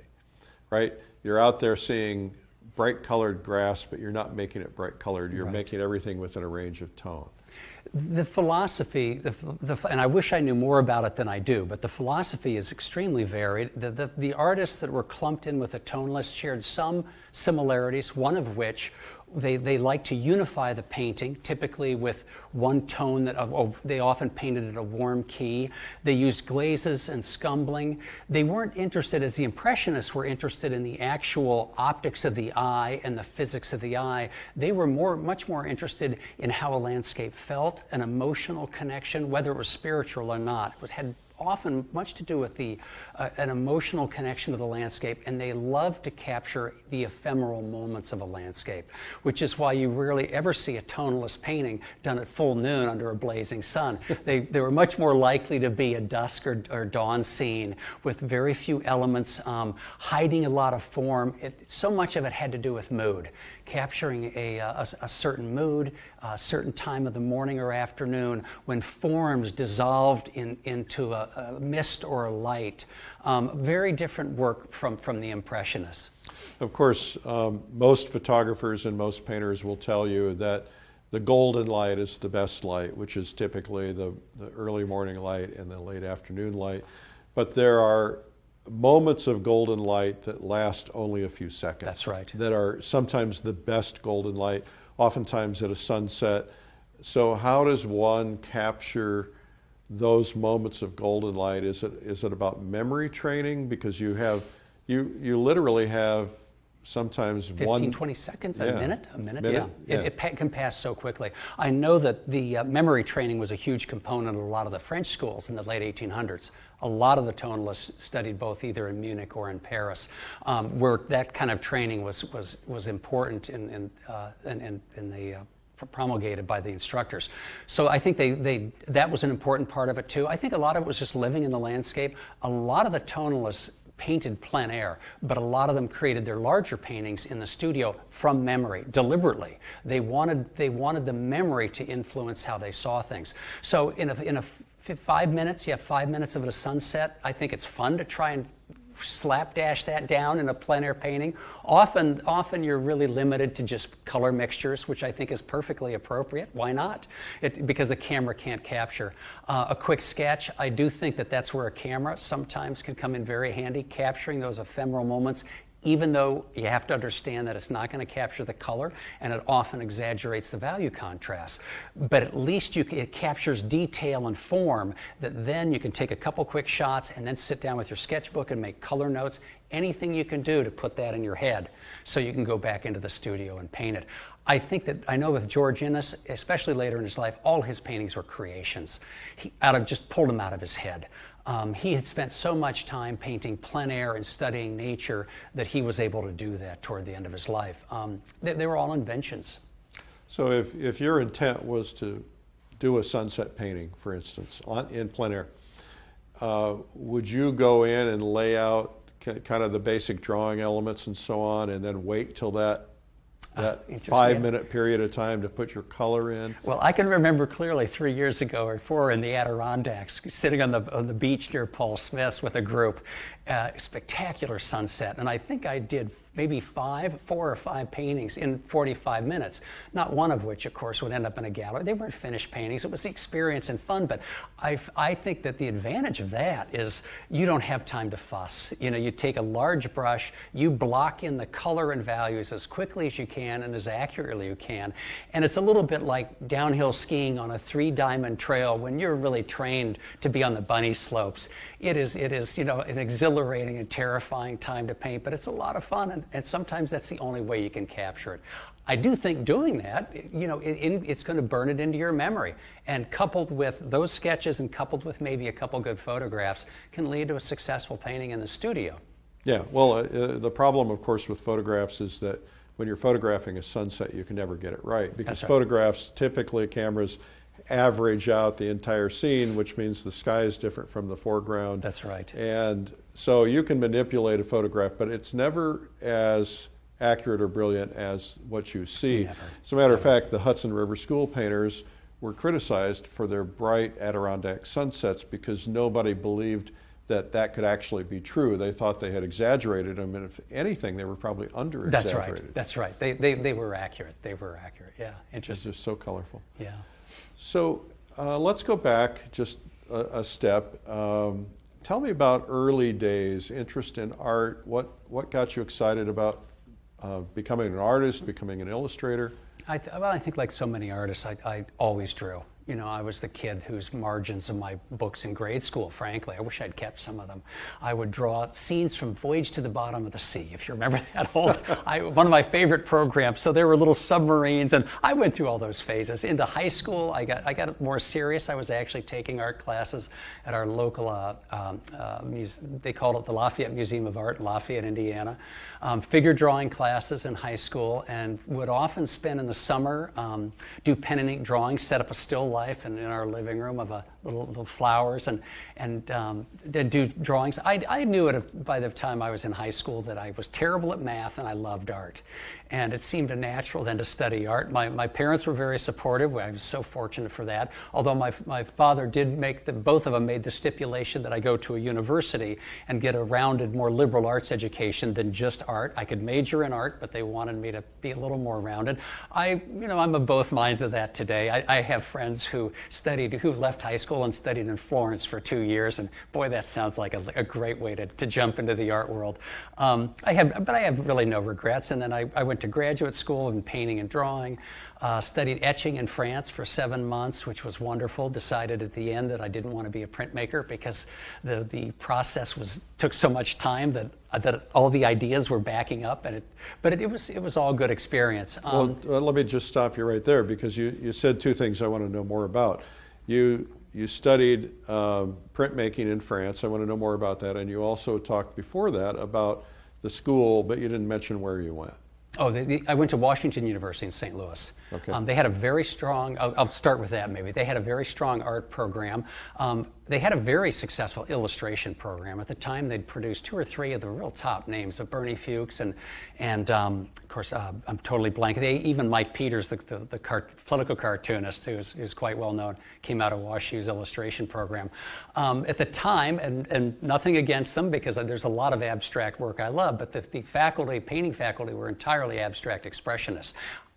right? You're out there seeing bright colored grass, but you're not making it bright colored. You're making everything within a range of tone. The philosophy, and I wish I knew more about it than I do, but the philosophy is extremely varied. The artists that were clumped in with a tonalist shared some similarities, one of which they like to unify the painting, typically with one tone they often painted at a warm key. They used glazes and scumbling. They weren't interested, as the Impressionists were interested in the actual optics of the eye and the physics of the eye. They were much more interested in how a landscape felt, an emotional connection, whether it was spiritual or not. It had often much to do with an emotional connection to the landscape, and they love to capture the ephemeral moments of a landscape, which is why you rarely ever see a tonalist painting done at full noon under a blazing sun. They were much more likely to be a dusk or dawn scene with very few elements, hiding a lot of form. So much of it had to do with mood, capturing a certain mood, a certain time of the morning or afternoon when forms dissolved into a mist or a light. Very different work from the Impressionists. Of course, most photographers and most painters will tell you that the golden light is the best light, which is typically the early morning light and the late afternoon light. But there are moments of golden light that last only a few seconds. That's right. That are sometimes the best golden light, oftentimes at a sunset. So how does one capture those moments of golden light? Is it about memory training? Because you literally have sometimes 15, 20 seconds, a minute, yeah. It can pass so quickly. I know that the memory training was a huge component of a lot of the French schools in the late 1800s. A lot of the tonalists studied both either in Munich or in Paris, where that kind of training was important in the promulgated by the instructors. So I think that was an important part of it too. I think a lot of it was just living in the landscape. A lot of the tonalists painted plein air, but a lot of them created their larger paintings in the studio from memory, deliberately. They wanted the memory to influence how they saw things. So in a 5 minutes, you have 5 minutes of a sunset. I think it's fun to try and slapdash that down in a plein air painting. Often you're really limited to just color mixtures, which I think is perfectly appropriate. Why not? Because the camera can't capture. A quick sketch, I do think that's where a camera sometimes can come in very handy, capturing those ephemeral moments, even though you have to understand that it's not going to capture the color, and it often exaggerates the value contrast. But at least it captures detail and form that then you can take a couple quick shots and then sit down with your sketchbook and make color notes, anything you can do to put that in your head so you can go back into the studio and paint it. I know with George Inness, especially later in his life, all his paintings were creations. He just pulled them out of his head. He had spent so much time painting plein air and studying nature that he was able to do that toward the end of his life. They were all inventions. So if your intent was to do a sunset painting, for instance, in plein air, would you go in and lay out kind of the basic drawing elements and so on, and then wait till that 5 minute period of time to put your color in? Well, I can remember clearly 3 years ago or 4 in the Adirondacks, sitting on the beach near Paul Smith's with a group, spectacular sunset, and I think I did maybe 4 or 5 paintings in 45 minutes, not one of which, of course, would end up in a gallery. They weren't finished paintings. It was the experience and fun, but I think that the advantage of that is you don't have time to fuss. You take a large brush, you block in the color and values as quickly as you can and as accurately as you can, and it's a little bit like downhill skiing on a 3-diamond trail when you're really trained to be on the bunny slopes. It is an exhilarating and terrifying time to paint, but it's a lot of fun, and sometimes that's the only way you can capture it. I do think doing that, it's going to burn it into your memory, and coupled with those sketches and coupled with maybe a couple good photographs can lead to a successful painting in the studio. Yeah, well, the problem, of course, with photographs is that when you're photographing a sunset, you can never get it right, because photographs, typically cameras average out the entire scene, which means the sky is different from the foreground. That's right. And so you can manipulate a photograph, but it's never as accurate or brilliant as what you see. Never. As a matter of fact, the Hudson River School painters were criticized for their bright Adirondack sunsets because nobody believed that could actually be true. They thought they had exaggerated them, and if anything, they were probably under-exaggerated. That's right. They were accurate. They were accurate. Yeah, interesting. It's just so colorful. Yeah. So let's go back just a step. Tell me about early days, interest in art. What got you excited about becoming an artist, becoming an illustrator? I think like so many artists, I always drew. I was the kid whose margins of my books in grade school, frankly, I wish I'd kept some of them. I would draw scenes from Voyage to the Bottom of the Sea, if you remember that old, one of my favorite programs. So there were little submarines, and I went through all those phases. Into high school, I got more serious. I was actually taking art classes at our local, they called it the Lafayette Museum of Art in Lafayette, Indiana. Figure drawing classes in high school, and would often spend in the summer, do pen and ink drawings, set up a still life and in our living room of a little flowers and do drawings. I knew it by the time I was in high school that I was terrible at math and I loved art. And it seemed natural then to study art. My parents were very supportive. I was so fortunate for that. Although my father did both of them made the stipulation that I go to a university and get a rounded, more liberal arts education than just art. I could major in art, but they wanted me to be a little more rounded. I'm of both minds of that today. I have friends who left high school and studied in Florence for 2 years, and boy, that sounds like a great way to jump into the art world. But I have really no regrets. And then I went to graduate school in painting and drawing, studied etching in France for 7 months, which was wonderful. Decided at the end that I didn't want to be a printmaker because the process took so much time that all the ideas were backing up, but it was all good experience. Well, let me just stop you right there, because you said two things I want to know more about. You studied printmaking in France. I want to know more about that. And you also talked before that about the school, but you didn't mention where you went. Oh, I went to Washington University in St. Louis. Okay. They had a very strong, I'll start with that maybe. They had a very strong art program. They had a very successful illustration program. At the time, they'd produced 2 or 3 of the real top names, of Bernie Fuchs and of course, I'm totally blank. Even Mike Peters, the political cartoonist, who's quite well known, came out of WashU's illustration program. At the time, and nothing against them, because there's a lot of abstract work I love, but the faculty, painting faculty, were entirely abstract expressionists.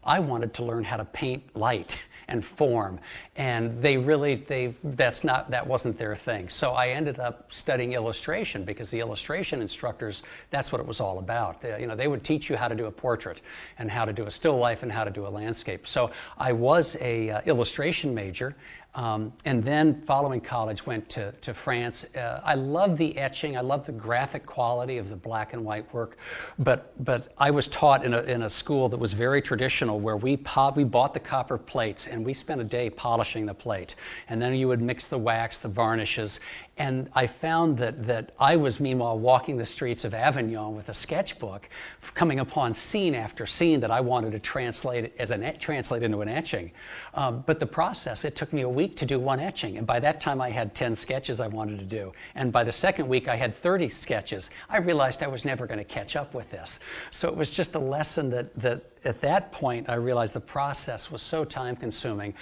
I wanted to learn how to paint light and form, and that wasn't their thing. So I ended up studying illustration, because the illustration instructors, that's what it was all about. They would teach you how to do a portrait and how to do a still life and how to do a landscape. So I was a illustration major. And then following college, went to France. I love the etching. I love the graphic quality of the black and white work. But I was taught in a school that was very traditional, where we bought the copper plates and we spent a day polishing the plate. And then you would mix the wax, the varnishes. And I found that I was, meanwhile, walking the streets of Avignon with a sketchbook, coming upon scene after scene that I wanted to translate into an etching. But the process, it took me a week to do one etching. And by that time, I had 10 sketches I wanted to do. And by the second week, I had 30 sketches. I realized I was never going to catch up with this. So it was just a lesson that at that point, I realized the process was so time-consuming.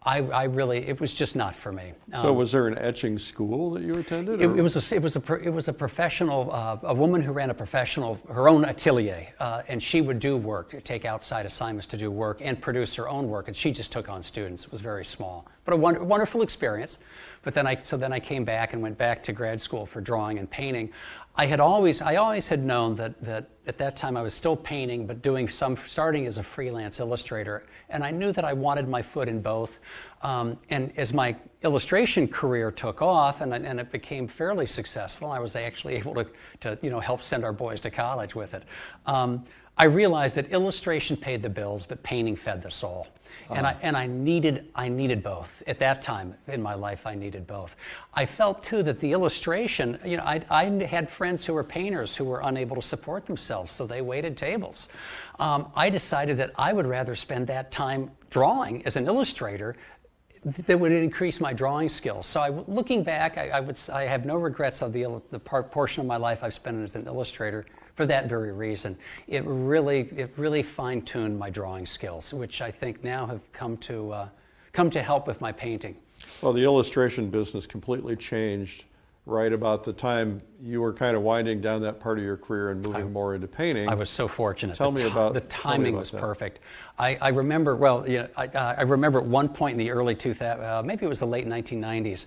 It was just not for me. So was there an etching school that you attended? It was a professional, a woman who ran her own atelier, and she would do work, take outside assignments to do work, and produce her own work, and she just took on students. It was very small, but a wonderful experience. But then I came back and went back to grad school for drawing and painting. I always had known that at that time I was still painting, but starting as a freelance illustrator. And I knew that I wanted my foot in both. And as my illustration career took off and it became fairly successful, I was actually able to help send our boys to college with it. I realized that illustration paid the bills, but painting fed the soul. And I needed both. At that time in my life, I needed both. I felt too that the illustration, I had friends who were painters who were unable to support themselves, so they waited tables. I decided that I would rather spend that time drawing as an illustrator that would increase my drawing skills. So looking back, I have no regrets of the portion of my life I've spent as an illustrator. For that very reason, it really fine-tuned my drawing skills, which I think now have come to help with my painting. Well, the illustration business completely changed right about the time you were kind of winding down that part of your career and moving more into painting. I was so fortunate. The timing was perfect. I remember, I remember at one point in the early 2000s, maybe it was the late 1990s,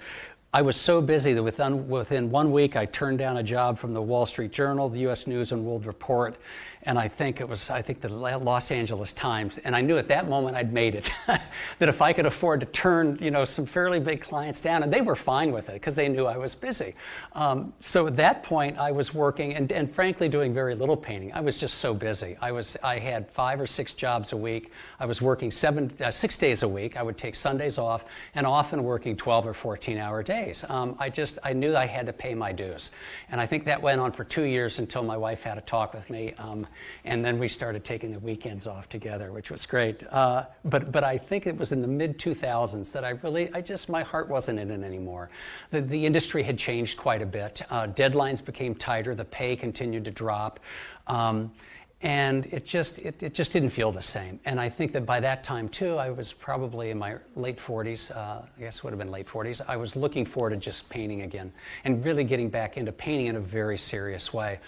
I was so busy that within 1 week I turned down a job from the Wall Street Journal, the U.S. News and World Report, and I think the Los Angeles Times, and I knew at that moment I'd made it. That if I could afford to turn some fairly big clients down, and they were fine with it because they knew I was busy. So at that point I was working and frankly doing very little painting. I was just so busy. I had 5 or 6 jobs a week. I was working 6 days a week. I would take Sundays off, and often working 12 or 14-hour days. I knew I had to pay my dues, and I think that went on for 2 years until my wife had a talk with me. And then we started taking the weekends off together, which was great. But I think it was in the mid-2000s that my heart wasn't in it anymore. The industry had changed quite a bit. Deadlines became tighter. The pay continued to drop. And it just didn't feel the same. And I think that by that time, too, I was probably in my late 40s, I guess it would have been late 40s, I was looking forward to just painting again and really getting back into painting in a very serious way.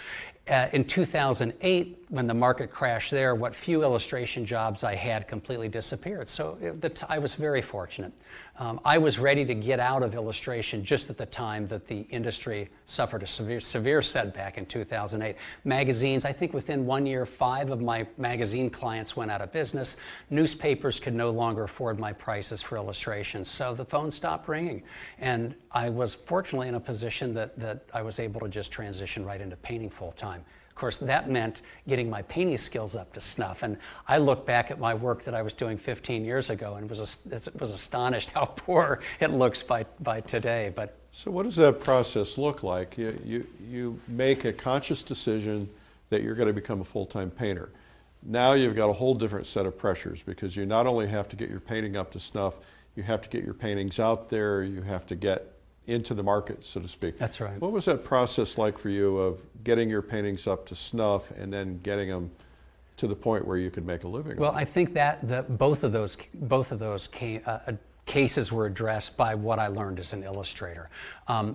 In 2008, when the market crashed there, what few illustration jobs I had completely disappeared. So I was very fortunate. I was ready to get out of illustration just at the time that the industry suffered a severe setback in 2008. Magazines, I think within 1 year, 5 of my magazine clients went out of business. Newspapers could no longer afford my prices for illustrations, so the phone stopped ringing. And I was fortunately in a position that I was able to just transition right into painting full time. Of course, that meant getting my painting skills up to snuff. And I look back at my work that I was doing 15 years ago and was astonished how poor it looks by today. But so what does that process look like? You make a conscious decision that you're going to become a full-time painter. Now you've got a whole different set of pressures, because you not only have to get your painting up to snuff, you have to get your paintings out there, you have to get into the market, so to speak. That's right. What was that process like for you of getting your paintings up to snuff and then getting them to the point where you could make a living? Well, I think that both of those cases were addressed by what I learned as an illustrator.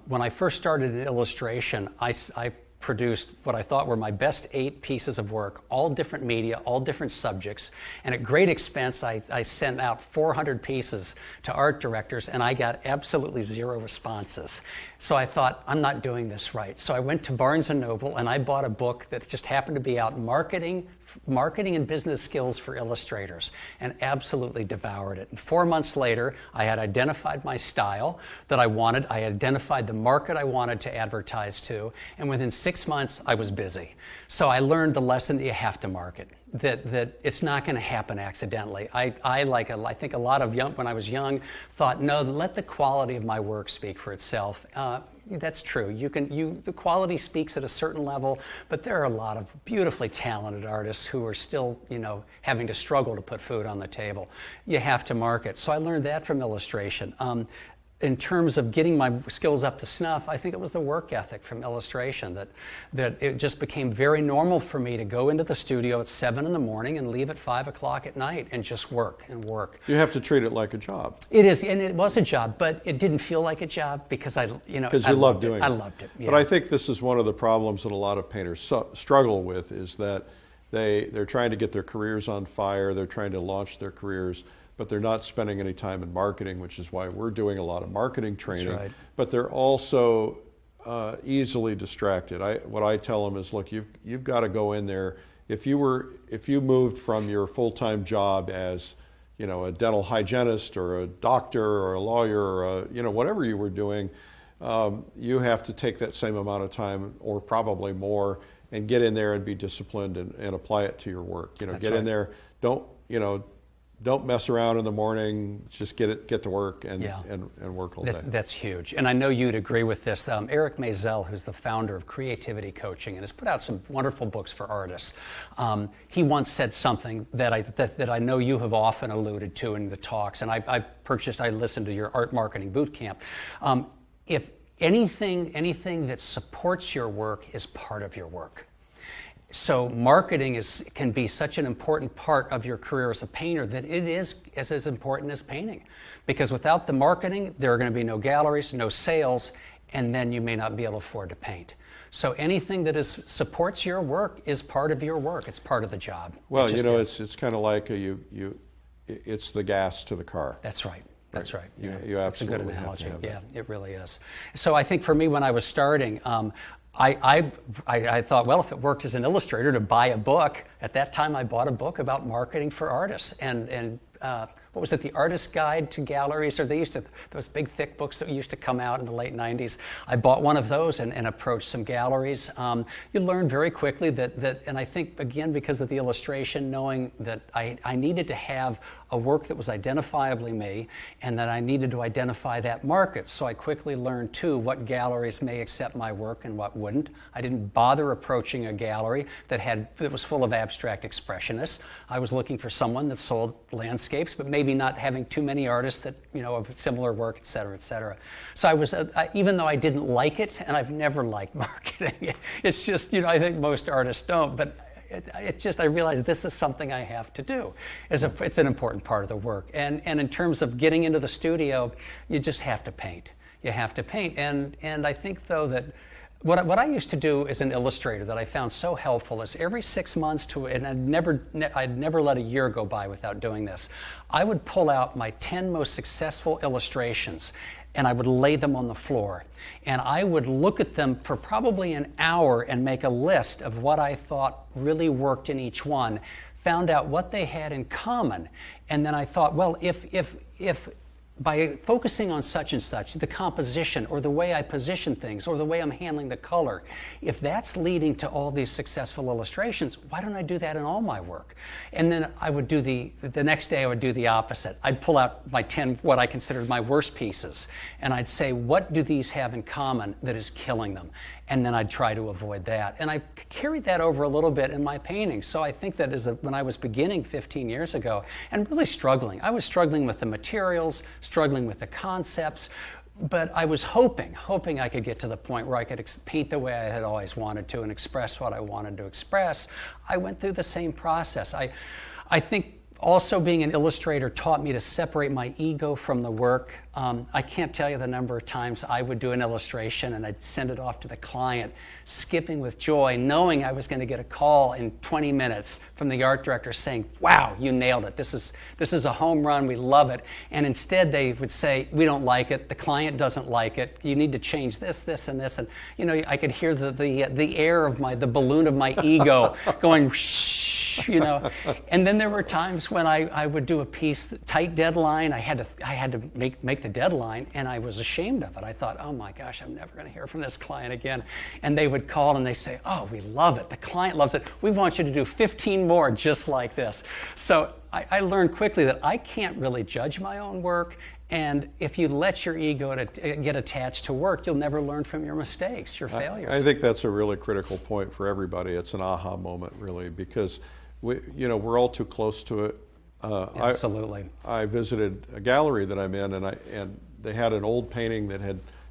When I first started in illustration, I produced what I thought were my best 8 pieces of work, all different media, all different subjects, and at great expense I sent out 400 pieces to art directors, and I got absolutely 0 responses. So I thought, I'm not doing this right. So I went to Barnes & Noble and I bought a book that just happened to be out, Marketing and Business Skills for Illustrators, and absolutely devoured it. And 4 months later, I had identified my style that I wanted. I identified the market I wanted to advertise to, and within 6 months, I was busy. So I learned the lesson that you have to market, that it's not going to happen accidentally. I think a lot of when I was young, thought, no, let the quality of my work speak for itself. That's true. The quality speaks at a certain level, but there are a lot of beautifully talented artists who are still, having to struggle to put food on the table. You have to market. So I learned that from illustration. In terms of getting my skills up to snuff, I think it was the work ethic from illustration that it just became very normal for me to go into the studio at 7 in the morning and leave at 5 o'clock at night and just work and work. You have to treat it like a job. It is, and it was a job, but it didn't feel like a job because I loved doing it. I loved it. Yeah. But I think this is one of the problems that a lot of painters struggle with, is that they're trying to get their careers on fire, they're trying to launch their careers, but they're not spending any time in marketing, which is why we're doing a lot of marketing training. That's right. But they're also easily distracted. What I tell them is, look, you've got to go in there. If you moved from your full-time job as a dental hygienist or a doctor or a lawyer or whatever you were doing, you have to take that same amount of time, or probably more, and get in there and be disciplined and apply it to your work. Get right. in there. Don't mess around in the morning. Just get to work and work all day. That's huge. And I know you'd agree with this. Eric Maisel, who's the founder of Creativity Coaching and has put out some wonderful books for artists, he once said something that I know you have often alluded to in the talks, and I listened to your art marketing boot camp. If anything that supports your work is part of your work. So marketing can be such an important part of your career as a painter that it is as important as painting. Because without the marketing, there are going to be no galleries, no sales, and then you may not be able to afford to paint. So anything that supports your work is part of your work. It's part of the job. Well, it's kind of like it's the gas to the car. That's right. That's right. You absolutely That's a good analogy. have to have Yeah, it really is. So I think for me, when I was starting, I thought, well, if it worked as an illustrator to buy a book, at that time I bought a book about marketing for artists, and what was it, The Artist's Guide to Galleries, or those big thick books that used to come out in the late 90s. I bought one of those and approached some galleries. You learn very quickly that, and I think, again, because of the illustration, knowing that I needed to have a work that was identifiably me, and that I needed to identify that market. So I quickly learned, too, what galleries may accept my work and what wouldn't. I didn't bother approaching a gallery that was full of abstract expressionists. I was looking for someone that sold landscapes, but maybe not having too many artists that, of similar work, et cetera, et cetera. So I was, even though I didn't like it, and I've never liked marketing, it's just, I think most artists don't, but I realized this is something I have to do. It's an important part of the work. And in terms of getting into the studio, you just have to paint. You have to paint. And I think, though, that What I used to do as an illustrator that I found so helpful is every 6 months and I'd never let a year go by without doing this. I would pull out my 10 most successful illustrations and I would lay them on the floor. And I would look at them for probably an hour and make a list of what I thought really worked in each one, found out what they had in common, and then I thought, well, if by focusing on such and such, the composition or the way I position things or the way I'm handling the color, if that's leading to all these successful illustrations, why don't I do that in all my work? And then I would do the next day I would do the opposite. I'd pull out my 10, what I considered my worst pieces, and I'd say, what do these have in common that is killing them? And then I'd try to avoid that. And I carried that over a little bit in my paintings. So I think that when I was beginning 15 years ago and really struggling, I was struggling with the materials, struggling with the concepts, but I was hoping I could get to the point where I could paint the way I had always wanted to and express what I wanted to express. I went through the same process. I think also being an illustrator taught me to separate my ego from the work. I can't tell you the number of times I would do an illustration and I'd send it off to the client, skipping with joy, knowing I was going to get a call in 20 minutes from the art director saying, wow, you nailed it. This is a home run. We love it. And instead they would say, we don't like it. The client doesn't like it. You need to change this, this, and this. And you know, I could hear the air of the balloon of my ego going shh. You know, and then there were times when I would do a piece, tight deadline. I had to make the deadline, and I was ashamed of it. I thought, oh my gosh, I'm never going to hear from this client again. And they would call and they say, oh, we love it. The client loves it. We want you to do 15 more just like this. So I learned quickly that I can't really judge my own work. And if you let your ego get attached to work, you'll never learn from your mistakes, your failures. I think that's a really critical point for everybody. It's an aha moment, really, because we're all too close to it. Absolutely. I visited a gallery that I'm in, and they had an old painting that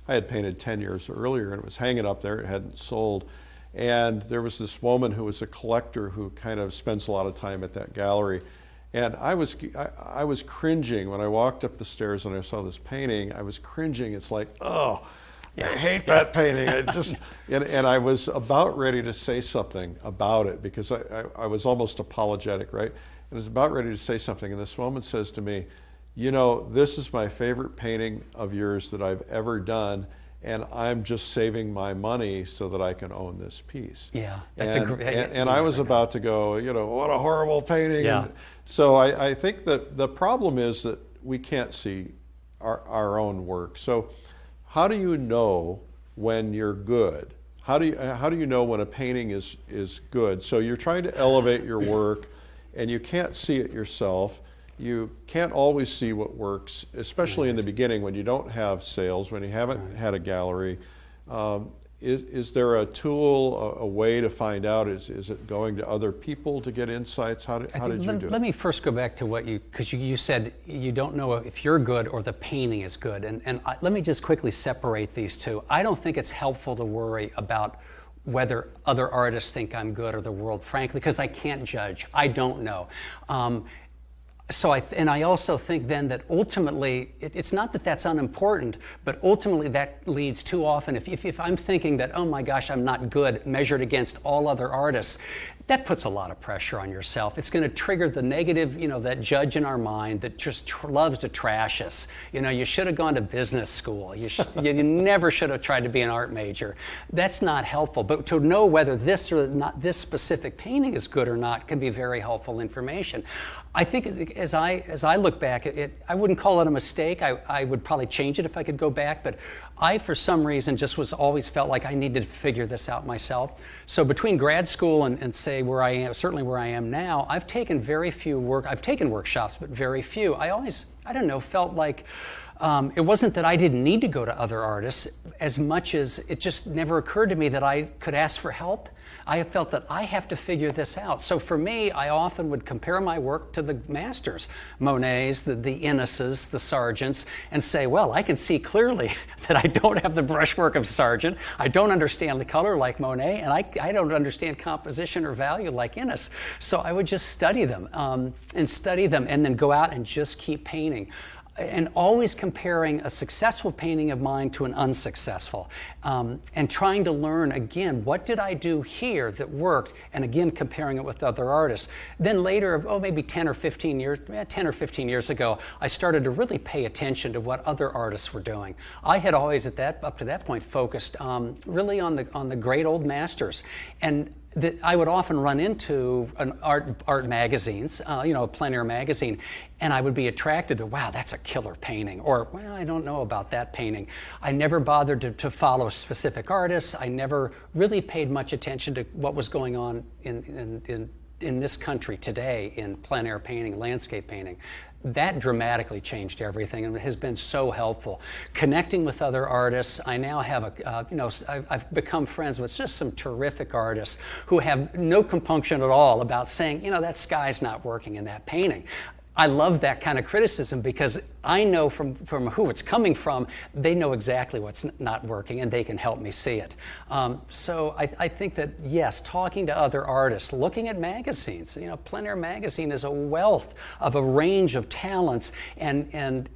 I had painted 10 years earlier, and it was hanging up there. It hadn't sold. And there was this woman who was a collector who kind of spends a lot of time at that gallery. And I was cringing when I walked up the stairs and I saw this painting. I was cringing. It's like, oh, I hate that painting. And I was about ready to say something about it because I was almost apologetic, right? And I was about ready to say something. And this woman says to me, you know, this is my favorite painting of yours that I've ever done. And I'm just saving my money so that I can own this piece. Yeah, and I was about to go, you know, what a horrible painting. Yeah. And so I think that the problem is that we can't see our own work. So how do you know when you're good? How do you know when a painting is good? So you're trying to elevate your work, and you can't see it yourself. You can't always see what works, especially in the beginning when you don't have sales, when you haven't had a gallery. Is there a tool, a way to find out? Is it going to other people to get insights? How did you do it? Let me first go back to because you said you don't know if you're good or the painting is good. And let me just quickly separate these two. I don't think it's helpful to worry about whether other artists think I'm good or the world, frankly, because I can't judge. I don't know. So I also think then that ultimately, it's not that that's unimportant, but ultimately that leads too often. If I'm thinking that, oh my gosh, I'm not good measured against all other artists, that puts a lot of pressure on yourself. It's going to trigger the negative, that judge in our mind that just loves to trash us. You should have gone to business school. You never should have tried to be an art major. That's not helpful. But to know whether this or not this specific painting is good or not can be very helpful information. I think as I look back, I wouldn't call it a mistake. I would probably change it if I could go back, but I, for some reason, just always felt like I needed to figure this out myself. So between grad school and say where I am, certainly where I am now, I've taken very few I've taken workshops, but very few. I don't know, felt like it wasn't that I didn't need to go to other artists as much as it just never occurred to me that I could ask for help. I have felt that I have to figure this out. So for me, I often would compare my work to the masters, Monet's, the Inneses, the Sargents, and say, well, I can see clearly that I don't have the brushwork of Sargent, I don't understand the color like Monet, and I don't understand composition or value like Innes. So I would just study them, and then go out and just keep painting. and always comparing a successful painting of mine to an unsuccessful, and trying to learn again, what did I do here that worked, and again comparing it with other artists. Then later, maybe 10 or 15 years ago, I started to really pay attention to what other artists were doing. I had always up to that point focused really on the great old masters, and I would often run into an art magazines, a Plein Air magazine, and I would be attracted to, wow, that's a killer painting, or, well, I don't know about that painting. I never bothered to follow specific artists. I never really paid much attention to what was going on in this country today in plein air painting, landscape painting. That dramatically changed everything, and it has been so helpful. Connecting with other artists, I now have I've become friends with just some terrific artists who have no compunction at all about saying, that sky's not working in that painting. I love that kind of criticism because I know from who it's coming from, they know exactly what's not working and they can help me see it. So I think that, yes, talking to other artists, looking at magazines, Plein Air magazine is a wealth of a range of talents, and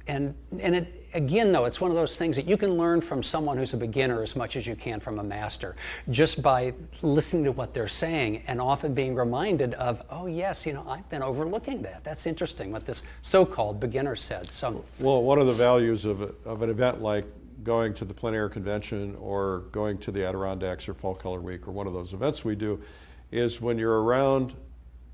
it, again, though, it's one of those things that you can learn from someone who's a beginner as much as you can from a master, just by listening to what they're saying and often being reminded of, oh, yes, I've been overlooking that. That's interesting what this so-called beginner said. So, well, one of the values of an event like going to the Plein Air Convention or going to the Adirondacks or Fall Color Week or one of those events we do is when you're around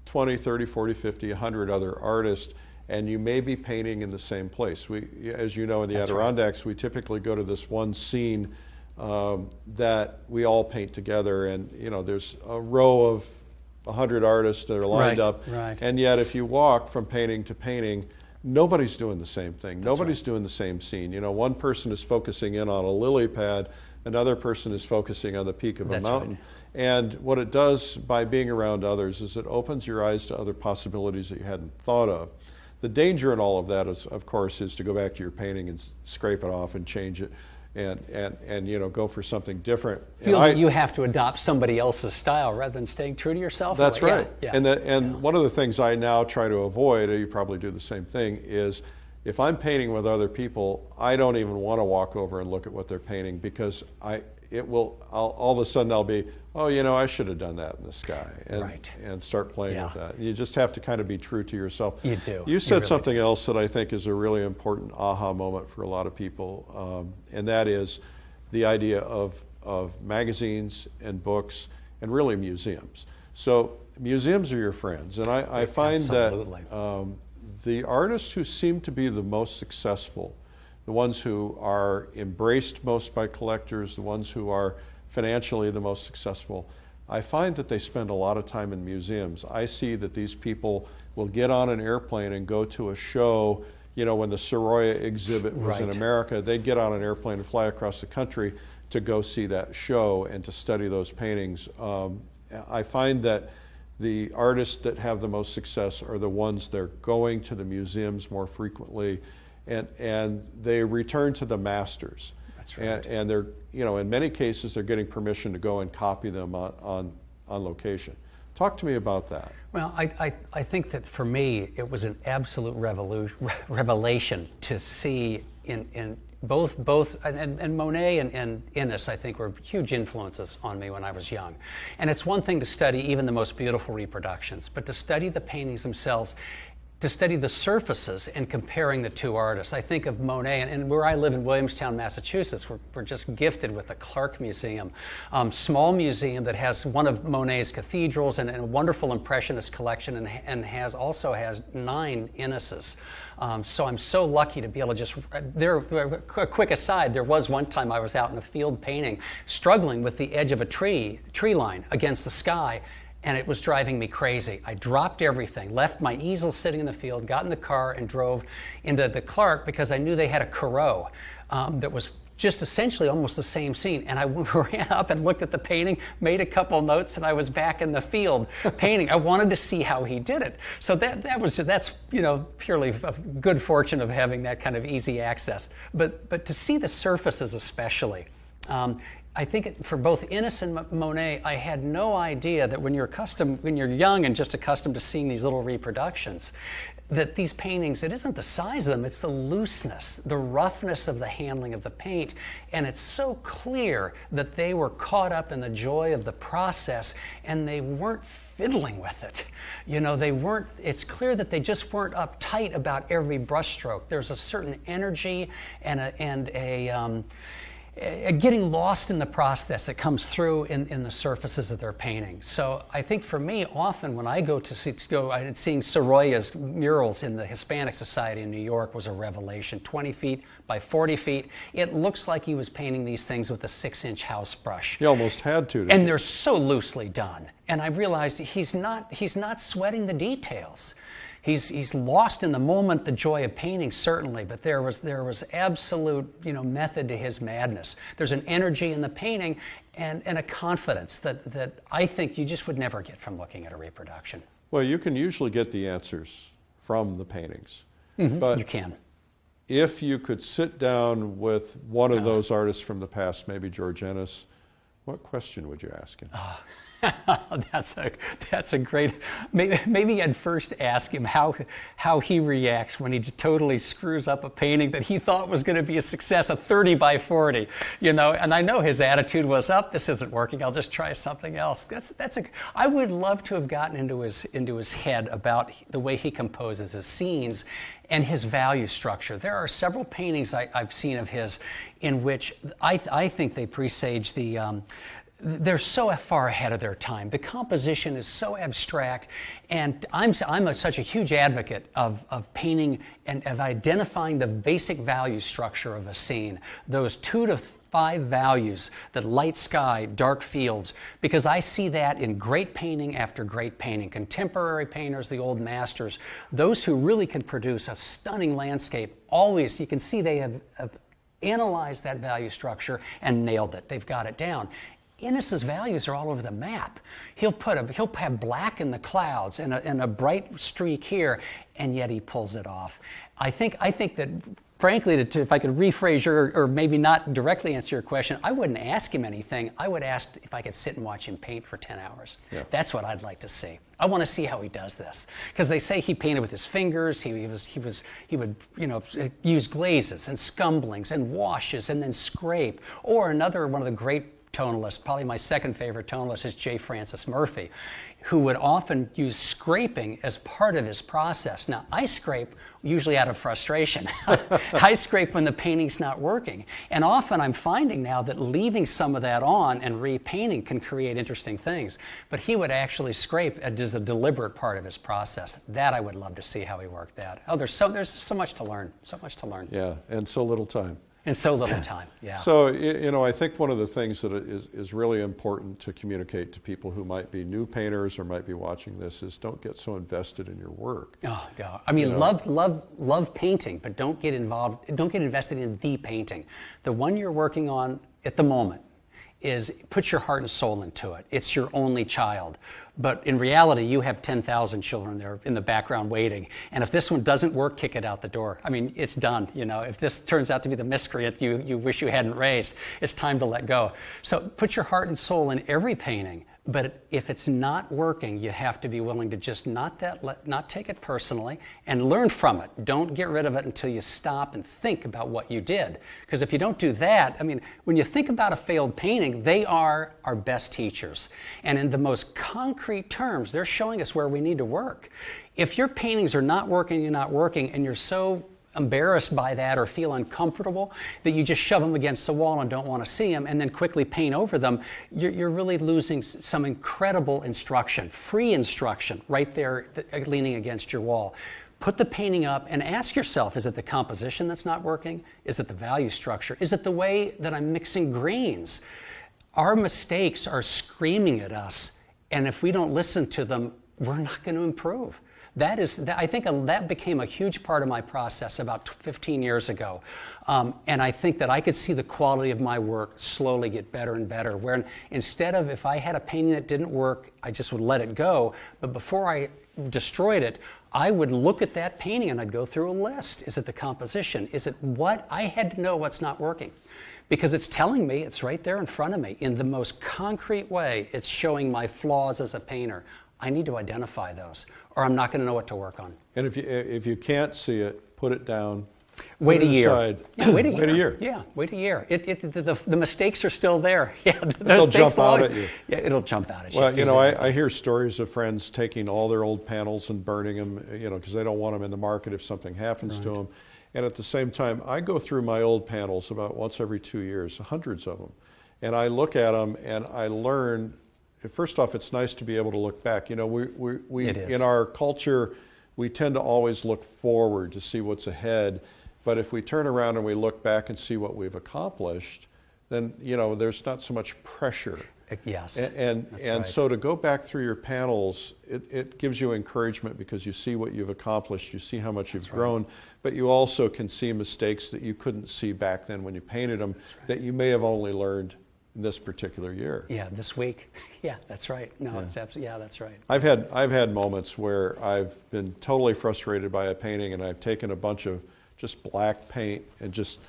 20, 30, 40, 50, 100 other artists, and you may be painting in the same place. As you know, in the That's Adirondacks, we typically go to this one scene that we all paint together, and there's a row of 100 artists that are lined up, and yet if you walk from painting to painting, nobody's doing the same thing. Nobody's doing the same scene. One person is focusing in on a lily pad, another person is focusing on the peak of a mountain. And what it does by being around others is it opens your eyes to other possibilities that you hadn't thought of. The danger in all of that is, of course, is to go back to your painting and scrape it off and change it and go for something different. Feel that you have to adopt somebody else's style rather than staying true to yourself? That's right. Yeah. And one of the things I now try to avoid, you probably do the same thing, is if I'm painting with other people, I don't even want to walk over and look at what they're painting, because all of a sudden I'll be, I should have done that in the sky, and start playing with that. You just have to kind of be true to yourself. You do. You said something else that I think is a really important aha moment for a lot of people, and that is the idea of magazines and books and really museums. So museums are your friends, and I find that the artists who seem to be the most successful, the ones who are embraced most by collectors, the ones who are financially the most successful, I find that they spend a lot of time in museums. I see that these people will get on an airplane and go to a show. When the Sorolla exhibit was in America, they'd get on an airplane and fly across the country to go see that show and to study those paintings. I find that the artists that have the most success are the ones that are going to the museums more frequently, and they return to the masters. That's right. And they're, in many cases, they're getting permission to go and copy them on location. Talk to me about that. Well, I think that for me, it was an absolute revelation to see in both Monet and Innes, I think, were huge influences on me when I was young. And it's one thing to study even the most beautiful reproductions, but to study the paintings themselves, to study the surfaces and comparing the two artists. I think of Monet, and where I live in Williamstown, Massachusetts, we're just gifted with the Clark Museum, small museum that has one of Monet's cathedrals and a wonderful Impressionist collection, and also has 9 Inneses. So I'm so lucky to be able to a quick aside, there was one time I was out in a field painting, struggling with the edge of a tree line against the sky, and it was driving me crazy. I dropped everything, left my easel sitting in the field, got in the car and drove into the Clark because I knew they had a Corot that was just essentially almost the same scene. And I ran up and looked at the painting, made a couple notes, and I was back in the field painting. I wanted to see how he did it. So that's purely a good fortune of having that kind of easy access. But to see the surfaces especially, I think for both Innes and Monet, I had no idea that when you're young and just accustomed to seeing these little reproductions, that these paintings, it isn't the size of them, it's the looseness, the roughness of the handling of the paint. And it's so clear that they were caught up in the joy of the process and they weren't fiddling with it. You know, they weren't, it's clear that they just weren't uptight about every brushstroke. There's a certain energy and a getting lost in the process that comes through in the surfaces of their painting. So I think for me, often when I go seeing Sorolla's murals in the Hispanic Society in New York was a revelation. 20 feet by 40 feet. It looks like he was painting these things with a 6-inch house brush. He almost had to. And they're so loosely done. And I realized he's not sweating the details. He's lost in the moment, the joy of painting, certainly, but there was absolute, method to his madness. There's an energy in the painting and a confidence that I think you just would never get from looking at a reproduction. Well, you can usually get the answers from the paintings. Mm-hmm. But you can. If you could sit down with one of those artists from the past, maybe George Ennis, what question would you ask him? That's a great. Maybe I'd first ask him how he reacts when he totally screws up a painting that he thought was going to be a success, a 30 by 40, And I know his attitude was, this isn't working. I'll just try something else. I would love to have gotten into his head about the way he composes his scenes and his value structure. There are several paintings I've seen of his in which I think they presage they're so far ahead of their time. The composition is so abstract, and I'm such a huge advocate of painting and of identifying the basic value structure of a scene, those 2 to 5 values, the light sky, dark fields, because I see that in great painting after great painting. Contemporary painters, the old masters, those who really can produce a stunning landscape, always, you can see they have analyzed that value structure and nailed it. They've got it down. Ennis's values are all over the map. He'll have black in the clouds and a bright streak here, and yet he pulls it off. I think that, frankly, if I could rephrase or maybe not directly answer your question, I wouldn't ask him anything. I would ask if I could sit and watch him paint for 10 hours. Yeah. That's what I'd like to see. I want to see how he does this, because they say he painted with his fingers. He would use glazes and scumblings and washes and then scrape. Or one of the great tonalist, probably my second favorite tonalist, is J. Francis Murphy, who would often use scraping as part of his process. Now, I scrape usually out of frustration. I scrape when the painting's not working. And often I'm finding now that leaving some of that on and repainting can create interesting things. But he would actually scrape as a deliberate part of his process. That I would love to see how he worked that. There's so much to learn, so much to learn. Yeah, and so little time. And so little time, yeah. So, I think one of the things that is really important to communicate to people who might be new painters or might be watching this is don't get so invested in your work. Oh, no. I mean, love painting, but don't get invested in the painting. The one you're working on at the moment is put your heart and soul into it. It's your only child. But in reality, you have 10,000 children there in the background waiting. And if this one doesn't work, kick it out the door. I mean, it's done. If this turns out to be the miscreant you wish you hadn't raised, it's time to let go. So put your heart and soul in every painting. But if it's not working, you have to be willing to just not take it personally and learn from it. Don't get rid of it until you stop and think about what you did. Because if you don't do that, I mean, when you think about a failed painting, they are our best teachers. And in the most concrete terms, they're showing us where we need to work. If your paintings are not working, and you're so embarrassed by that or feel uncomfortable that you just shove them against the wall and don't want to see them and then quickly paint over them, you're really losing some incredible instruction, free instruction right there leaning against your wall. Put the painting up and ask yourself, is it the composition that's not working? Is it the value structure? Is it the way that I'm mixing greens? Our mistakes are screaming at us, and if we don't listen to them, we're not going to improve. I think that became a huge part of my process about 15 years ago. And I think that I could see the quality of my work slowly get better and better, where instead of, if I had a painting that didn't work, I just would let it go. But before I destroyed it, I would look at that painting and I'd go through a list. Is it the composition? Is it what? I had to know what's not working. Because it's telling me, it's right there in front of me. In the most concrete way, it's showing my flaws as a painter. I need to identify those, or I'm not going to know what to work on. And if you can't see it, put it down. Wait a year. Yeah, wait a year. Yeah, wait a year. The mistakes are still there. Yeah, they'll jump out at you. Yeah, it'll jump out at you. Well, you know, I hear stories of friends taking all their old panels and burning them, you know, because they don't want them in the market if something happens to them. And at the same time, I go through my old panels about once every 2 years, hundreds of them. And I look at them and I learn, first off, it's nice to be able to look back. You know, we in our culture, we tend to always look forward to see what's ahead. But if we turn around and we look back and see what we've accomplished, then, you know, there's not so much pressure. Yes. And right. So to go back through your panels, it gives you encouragement because you see what you've accomplished, you see how much you've grown, but you also can see mistakes that you couldn't see back then when you painted them that you may have only learned in this particular year. Yeah, this week. Yeah, that's right. No, it's absolutely, yeah, that's right. I've had moments where I've been totally frustrated by a painting and I've taken a bunch of just black paint and just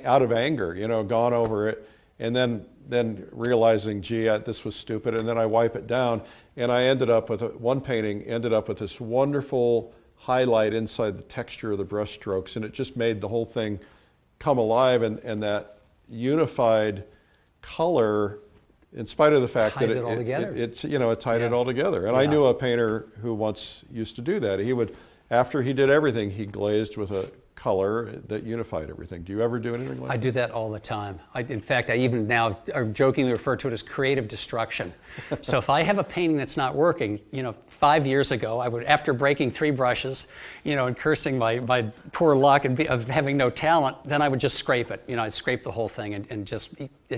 out of anger, you know, gone over it, and then realizing, gee, this was stupid, and then I wipe it down, and I ended up with one painting ended up with this wonderful highlight inside the texture of the brush strokes, and it just made the whole thing come alive, and that unified color, in spite of the fact that it tied it all together. And I knew a painter who once used to do that. He would, after he did everything, he glazed with a color that unified everything. Do you ever do anything like that? I do that all the time. In fact, I even now jokingly refer to it as creative destruction. So if I have a painting that's not working, you know, 5 years ago, I would, after breaking 3 brushes, you know, and cursing my poor luck of having no talent, then I would just scrape it. You know, I'd scrape the whole thing and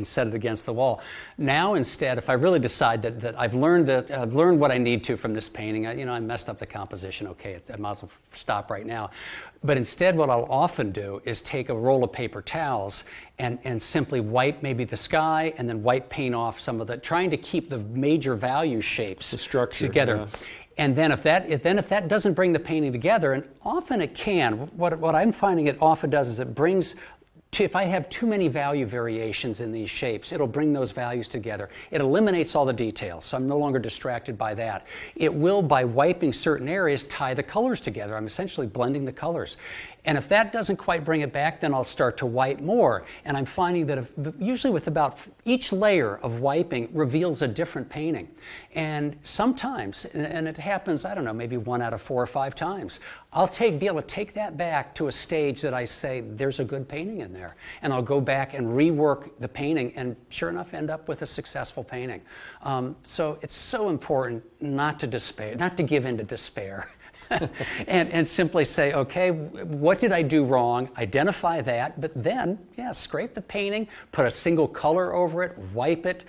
set it against the wall. Now, instead, if I really decide that I've learned what I need to from this painting, I messed up the composition. Okay, I might as well stop right now. But instead, what I'll often do is take a roll of paper towels and simply wipe maybe the sky and then wipe paint off some of the, trying to keep the major value shapes together. Yeah. And then if that doesn't bring the painting together, and often it can, what I'm finding it often does is it brings, if I have too many value variations in these shapes, it'll bring those values together. It eliminates all the details, so I'm no longer distracted by that. It will, by wiping certain areas, tie the colors together. I'm essentially blending the colors. And if that doesn't quite bring it back, then I'll start to wipe more. And I'm finding that usually with about each layer of wiping reveals a different painting. And sometimes, and it happens, I don't know, maybe 1 out of 4 or 5 times, I'll be able to take that back to a stage that I say, there's a good painting in there. And I'll go back and rework the painting and sure enough end up with a successful painting. So it's so important not to despair, not to give in to despair. and simply say, okay, what did I do wrong? Identify that, but then, scrape the painting, put a single color over it, wipe it.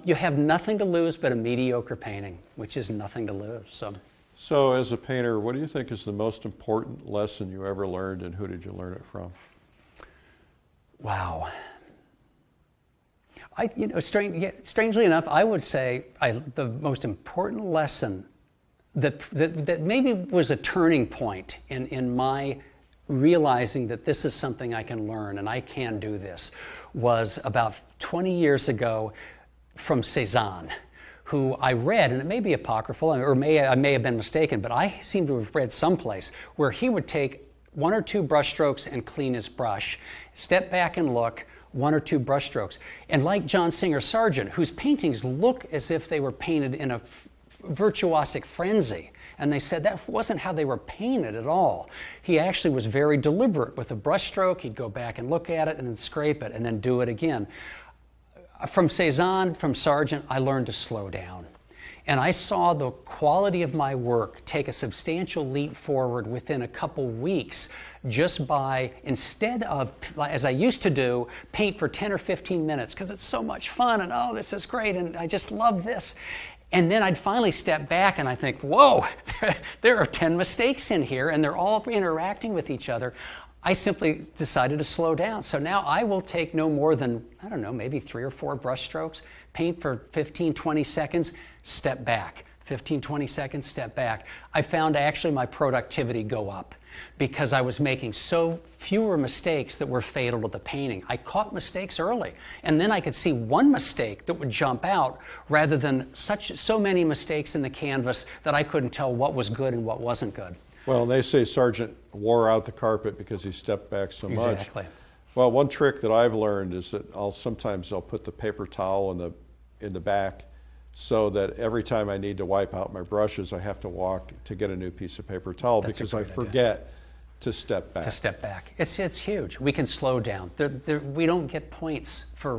You have nothing to lose but a mediocre painting, which is nothing to lose. So as a painter, what do you think is the most important lesson you ever learned, and who did you learn it from? Wow. Strangely enough, I would say the most important lesson that maybe was a turning point in my realizing that this is something I can learn and I can do this was about 20 years ago from Cézanne, who I read, and it may be apocryphal, or I may have been mistaken, but I seem to have read someplace where he would take 1 or 2 brush strokes and clean his brush, step back and look, 1 or 2 brush strokes. And like John Singer Sargent, whose paintings look as if they were painted in a virtuosic frenzy, and they said that wasn't how they were painted at all. He actually was very deliberate with a brush stroke. He'd go back and look at it and then scrape it and then do it again. From Cézanne, from Sargent, I learned to slow down. And I saw the quality of my work take a substantial leap forward within a couple weeks just by, instead of, as I used to do, paint for 10 or 15 minutes because it's so much fun and oh, this is great and I just love this. And then I'd finally step back and I think, whoa, there are 10 mistakes in here and they're all interacting with each other. I simply decided to slow down. So now I will take no more than, I don't know, maybe 3 or 4 brush strokes, paint for 15, 20 seconds, step back. 15, 20 seconds, step back. I found actually my productivity go up because I was making so fewer mistakes that were fatal to the painting. I caught mistakes early, and then I could see one mistake that would jump out rather than so many mistakes in the canvas that I couldn't tell what was good and what wasn't good. Well, and they say Sargent wore out the carpet because he stepped back so much. Exactly. Well, one trick that I've learned is that sometimes I'll put the paper towel in the back, so that every time I need to wipe out my brushes, I have to walk to get a new piece of paper towel because I forget to step back. It's huge. We can slow down. We don't get points for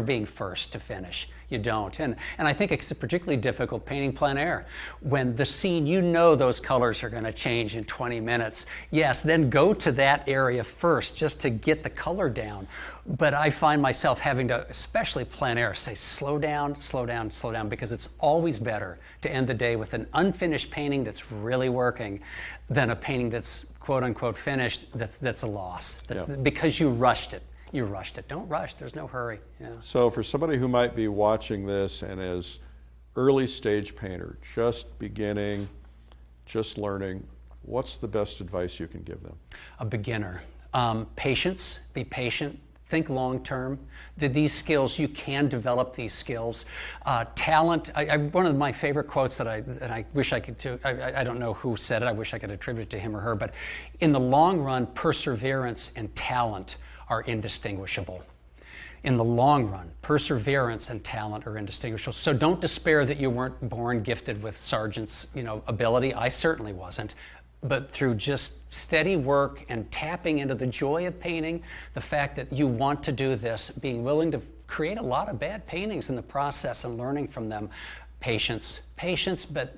being first to finish. You don't. And I think it's particularly difficult painting plein air. When the scene, you know those colors are going to change in 20 minutes. Yes, then go to that area first just to get the color down. But I find myself having to, especially plein air, say slow down, slow down, slow down, because it's always better to end the day with an unfinished painting that's really working than a painting that's quote unquote finished that's a loss. Because you rushed it. You rushed it. Don't rush. There's no hurry. Yeah. So for somebody who might be watching this and is early stage painter, just beginning, just learning, what's the best advice you can give them? A beginner. Patience. Be patient. Think long term. These skills, you can develop these skills. Talent. One of my favorite quotes that I wish I could do, I don't know who said it, I wish I could attribute it to him or her, but in the long run, perseverance and talent are indistinguishable. In the long run, perseverance and talent are indistinguishable. So don't despair that you weren't born gifted with Sargent's, ability. I certainly wasn't. But through just steady work and tapping into the joy of painting, the fact that you want to do this, being willing to create a lot of bad paintings in the process and learning from them, patience, but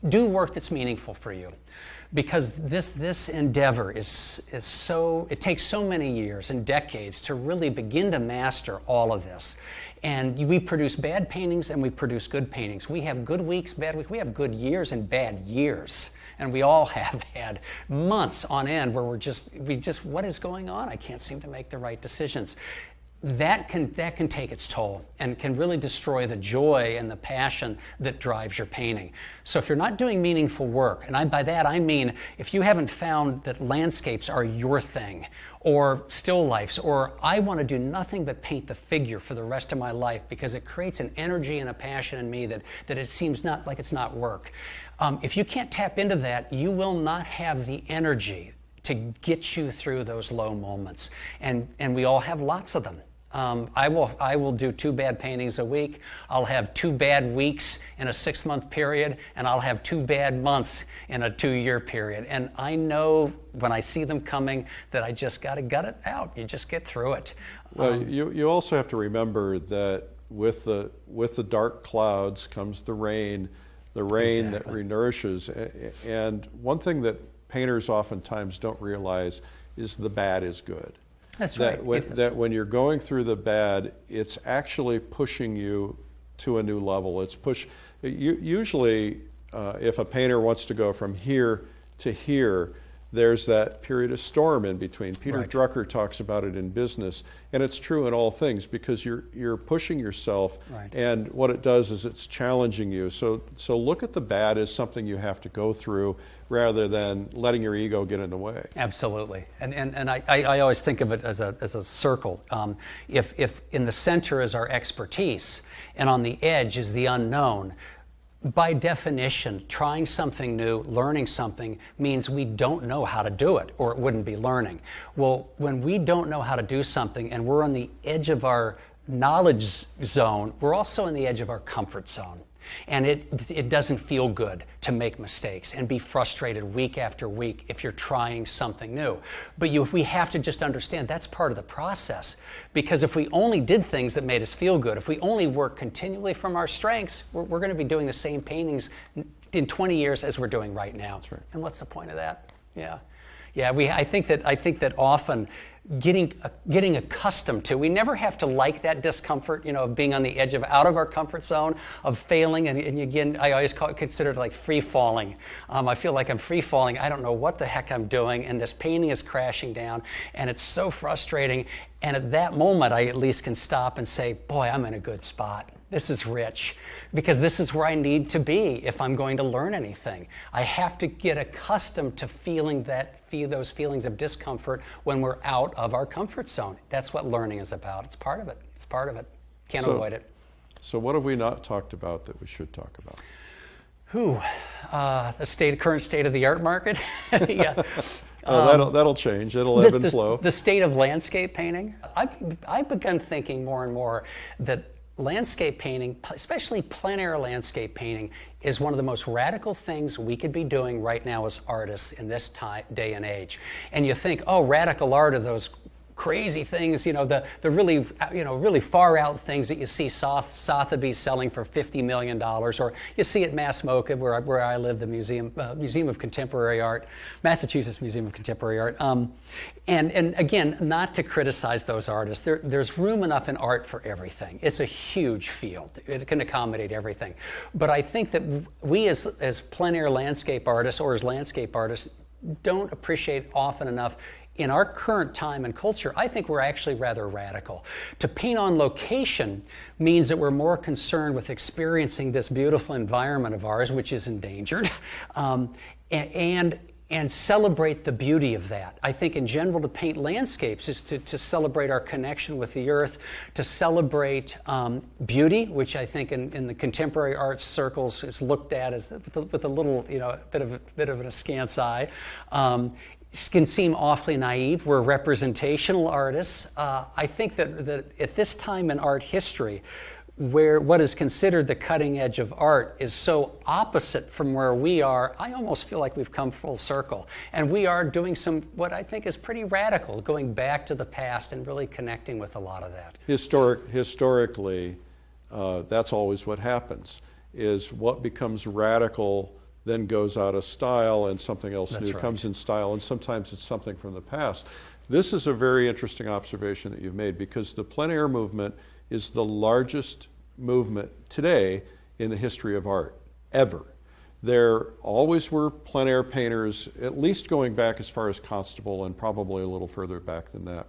do work that's meaningful for you. Because this endeavor is so, it takes so many years and decades to really begin to master all of this. And we produce bad paintings and we produce good paintings. We have good weeks, bad weeks. We have good years and bad years. And we all have had months on end where what is going on? I can't seem to make the right decisions. That can take its toll and can really destroy the joy and the passion that drives your painting. So if you're not doing meaningful work, and by that I mean if you haven't found that landscapes are your thing, or still lifes, or I want to do nothing but paint the figure for the rest of my life because it creates an energy and a passion in me that it seems not like it's not work. If you can't tap into that, you will not have the energy to get you through those low moments. And we all have lots of them. I will do 2 bad paintings a week. I'll have 2 bad weeks in a 6-month period, and I'll have 2 bad months in a 2-year period. And I know when I see them coming that I just got to gut it out. You just get through it. Well, you also have to remember that with the dark clouds comes the rain exactly. That renourishes. And one thing that painters oftentimes don't realize is the bad is good. That's right. That when you're going through the bad, it's actually pushing you to a new level. Usually, if a painter wants to go from here to here, there's that period of storm in between. Peter Drucker talks about it in business, and it's true in all things because you're pushing yourself, and what it does is it's challenging you. So look at the bad as something you have to go through rather than letting your ego get in the way. Absolutely, and I always think of it as a circle. If in the center is our expertise, and on the edge is the unknown. By definition, trying something new, learning something, means we don't know how to do it, or it wouldn't be learning. Well, when we don't know how to do something and we're on the edge of our knowledge zone, we're also on the edge of our comfort zone. And it doesn't feel good to make mistakes and be frustrated week after week if you're trying something new. But we have to just understand that's part of the process. Because if we only did things that made us feel good, if we only work continually from our strengths, we're going to be doing the same paintings in 20 years as we're doing right now. That's right. And what's the point of that? Yeah. I think that often getting accustomed to, we never have to like that discomfort, of being on the edge out of our comfort zone, of failing, and again, I always consider it like free falling. I feel like I'm free falling. I don't know what the heck I'm doing, and this painting is crashing down, and it's so frustrating. And at that moment, I at least can stop and say, boy, I'm in a good spot. this is rich, because this is where I need to be if I'm going to learn anything. I have to get accustomed to feeling those feelings of discomfort when we're out of our comfort zone. That's what learning is about. It's part of it. It's part of it. Can't avoid it. So what have we not talked about that we should talk about? The current state of the art market. Yeah. That'll change. It'll ebb and flow. The state of landscape painting. I've begun thinking more and more that landscape painting, especially plein air landscape painting, is one of the most radical things we could be doing right now as artists in this day and age. And you think, oh, radical art are those crazy things, the really, really far out things that you see Sotheby's selling for $50 million, or you see at Mass MoCA, where I live, the Museum of Contemporary Art, Massachusetts Museum of Contemporary Art. And again, not to criticize those artists. There's room enough in art for everything. It's a huge field. It can accommodate everything. But I think that we as plein air landscape artists, or as landscape artists, don't appreciate often enough. In our current time and culture, I think we're actually rather radical. To paint on location means that we're more concerned with experiencing this beautiful environment of ours, which is endangered, and celebrate the beauty of that. I think in general to paint landscapes is to celebrate our connection with the earth, to celebrate beauty, which I think in the contemporary arts circles is looked at as with a little, bit of an askance eye. Can seem awfully naive. We're representational artists. I think that at this time in art history, where what is considered the cutting edge of art is so opposite from where we are, I almost feel like we've come full circle. And we are doing what I think is pretty radical, going back to the past and really connecting with a lot of that. Historically, that's always what happens, is what becomes radical then goes out of style and something else new comes in style, and sometimes it's something from the past. This is a very interesting observation that you've made, because the plein air movement is the largest movement today in the history of art, ever. There always were plein air painters, at least going back as far as Constable and probably a little further back than that.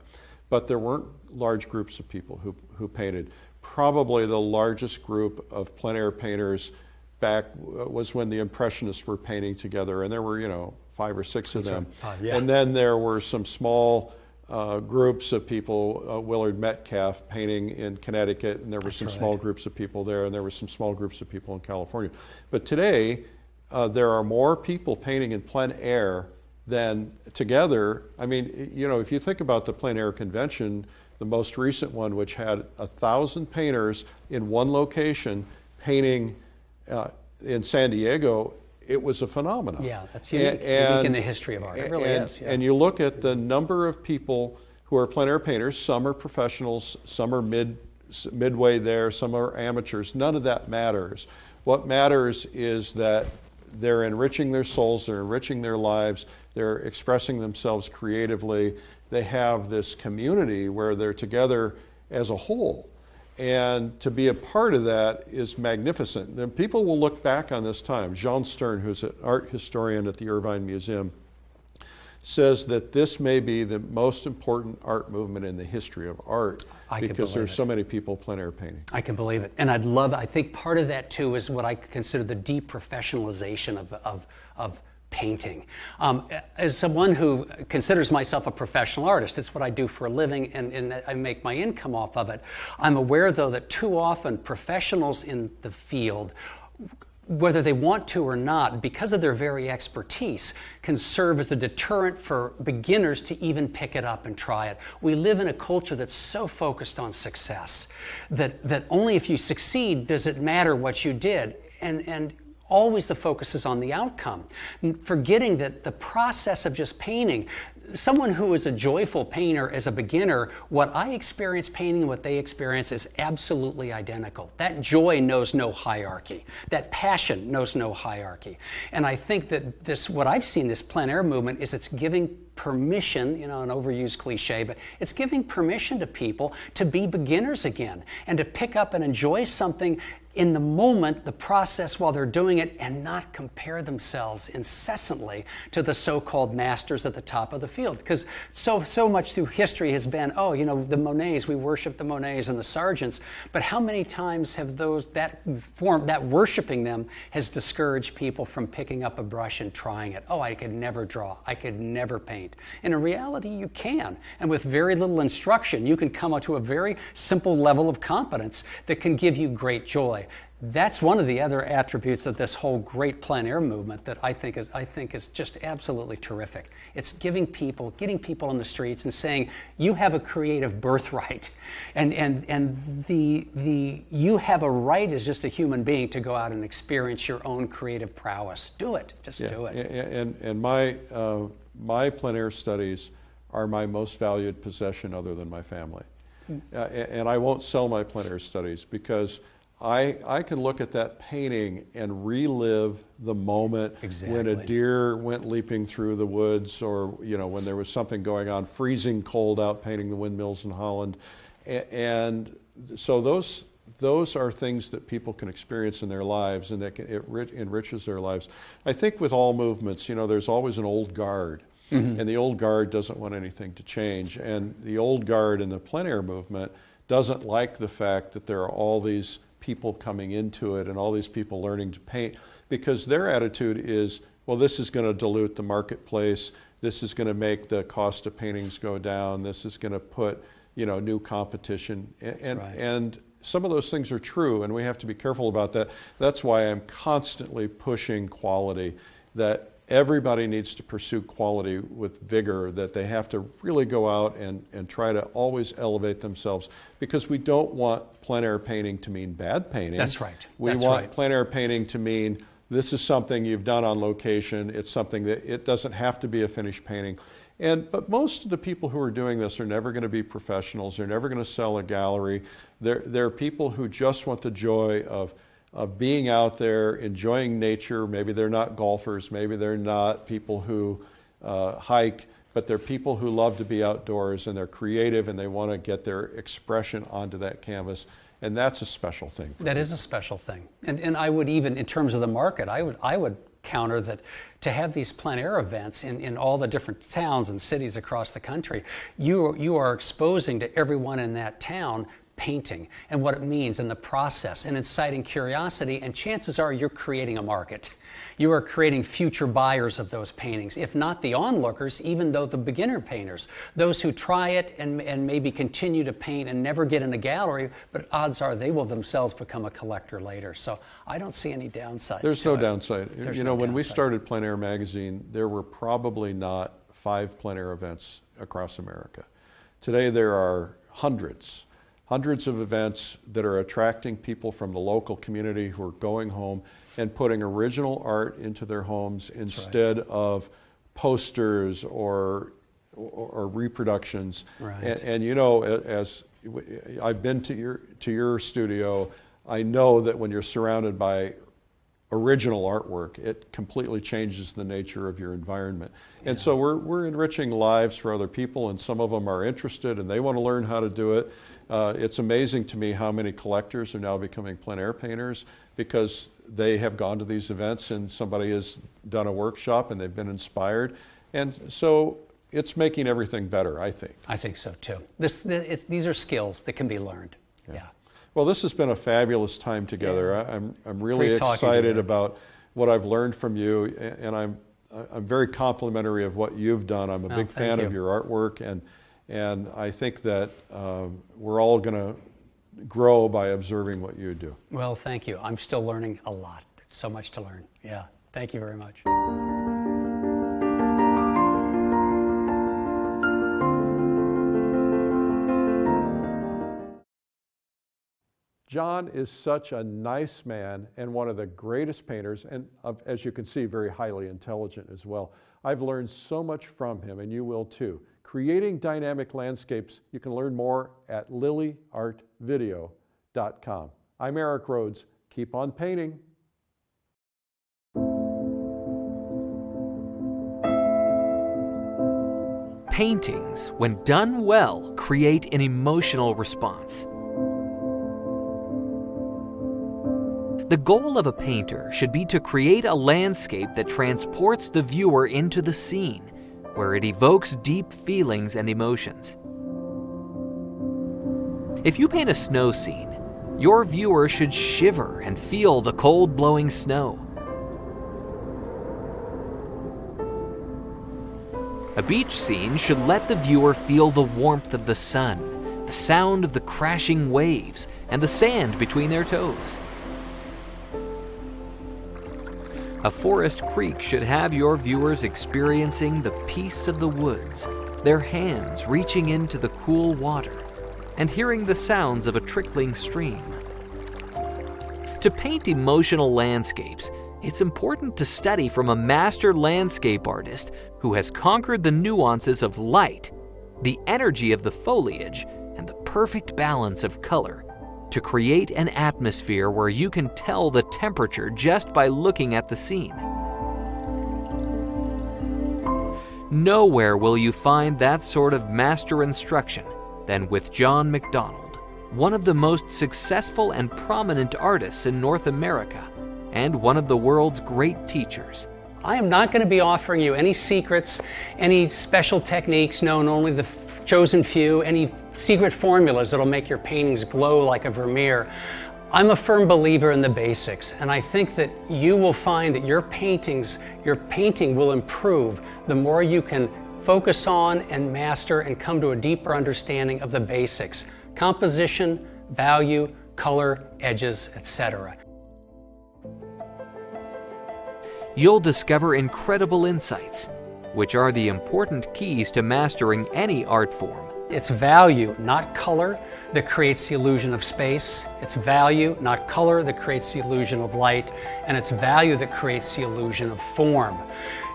But there weren't large groups of people who painted. Probably the largest group of plein air painters back was when the Impressionists were painting together, and there were 5 or 6 of them. Yeah. And then there were some small groups of people, Willard Metcalf painting in Connecticut, and there were some small groups of people there, and there were some small groups of people in California. But today, there are more people painting in plein air than together. I mean, if you think about the plein air convention, the most recent one, which had 1,000 painters in one location painting in San Diego, it was a phenomenon. Yeah, that's unique in the history of art. It really is. Yeah. And you look at the number of people who are plein air painters. Some are professionals, some are midway there, some are amateurs. None of that matters. What matters is that they're enriching their souls, they're enriching their lives, they're expressing themselves creatively. They have this community where they're together as a whole. And to be a part of that is magnificent. And people will look back on this time. Jean Stern, who's an art historian at the Irvine Museum, says that this may be the most important art movement in the history of art, because there's so many people plein air painting. I can believe it. And I think part of that too is what I consider the deprofessionalization of painting. As someone who considers myself a professional artist, it's what I do for a living, and I make my income off of it. I'm aware, though, that too often professionals in the field, whether they want to or not, because of their very expertise, can serve as a deterrent for beginners to even pick it up and try it. We live in a culture that's so focused on success that only if you succeed does it matter what you did. And always the focus is on the outcome, forgetting that the process of just painting, someone who is a joyful painter as a beginner, what I experience painting and what they experience is absolutely identical. That joy knows no hierarchy. That passion knows no hierarchy. And I think that what I've seen, this plein air movement, is it's giving permission, you know, an overused cliche, but it's giving permission to people to be beginners again and to pick up and enjoy something in the moment, the process while they're doing it, and not compare themselves incessantly to the so-called masters at the top of the field. Because so much through history has been, oh, you know, the Monets, we worship the Monets and the Sargents, but how many times have that worshiping them has discouraged people from picking up a brush and trying it? Oh, I could never draw, I could never paint. And in reality, you can. And with very little instruction, you can come up to a very simple level of competence that can give you great joy. That's one of the other attributes of this whole great plein air movement that I think is just absolutely terrific. It's getting people on the streets and saying, you have a creative birthright, and the you have a right as just a human being to go out and experience your own creative prowess. Do it, do it. And my plein air studies are my most valued possession other than my family. And I won't sell my plein air studies because I can look at that painting and relive the moment when a deer went leaping through the woods, or you know, when there was something going on, freezing cold out painting the windmills in Holland. And so those are things that people can experience in their lives, and that it enriches their lives. I think with all movements, you know, there's always an old guard. And the old guard doesn't want anything to change. And the old guard in the plein air movement doesn't like the fact that there are all these people coming into it and all these people learning to paint, because their attitude is, well, this is going to dilute the marketplace, this is going to make the cost of paintings go down, this is going to put, you know, new competition. And some of those things are true, and we have to be careful about that. That's why I'm constantly pushing quality, that everybody needs to pursue quality with vigor, that they have to really go out and try to always elevate themselves, because we don't want plein air painting to mean bad painting. That's right. We want plein air painting to mean this is something you've done on location. It's something that it doesn't have to be a finished painting. But most of the people who are doing this are never going to be professionals. They're never going to sell a gallery. They're people who just want the joy of being out there, enjoying nature. Maybe they're not golfers, maybe they're not people who hike, but they're people who love to be outdoors, and they're creative, and they want to get their expression onto that canvas. And that's a special thing. That is a special thing. And I would even, in terms of the market, I would counter that to have these plein air events in all the different towns and cities across the country, you are exposing to everyone in that town painting and what it means and the process, and inciting curiosity, and chances are you're creating a market. You are creating future buyers of those paintings, if not the onlookers, even though the beginner painters, those who try it and maybe continue to paint and never get in a gallery, but odds are they will themselves become a collector later. So I don't see any downsides. There's no downside. You know, when we started Plein Air magazine, there were probably not 5 plein air events across America. Today there are hundreds of events that are attracting people from the local community who are going home and putting original art into their homes instead of posters or reproductions. Right. And you know, as I've been to your studio, I know that when you're surrounded by original artwork, it completely changes the nature of your environment. And so we're enriching lives for other people, and some of them are interested and they want to learn how to do it. It's amazing to me how many collectors are now becoming plein air painters because they have gone to these events and somebody has done a workshop and they've been inspired. And so it's making everything better, I think. I think so too. These are skills that can be learned. Yeah. Well, this has been a fabulous time together. I'm really excited about what I've learned from you, and I'm very complimentary of what you've done. I'm a big fan of your artwork, and I think that we're all going to grow by observing what you do. Well, thank you. I'm still learning a lot. So much to learn. Yeah. Thank you very much. John is such a nice man and one of the greatest painters, and as you can see, very highly intelligent as well. I've learned so much from him, and you will too. Creating dynamic landscapes, you can learn more at lilyartvideo.com. I'm Eric Rhodes. Keep on painting. Paintings, when done well, create an emotional response. The goal of a painter should be to create a landscape that transports the viewer into the scene, where it evokes deep feelings and emotions. If you paint a snow scene, your viewer should shiver and feel the cold blowing snow. A beach scene should let the viewer feel the warmth of the sun, the sound of the crashing waves, and the sand between their toes. A forest creek should have your viewers experiencing the peace of the woods, their hands reaching into the cool water, and hearing the sounds of a trickling stream. To paint emotional landscapes, it's important to study from a master landscape artist who has conquered the nuances of light, the energy of the foliage, and the perfect balance of color to create an atmosphere where you can tell the temperature just by looking at the scene. Nowhere will you find that sort of master instruction than with John McDonald, one of the most successful and prominent artists in North America, and one of the world's great teachers. I am not going to be offering you any secrets, any special techniques known only the chosen few, any secret formulas that'll make your paintings glow like a vermeer. I'm a firm believer in the basics, and I think that you will find that your painting will improve the more you can focus on and master and come to a deeper understanding of the basics: composition, value, color, edges, etc. You'll discover incredible insights, which are the important keys to mastering any art form. It's value, not color, that creates the illusion of space. It's value, not color, that creates the illusion of light. And it's value that creates the illusion of form.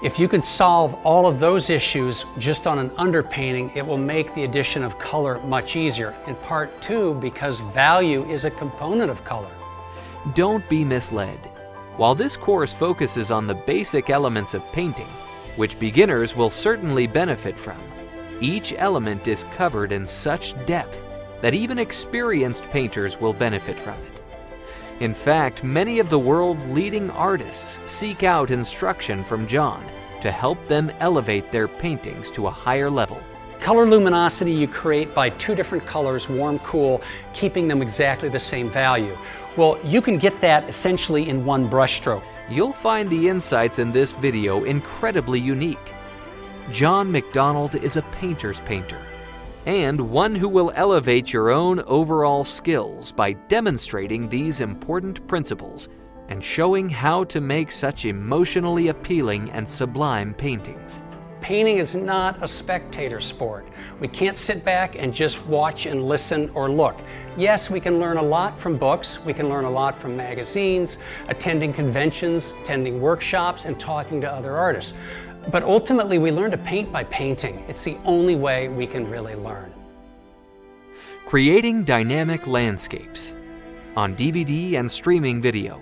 If you can solve all of those issues just on an underpainting, it will make the addition of color much easier. In part two, because value is a component of color. Don't be misled. While this course focuses on the basic elements of painting, which beginners will certainly benefit from, each element is covered in such depth that even experienced painters will benefit from it. In fact, many of the world's leading artists seek out instruction from John to help them elevate their paintings to a higher level. Color luminosity you create by two different colors, warm, cool, keeping them exactly the same value. Well, you can get that essentially in one brushstroke. You'll find the insights in this video incredibly unique. John McDonald is a painter's painter, and one who will elevate your own overall skills by demonstrating these important principles and showing how to make such emotionally appealing and sublime paintings. Painting is not a spectator sport. We can't sit back and just watch and listen or look. Yes, we can learn a lot from books, we can learn a lot from magazines, attending conventions, attending workshops, and talking to other artists. But ultimately, we learn to paint by painting. It's the only way we can really learn. Creating Dynamic Landscapes on DVD and streaming video.